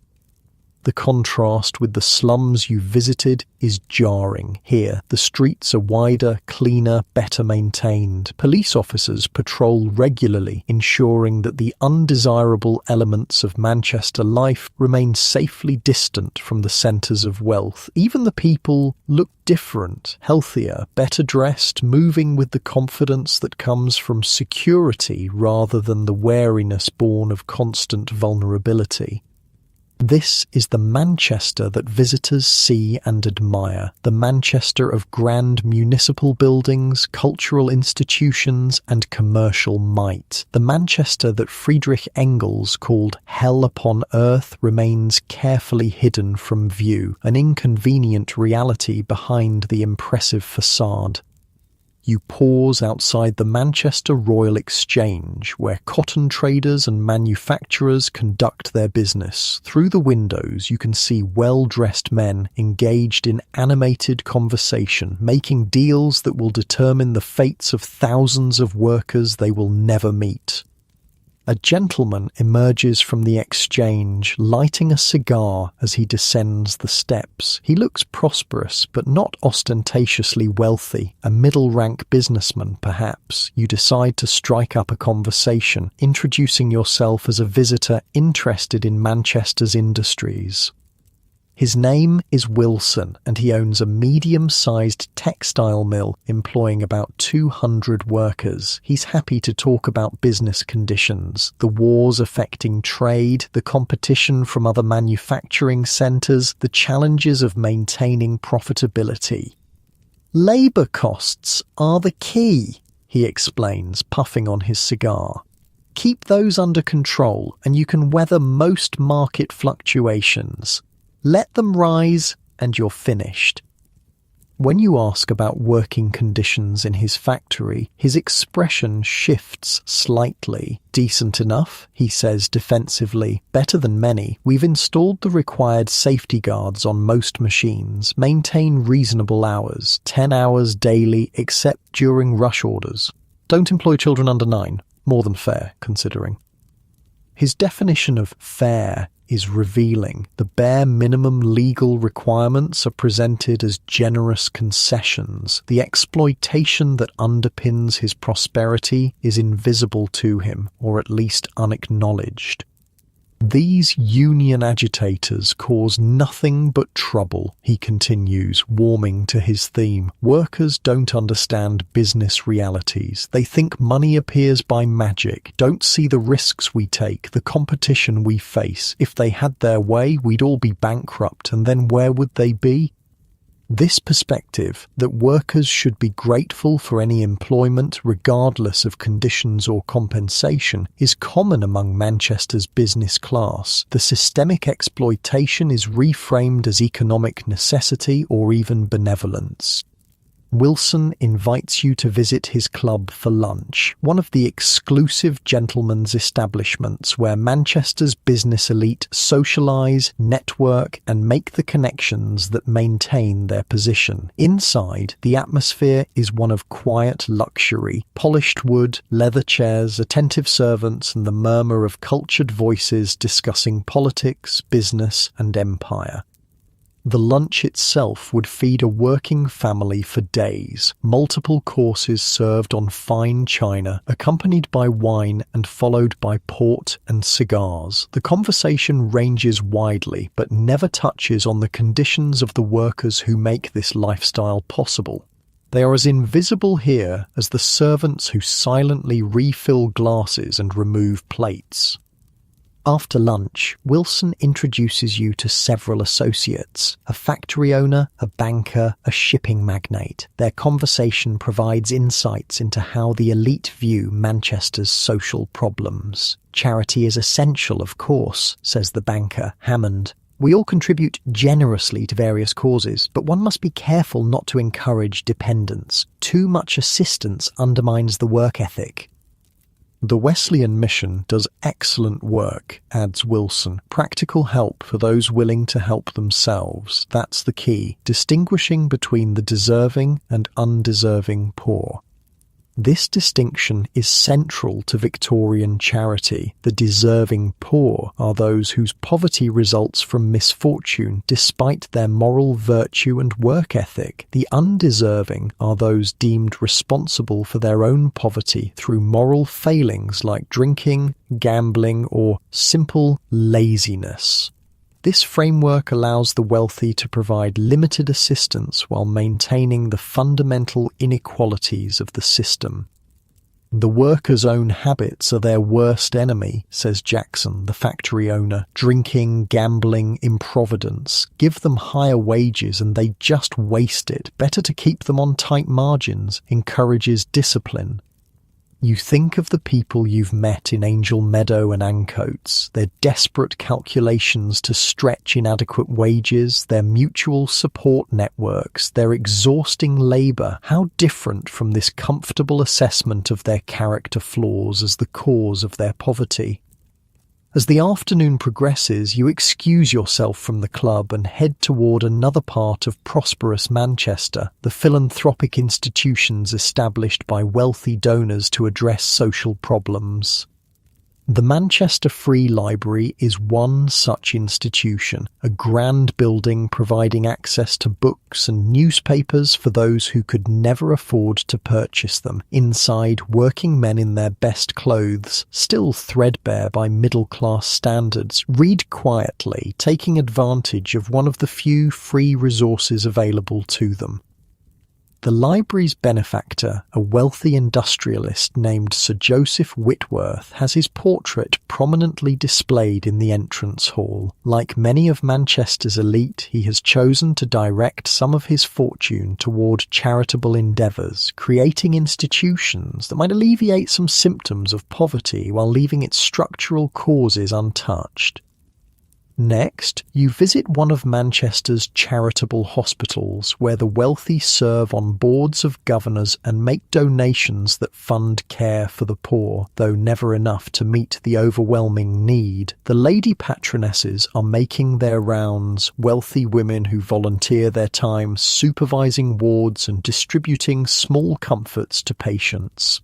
The contrast with the slums you visited is jarring. Here, the streets are wider, cleaner, better maintained. Police officers patrol regularly, ensuring that the undesirable elements of Manchester life remain safely distant from the centres of wealth. Even the people look different, healthier, better dressed, moving with the confidence that comes from security rather than the wariness born of constant vulnerability. This is the Manchester that visitors see and admire, the Manchester of grand municipal buildings, cultural institutions and commercial might. The Manchester that Friedrich Engels called hell upon earth remains carefully hidden from view, an inconvenient reality behind the impressive facade. You pause outside the Manchester Royal Exchange, where cotton traders and manufacturers conduct their business. Through the windows, you can see well-dressed men engaged in animated conversation, making deals that will determine the fates of thousands of workers they will never meet. A gentleman emerges from the exchange, lighting a cigar as he descends the steps. He looks prosperous, but not ostentatiously wealthy. A middle-rank businessman, perhaps. You decide to strike up a conversation, introducing yourself as a visitor interested in Manchester's industries. His name is Wilson, and he owns a medium-sized textile mill employing about 200 workers. He's happy to talk about business conditions, the wars affecting trade, the competition from other manufacturing centres, the challenges of maintaining profitability. Labour costs are the key, he explains, puffing on his cigar. Keep those under control, and you can weather most market fluctuations. Let them rise and you're finished. When you ask about working conditions in his factory, his expression shifts slightly. Decent enough, he says defensively. Better than many. We've installed the required safety guards on most machines. Maintain reasonable hours, 10 hours daily except during rush orders. Don't employ children under 9. More than fair, considering. His definition of fair is revealing. The bare minimum legal requirements are presented as generous concessions. The exploitation that underpins his prosperity is invisible to him, or at least unacknowledged. These union agitators cause nothing but trouble, he continues, warming to his theme. Workers don't understand business realities. They think money appears by magic, don't see the risks we take, the competition we face. If they had their way, we'd all be bankrupt, and then where would they be? This perspective, that workers should be grateful for any employment regardless of conditions or compensation, is common among Manchester's business class. The systemic exploitation is reframed as economic necessity or even benevolence. Wilson invites you to visit his club for lunch, one of the exclusive gentlemen's establishments where Manchester's business elite socialise, network, and make the connections that maintain their position. Inside, the atmosphere is one of quiet luxury, polished wood, leather chairs, attentive servants, and the murmur of cultured voices discussing politics, business, and empire. The lunch itself would feed a working family for days, multiple courses served on fine china, accompanied by wine and followed by port and cigars. The conversation ranges widely, but never touches on the conditions of the workers who make this lifestyle possible. They are as invisible here as the servants who silently refill glasses and remove plates. After lunch, Wilson introduces you to several associates, a factory owner, a banker, a shipping magnate. Their conversation provides insights into how the elite view Manchester's social problems. Charity is essential, of course, says the banker, Hammond. We all contribute generously to various causes, but one must be careful not to encourage dependence. Too much assistance undermines the work ethic. The Wesleyan Mission does excellent work, adds Wilson. Practical help for those willing to help themselves. That's the key, distinguishing between the deserving and undeserving poor. This distinction is central to Victorian charity. The deserving poor are those whose poverty results from misfortune despite their moral virtue and work ethic. The undeserving are those deemed responsible for their own poverty through moral failings like drinking, gambling, or simple laziness. This framework allows the wealthy to provide limited assistance while maintaining the fundamental inequalities of the system. The workers' own habits are their worst enemy, says Jackson, the factory owner. Drinking, gambling, improvidence. Give them higher wages and they just waste it. Better to keep them on tight margins. Encourages discipline. You think of the people you've met in Angel Meadow and Ancoats, their desperate calculations to stretch inadequate wages, their mutual support networks, their exhausting labour. How different from this comfortable assessment of their character flaws as the cause of their poverty. As the afternoon progresses, you excuse yourself from the club and head toward another part of prosperous Manchester, the philanthropic institutions established by wealthy donors to address social problems. The Manchester Free Library is one such institution, a grand building providing access to books and newspapers for those who could never afford to purchase them. Inside, working men in their best clothes, still threadbare by middle-class standards, read quietly, taking advantage of one of the few free resources available to them. The library's benefactor, a wealthy industrialist named Sir Joseph Whitworth, has his portrait prominently displayed in the entrance hall. Like many of Manchester's elite, he has chosen to direct some of his fortune toward charitable endeavours, creating institutions that might alleviate some symptoms of poverty while leaving its structural causes untouched. Next, you visit one of Manchester's charitable hospitals where the wealthy serve on boards of governors and make donations that fund care for the poor, though never enough to meet the overwhelming need. The lady patronesses are making their rounds, wealthy women who volunteer their time supervising wards and distributing small comforts to patients.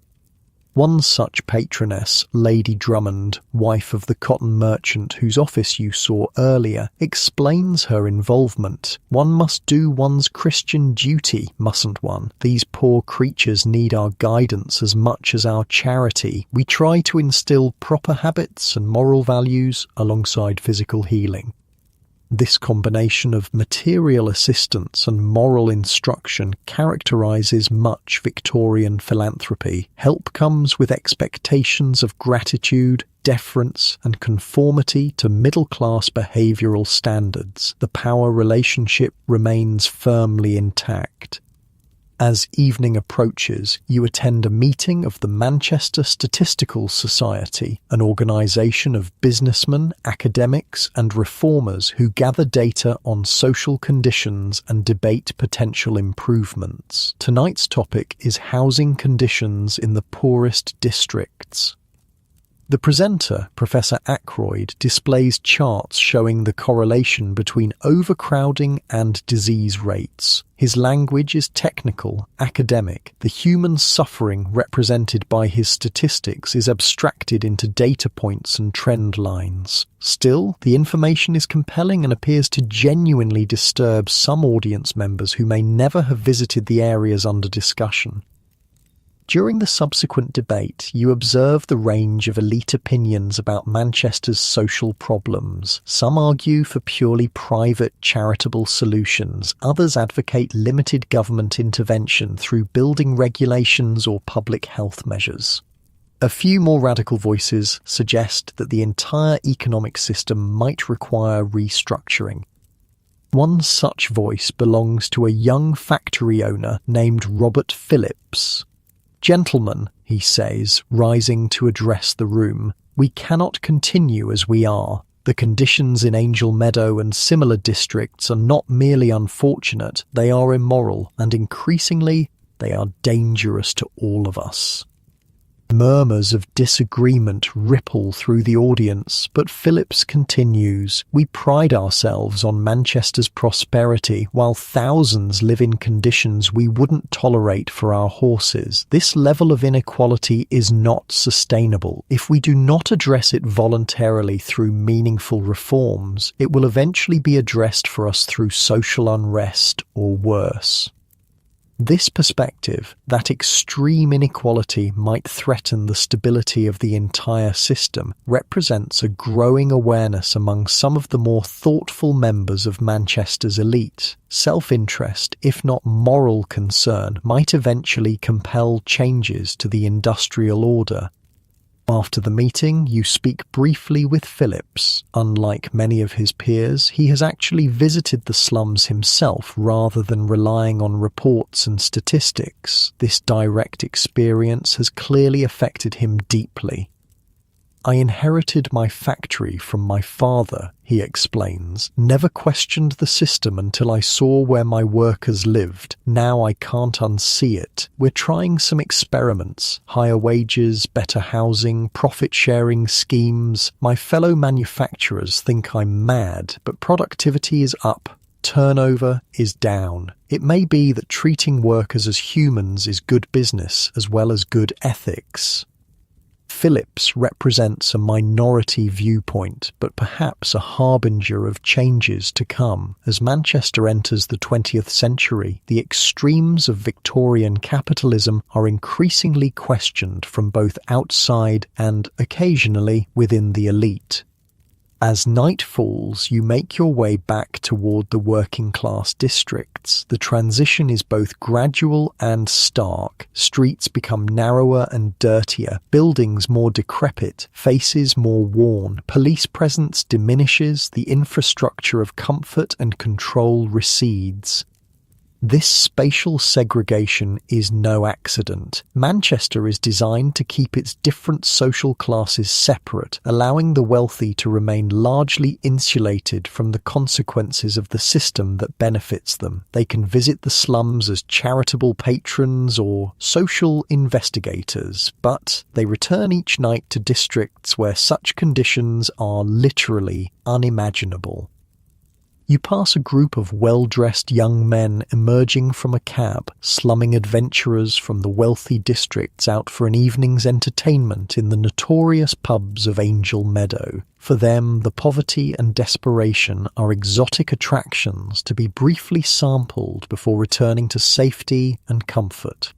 One such patroness, Lady Drummond, wife of the cotton merchant whose office you saw earlier, explains her involvement. One must do one's Christian duty, mustn't one? These poor creatures need our guidance as much as our charity. We try to instill proper habits and moral values alongside physical healing. This combination of material assistance and moral instruction characterizes much Victorian philanthropy. Help comes with expectations of gratitude, deference, and conformity to middle-class behavioral standards. The power relationship remains firmly intact. As evening approaches, you attend a meeting of the Manchester Statistical Society, an organisation of businessmen, academics and reformers who gather data on social conditions and debate potential improvements. Tonight's topic is housing conditions in the poorest districts. The presenter, Professor Ackroyd, displays charts showing the correlation between overcrowding and disease rates. His language is technical, academic. The human suffering represented by his statistics is abstracted into data points and trend lines. Still, the information is compelling and appears to genuinely disturb some audience members who may never have visited the areas under discussion. During the subsequent debate, you observe the range of elite opinions about Manchester's social problems. Some argue for purely private, charitable solutions. Others advocate limited government intervention through building regulations or public health measures. A few more radical voices suggest that the entire economic system might require restructuring. One such voice belongs to a young factory owner named Robert Phillips. "Gentlemen," he says, rising to address the room, "we cannot continue as we are. The conditions in Angel Meadow and similar districts are not merely unfortunate, they are immoral, and increasingly, they are dangerous to all of us." Murmurs of disagreement ripple through the audience, but Phillips continues, "We pride ourselves on Manchester's prosperity, while thousands live in conditions we wouldn't tolerate for our horses. This level of inequality is not sustainable. If we do not address it voluntarily through meaningful reforms, it will eventually be addressed for us through social unrest or worse." This perspective, that extreme inequality might threaten the stability of the entire system, represents a growing awareness among some of the more thoughtful members of Manchester's elite. Self-interest, if not moral concern, might eventually compel changes to the industrial order. After the meeting, you speak briefly with Phillips. Unlike many of his peers, he has actually visited the slums himself rather than relying on reports and statistics. This direct experience has clearly affected him deeply. "I inherited my factory from my father," he explains. "Never questioned the system until I saw where my workers lived. Now I can't unsee it. We're trying some experiments. Higher wages, better housing, profit-sharing schemes. My fellow manufacturers think I'm mad, but productivity is up. Turnover is down. It may be that treating workers as humans is good business as well as good ethics." Phillips represents a minority viewpoint, but perhaps a harbinger of changes to come. As Manchester enters the 20th century, the extremes of Victorian capitalism are increasingly questioned from both outside and, occasionally, within the elite. As night falls, you make your way back toward the working-class districts. The transition is both gradual and stark. Streets become narrower and dirtier, buildings more decrepit, faces more worn. Police presence diminishes, the infrastructure of comfort and control recedes. This spatial segregation is no accident. Manchester is designed to keep its different social classes separate, allowing the wealthy to remain largely insulated from the consequences of the system that benefits them. They can visit the slums as charitable patrons or social investigators, but they return each night to districts where such conditions are literally unimaginable. You pass a group of well-dressed young men emerging from a cab, slumming adventurers from the wealthy districts out for an evening's entertainment in the notorious pubs of Angel Meadow. For them, the poverty and desperation are exotic attractions to be briefly sampled before returning to safety and comfort.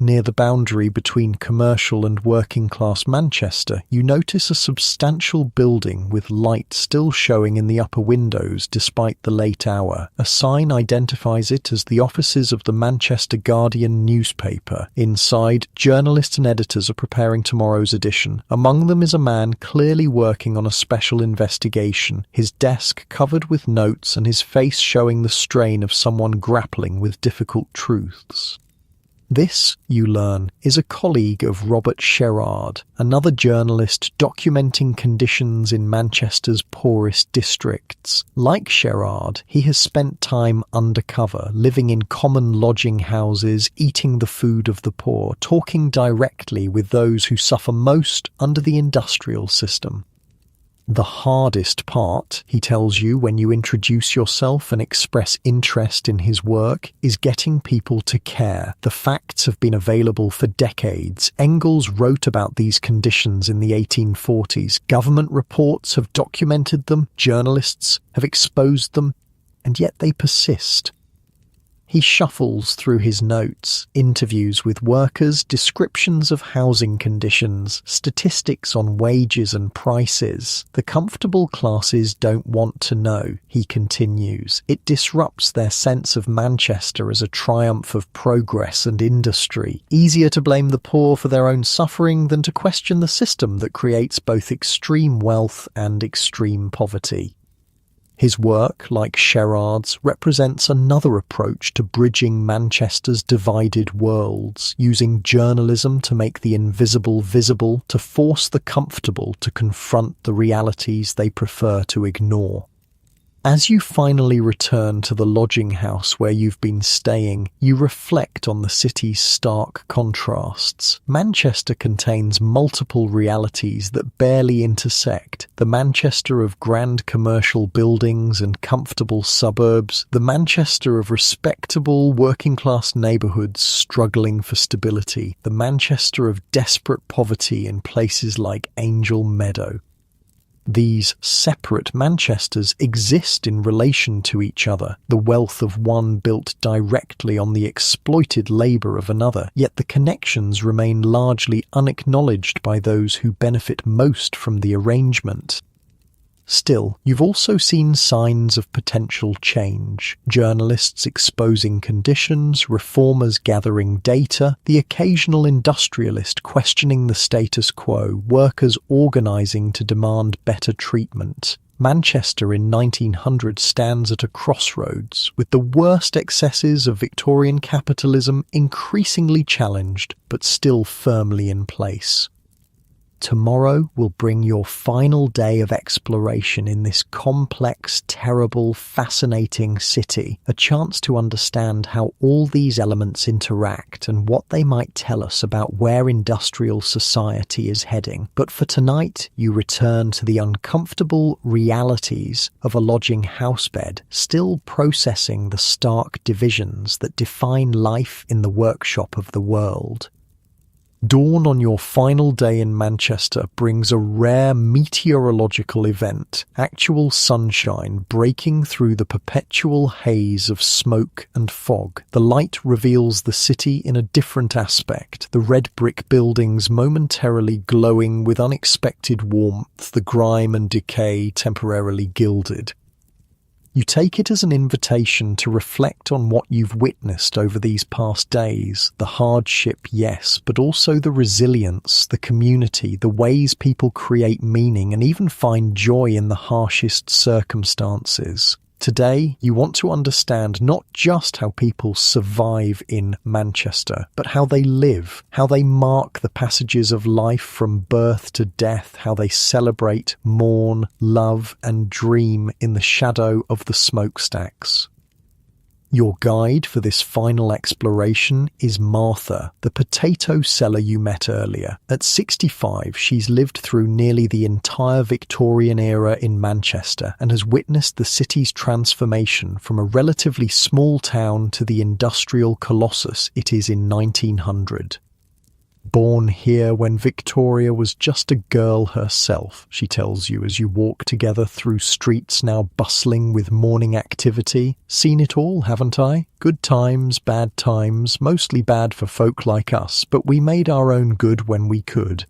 Near the boundary between commercial and working-class Manchester, you notice a substantial building with light still showing in the upper windows despite the late hour. A sign identifies it as the offices of the Manchester Guardian newspaper. Inside, journalists and editors are preparing tomorrow's edition. Among them is a man clearly working on a special investigation, his desk covered with notes and his face showing the strain of someone grappling with difficult truths. This, you learn, is a colleague of Robert Sherrard, another journalist documenting conditions in Manchester's poorest districts. Like Sherrard, he has spent time undercover, living in common lodging houses, eating the food of the poor, talking directly with those who suffer most under the industrial system. The hardest part, he tells you when you introduce yourself and express interest in his work, is getting people to care. The facts have been available for decades. Engels wrote about these conditions in the 1840s. Government reports have documented them, journalists have exposed them, and yet they persist. He shuffles through his notes, interviews with workers, descriptions of housing conditions, statistics on wages and prices. The comfortable classes don't want to know, he continues. It disrupts their sense of Manchester as a triumph of progress and industry. Easier to blame the poor for their own suffering than to question the system that creates both extreme wealth and extreme poverty. His work, like Sherrard's, represents another approach to bridging Manchester's divided worlds, using journalism to make the invisible visible, to force the comfortable to confront the realities they prefer to ignore. As you finally return to the lodging house where you've been staying, you reflect on the city's stark contrasts. Manchester contains multiple realities that barely intersect. The Manchester of grand commercial buildings and comfortable suburbs, the Manchester of respectable working-class neighbourhoods struggling for stability, the Manchester of desperate poverty in places like Angel Meadow. These separate Manchesters exist in relation to each other, the wealth of one built directly on the exploited labour of another, yet the connections remain largely unacknowledged by those who benefit most from the arrangement. Still, you've also seen signs of potential change. Journalists exposing conditions, reformers gathering data, the occasional industrialist questioning the status quo, workers organising to demand better treatment. Manchester in 1900 stands at a crossroads, with the worst excesses of Victorian capitalism increasingly challenged, but still firmly in place. Tomorrow will bring your final day of exploration in this complex, terrible, fascinating city, a chance to understand how all these elements interact and what they might tell us about where industrial society is heading. But for tonight, you return to the uncomfortable realities of a lodging housebed, still processing the stark divisions that define life in the workshop of the world. Dawn on your final day in Manchester brings a rare meteorological event, actual sunshine breaking through the perpetual haze of smoke and fog. The light reveals the city in a different aspect, the red brick buildings momentarily glowing with unexpected warmth, the grime and decay temporarily gilded. You take it as an invitation to reflect on what you've witnessed over these past days. The hardship, yes, but also the resilience, the community, the ways people create meaning and even find joy in the harshest circumstances. Today, you want to understand not just how people survive in Manchester, but how they live, how they mark the passages of life from birth to death, how they celebrate, mourn, love, and dream in the shadow of the smokestacks. Your guide for this final exploration is Martha, the potato seller you met earlier. At 65, she's lived through nearly the entire Victorian era in Manchester and has witnessed the city's transformation from a relatively small town to the industrial colossus it is in 1900. Born here when Victoria was just a girl herself, she tells you as you walk together through streets now bustling with morning activity. Seen it all, haven't I? Good times, bad times, mostly bad for folk like us, but we made our own good when we could.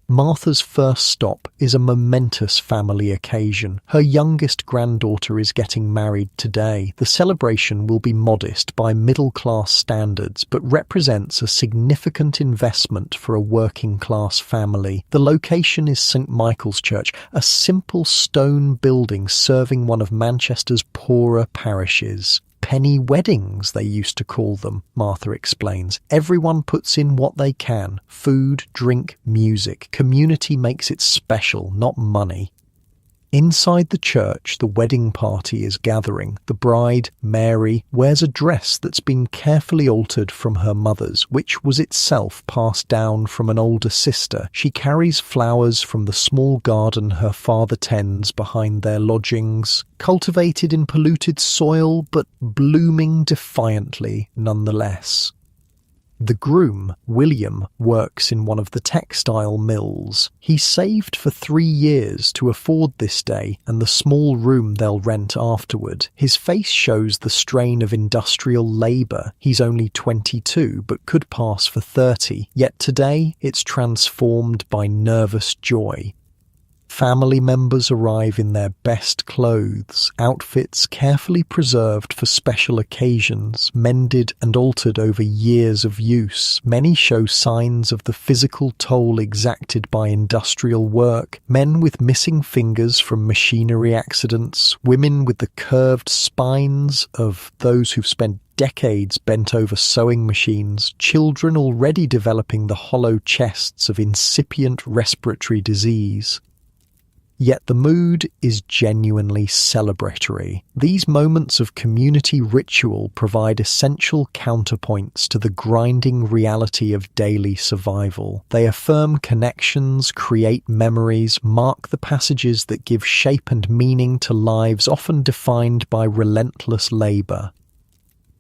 Martha's first stop is a momentous family occasion. Her youngest granddaughter is getting married today. The celebration will be modest by middle-class standards, but represents a significant investment for a working-class family. The location is St. Michael's Church, a simple stone building serving one of Manchester's poorer parishes. Penny weddings, they used to call them, Martha explains. Everyone puts in what they can. Food, drink, music. Community makes it special, not money. Inside the church, the wedding party is gathering. The bride, Mary, wears a dress that's been carefully altered from her mother's, which was itself passed down from an older sister. She carries flowers from the small garden her father tends behind their lodgings, cultivated in polluted soil, but blooming defiantly nonetheless. The groom, William, works in one of the textile mills. He saved for 3 years to afford this day and the small room they'll rent afterward. His face shows the strain of industrial labour. He's only 22 but could pass for 30, yet today it's transformed by nervous joy. Family members arrive in their best clothes, outfits carefully preserved for special occasions, mended and altered over years of use. Many show signs of the physical toll exacted by industrial work. Men with missing fingers from machinery accidents, women with the curved spines of those who've spent decades bent over sewing machines, children already developing the hollow chests of incipient respiratory disease. Yet the mood is genuinely celebratory. These moments of community ritual provide essential counterpoints to the grinding reality of daily survival. They affirm connections, create memories, mark the passages that give shape and meaning to lives often defined by relentless labour.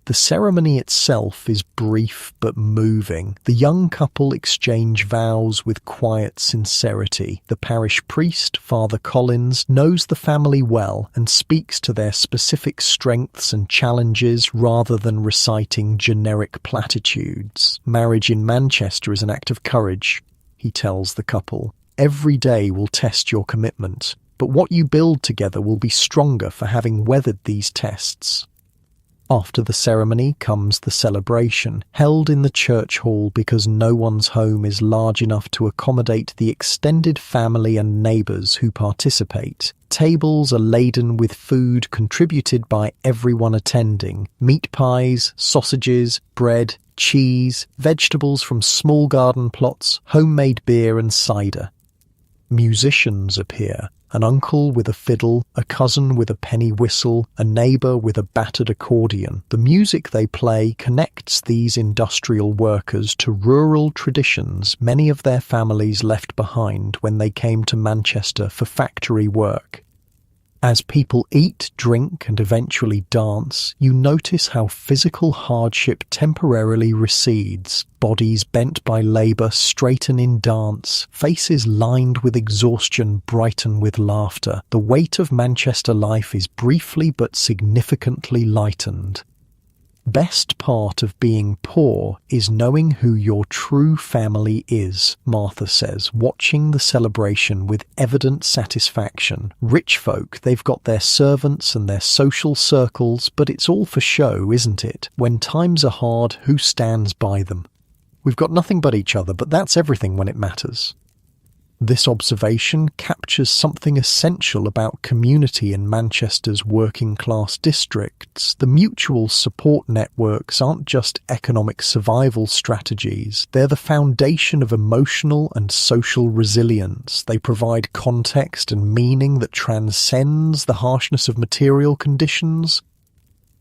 The ceremony itself is brief but moving. The young couple exchange vows with quiet sincerity. The parish priest, Father Collins, knows the family well and speaks to their specific strengths and challenges rather than reciting generic platitudes. Marriage in Manchester is an act of courage, he tells the couple. Every day will test your commitment, but what you build together will be stronger for having weathered these tests. After the ceremony comes the celebration, held in the church hall because no one's home is large enough to accommodate the extended family and neighbours who participate. Tables are laden with food contributed by everyone attending: meat pies, sausages, bread, cheese, vegetables from small garden plots, homemade beer and cider. Musicians appear. An uncle with a fiddle, a cousin with a penny whistle, a neighbour with a battered accordion. The music they play connects these industrial workers to rural traditions many of their families left behind when they came to Manchester for factory work. As people eat, drink, and eventually dance, you notice how physical hardship temporarily recedes. Bodies bent by labour straighten in dance, faces lined with exhaustion brighten with laughter. The weight of Manchester life is briefly but significantly lightened. Best part of being poor is knowing who your true family is, Martha says, watching the celebration with evident satisfaction. Rich folk, they've got their servants and their social circles, but it's all for show, isn't it? When times are hard, who stands by them? We've got nothing but each other, but that's everything when it matters. This observation captures something essential about community in Manchester's working-class districts. The mutual support networks aren't just economic survival strategies. They're the foundation of emotional and social resilience. They provide context and meaning that transcends the harshness of material conditions.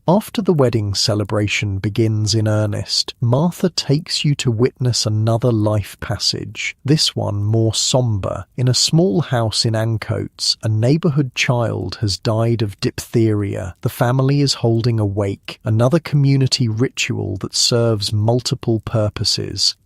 After the wedding celebration begins in earnest, Martha takes you to witness another life passage, this one more sombre. In a small house in Ancoats, a neighbourhood child has died of diphtheria. The family is holding a wake, another community ritual that serves multiple purposes.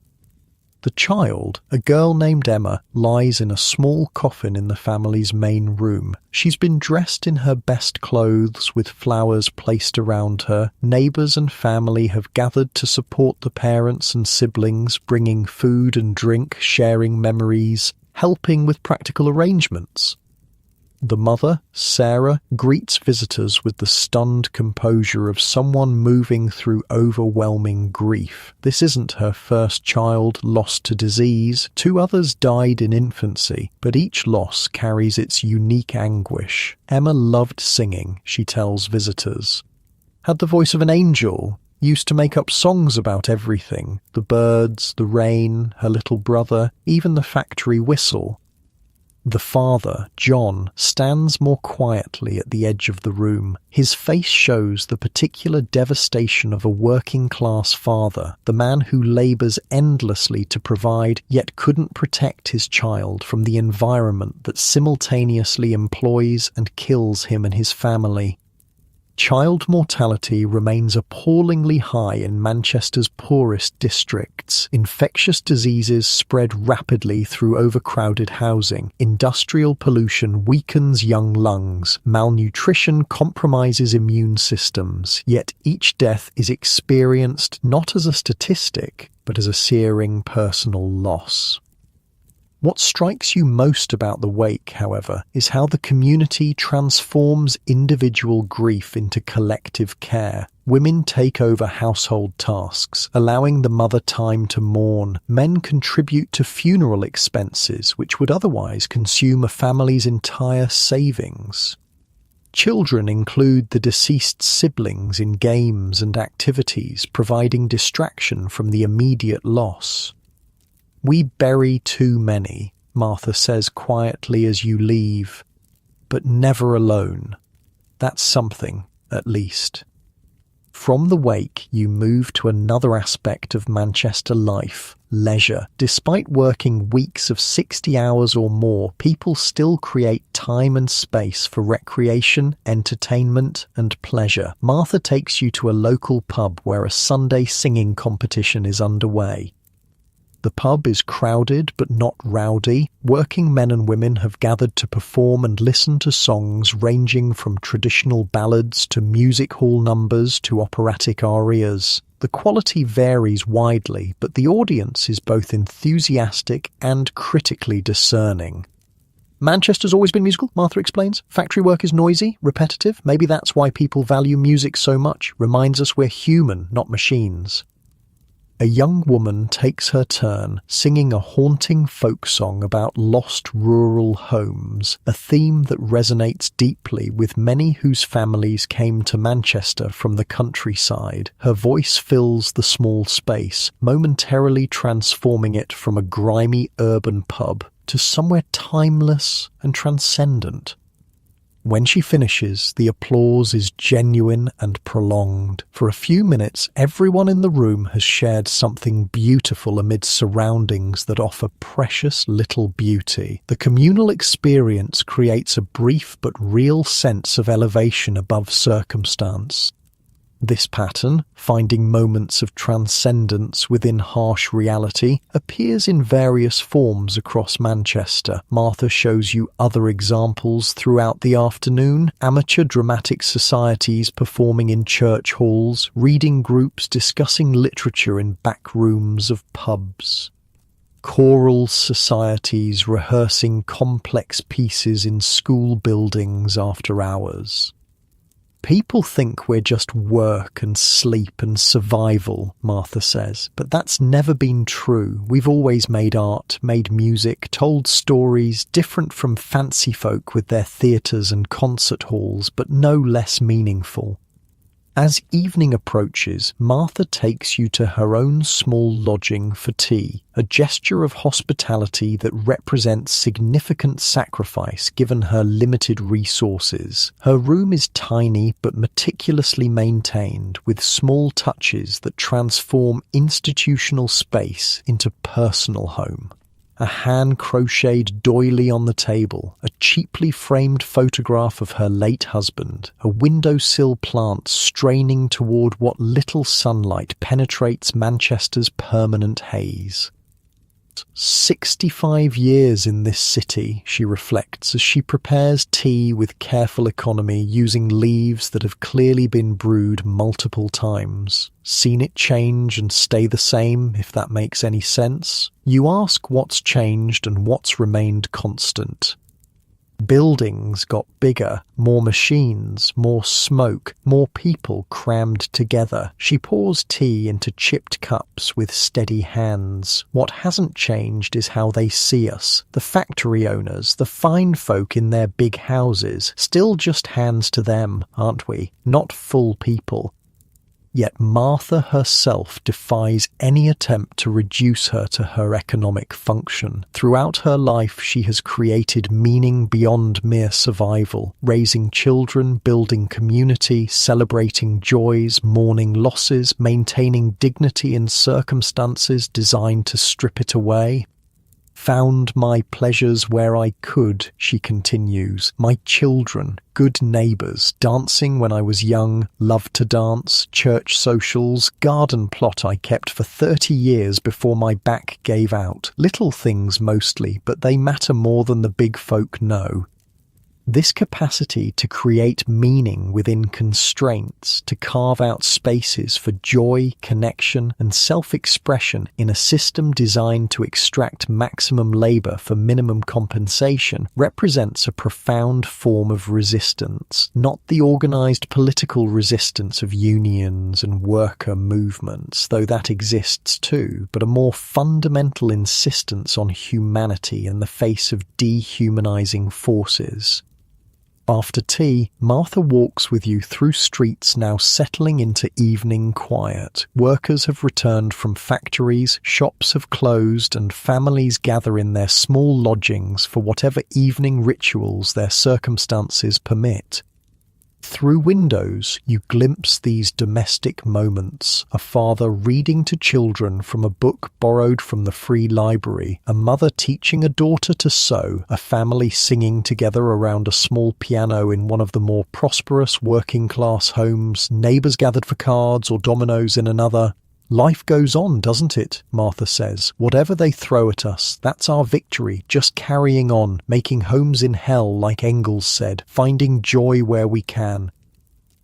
The child, a girl named Emma, lies in a small coffin in the family's main room. She's been dressed in her best clothes with flowers placed around her. Neighbours and family have gathered to support the parents and siblings, bringing food and drink, sharing memories, helping with practical arrangements. The mother, Sarah, greets visitors with the stunned composure of someone moving through overwhelming grief. This isn't her first child lost to disease. 2 others died in infancy, but each loss carries its unique anguish. Emma loved singing, she tells visitors. Had the voice of an angel, used to make up songs about everything. The birds, the rain, her little brother, even the factory whistle. The father, John, stands more quietly at the edge of the room. His face shows the particular devastation of a working-class father, the man who labours endlessly to provide, yet couldn't protect his child from the environment that simultaneously employs and kills him and his family. Child mortality remains appallingly high in Manchester's poorest districts. Infectious diseases spread rapidly through overcrowded housing. Industrial pollution weakens young lungs. Malnutrition compromises immune systems. Yet each death is experienced not as a statistic, but as a searing personal loss. What strikes you most about the wake, however, is how the community transforms individual grief into collective care. Women take over household tasks, allowing the mother time to mourn. Men contribute to funeral expenses, which would otherwise consume a family's entire savings. Children include the deceased's siblings in games and activities, providing distraction from the immediate loss. "We bury too many," Martha says quietly as you leave, "but never alone. That's something, at least." From the wake, you move to another aspect of Manchester life, leisure. Despite working weeks of 60 hours or more, people still create time and space for recreation, entertainment, and pleasure. Martha takes you to a local pub where a Sunday singing competition is underway. The pub is crowded but not rowdy. Working men and women have gathered to perform and listen to songs ranging from traditional ballads to music hall numbers to operatic arias. The quality varies widely, but the audience is both enthusiastic and critically discerning. "Manchester's always been musical," Martha explains. "Factory work is noisy, repetitive. Maybe that's why people value music so much. Reminds us we're human, not machines." A young woman takes her turn, singing a haunting folk song about lost rural homes, a theme that resonates deeply with many whose families came to Manchester from the countryside. Her voice fills the small space, momentarily transforming it from a grimy urban pub to somewhere timeless and transcendent. When she finishes, the applause is genuine and prolonged. For a few minutes, everyone in the room has shared something beautiful amid surroundings that offer precious little beauty. The communal experience creates a brief but real sense of elevation above circumstance. This pattern, finding moments of transcendence within harsh reality, appears in various forms across Manchester. Martha shows you other examples throughout the afternoon: amateur dramatic societies performing in church halls, reading groups discussing literature in back rooms of pubs, choral societies rehearsing complex pieces in school buildings after hours. "People think we're just work and sleep and survival," Martha says, "but that's never been true. We've always made art, made music, told stories, different from fancy folk with their theatres and concert halls, but no less meaningful." As evening approaches, Martha takes you to her own small lodging for tea, a gesture of hospitality that represents significant sacrifice given her limited resources. Her room is tiny but meticulously maintained, with small touches that transform institutional space into personal home. A hand-crocheted doily on the table, a cheaply framed photograph of her late husband, a windowsill plant straining toward what little sunlight penetrates Manchester's permanent haze. 65 years in this city, she reflects as she prepares tea with careful economy using leaves that have clearly been brewed multiple times. Seen it change and stay the same, if that makes any sense. You ask what's changed and what's remained constant. Buildings got bigger, more machines, more smoke, more people crammed together. She pours tea into chipped cups with steady hands. What hasn't changed is how they see us. The factory owners, the fine folk in their big houses, still just hands to them, aren't we? Not full people. Yet Martha herself defies any attempt to reduce her to her economic function. Throughout her life, she has created meaning beyond mere survival, raising children, building community, celebrating joys, mourning losses, maintaining dignity in circumstances designed to strip it away. Found my pleasures where I could, she continues. My children, good neighbours, dancing when I was young, loved to dance, church socials, garden plot I kept for 30 years before my back gave out. Little things mostly, but they matter more than the big folk know. This capacity to create meaning within constraints, to carve out spaces for joy, connection, and self-expression in a system designed to extract maximum labour for minimum compensation, represents a profound form of resistance, not the organised political resistance of unions and worker movements, though that exists too, but a more fundamental insistence on humanity in the face of dehumanising forces. After tea, Martha walks with you through streets now settling into evening quiet. Workers have returned from factories, shops have closed, and families gather in their small lodgings for whatever evening rituals their circumstances permit. Through windows, you glimpse these domestic moments, a father reading to children from a book borrowed from the free library, a mother teaching a daughter to sew, a family singing together around a small piano in one of the more prosperous working-class homes, neighbours gathered for cards or dominoes in another. Life goes on, doesn't it? Martha says. Whatever they throw at us, that's our victory, just carrying on, making homes in hell, like Engels said, finding joy where we can.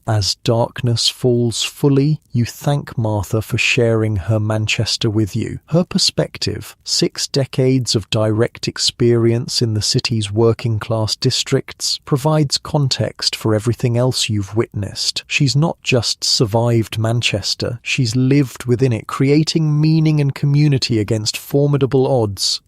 As darkness falls fully, you thank Martha for sharing her Manchester with you. Her perspective, 6 decades of direct experience in the city's working-class districts, provides context for everything else you've witnessed. She's not just survived Manchester, she's lived within it, creating meaning and community against formidable odds.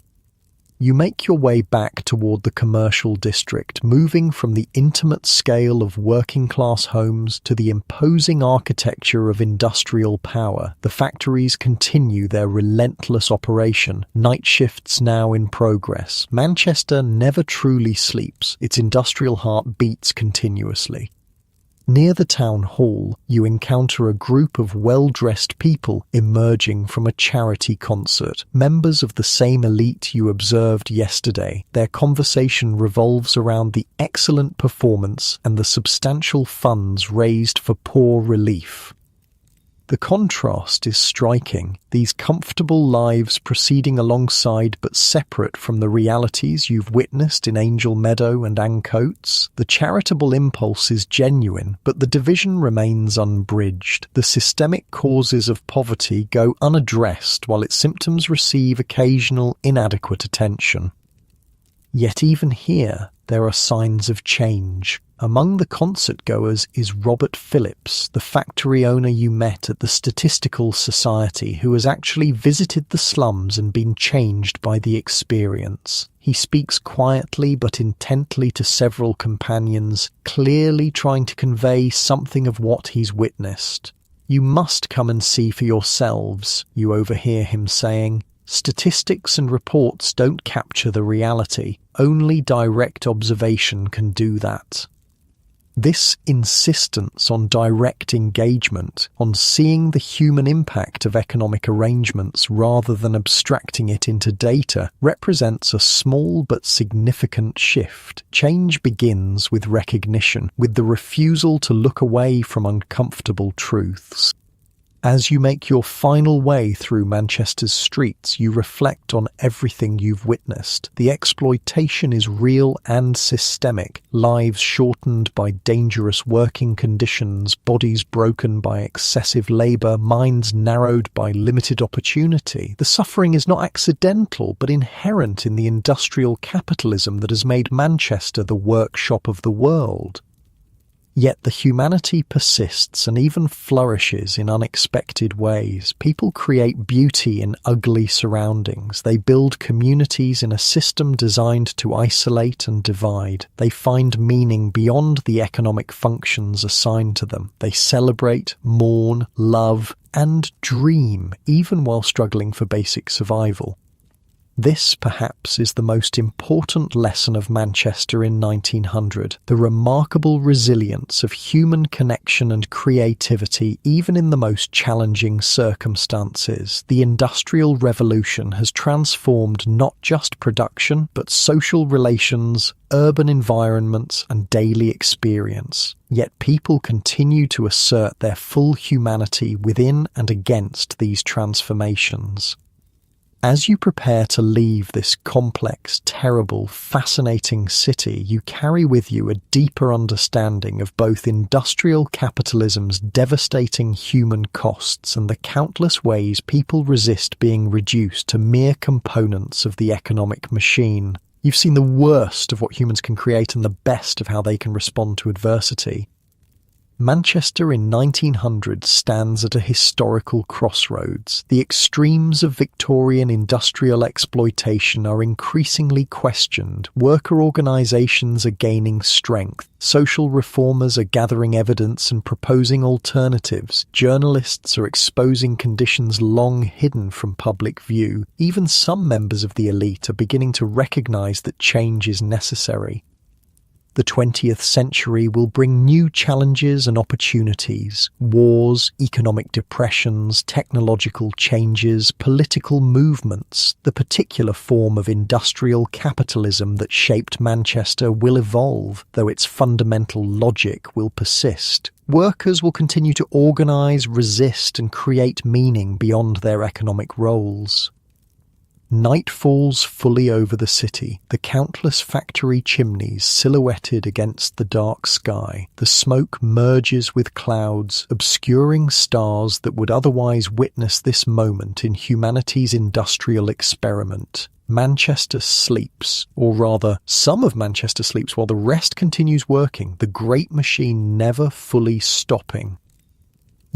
You make your way back toward the commercial district, moving from the intimate scale of working-class homes to the imposing architecture of industrial power. The factories continue their relentless operation, night shifts now in progress. Manchester never truly sleeps, its industrial heart beats continuously. Near the town hall, you encounter a group of well-dressed people emerging from a charity concert, members of the same elite you observed yesterday. Their conversation revolves around the excellent performance and the substantial funds raised for poor relief. The contrast is striking, these comfortable lives proceeding alongside but separate from the realities you've witnessed in Angel Meadow and Ancoats. The charitable impulse is genuine, but the division remains unbridged. The systemic causes of poverty go unaddressed while its symptoms receive occasional inadequate attention. Yet even here, there are signs of change. Among the concert-goers is Robert Phillips, the factory owner you met at the Statistical Society, who has actually visited the slums and been changed by the experience. He speaks quietly but intently to several companions, clearly trying to convey something of what he's witnessed. "You must come and see for yourselves," you overhear him saying. "Statistics and reports don't capture the reality. Only direct observation can do that." This insistence on direct engagement, on seeing the human impact of economic arrangements rather than abstracting it into data, represents a small but significant shift. Change begins with recognition, with the refusal to look away from uncomfortable truths. As you make your final way through Manchester's streets, you reflect on everything you've witnessed. The exploitation is real and systemic. Lives shortened by dangerous working conditions, bodies broken by excessive labour, minds narrowed by limited opportunity. The suffering is not accidental, but inherent in the industrial capitalism that has made Manchester the workshop of the world. Yet the humanity persists and even flourishes in unexpected ways. People create beauty in ugly surroundings. They build communities in a system designed to isolate and divide. They find meaning beyond the economic functions assigned to them. They celebrate, mourn, love, and dream, even while struggling for basic survival. This, perhaps, is the most important lesson of Manchester in 1900, the remarkable resilience of human connection and creativity even in the most challenging circumstances. The Industrial Revolution has transformed not just production, but social relations, urban environments, and daily experience. Yet people continue to assert their full humanity within and against these transformations. As you prepare to leave this complex, terrible, fascinating city, you carry with you a deeper understanding of both industrial capitalism's devastating human costs and the countless ways people resist being reduced to mere components of the economic machine. You've seen the worst of what humans can create and the best of how they can respond to adversity. Manchester in 1900 stands at a historical crossroads. The extremes of Victorian industrial exploitation are increasingly questioned. Worker organisations are gaining strength. Social reformers are gathering evidence and proposing alternatives. Journalists are exposing conditions long hidden from public view. Even some members of the elite are beginning to recognise that change is necessary. The 20th century will bring new challenges and opportunities. Wars, economic depressions, technological changes, political movements. The particular form of industrial capitalism that shaped Manchester will evolve, though its fundamental logic will persist. Workers will continue to organise, resist, and create meaning beyond their economic roles. Night falls fully over the city, the countless factory chimneys silhouetted against the dark sky. The smoke merges with clouds, obscuring stars that would otherwise witness this moment in humanity's industrial experiment. Manchester sleeps, or rather, some of Manchester sleeps while the rest continues working, the great machine never fully stopping.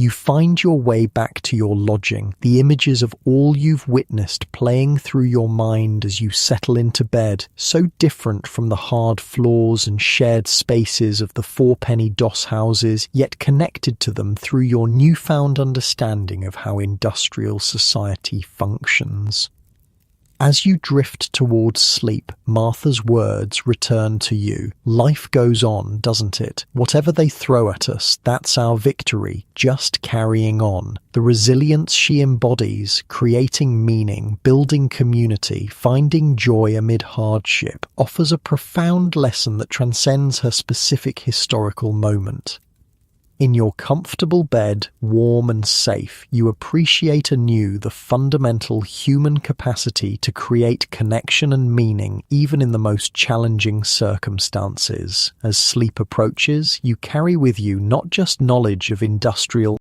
You find your way back to your lodging, the images of all you've witnessed playing through your mind as you settle into bed, so different from the hard floors and shared spaces of the four-penny doss houses, yet connected to them through your newfound understanding of how industrial society functions. As you drift towards sleep, Martha's words return to you. Life goes on, doesn't it? Whatever they throw at us, that's our victory, just carrying on. The resilience she embodies, creating meaning, building community, finding joy amid hardship, offers a profound lesson that transcends her specific historical moment. In your comfortable bed, warm and safe, you appreciate anew the fundamental human capacity to create connection and meaning even in the most challenging circumstances. As sleep approaches, you carry with you not just knowledge of industrial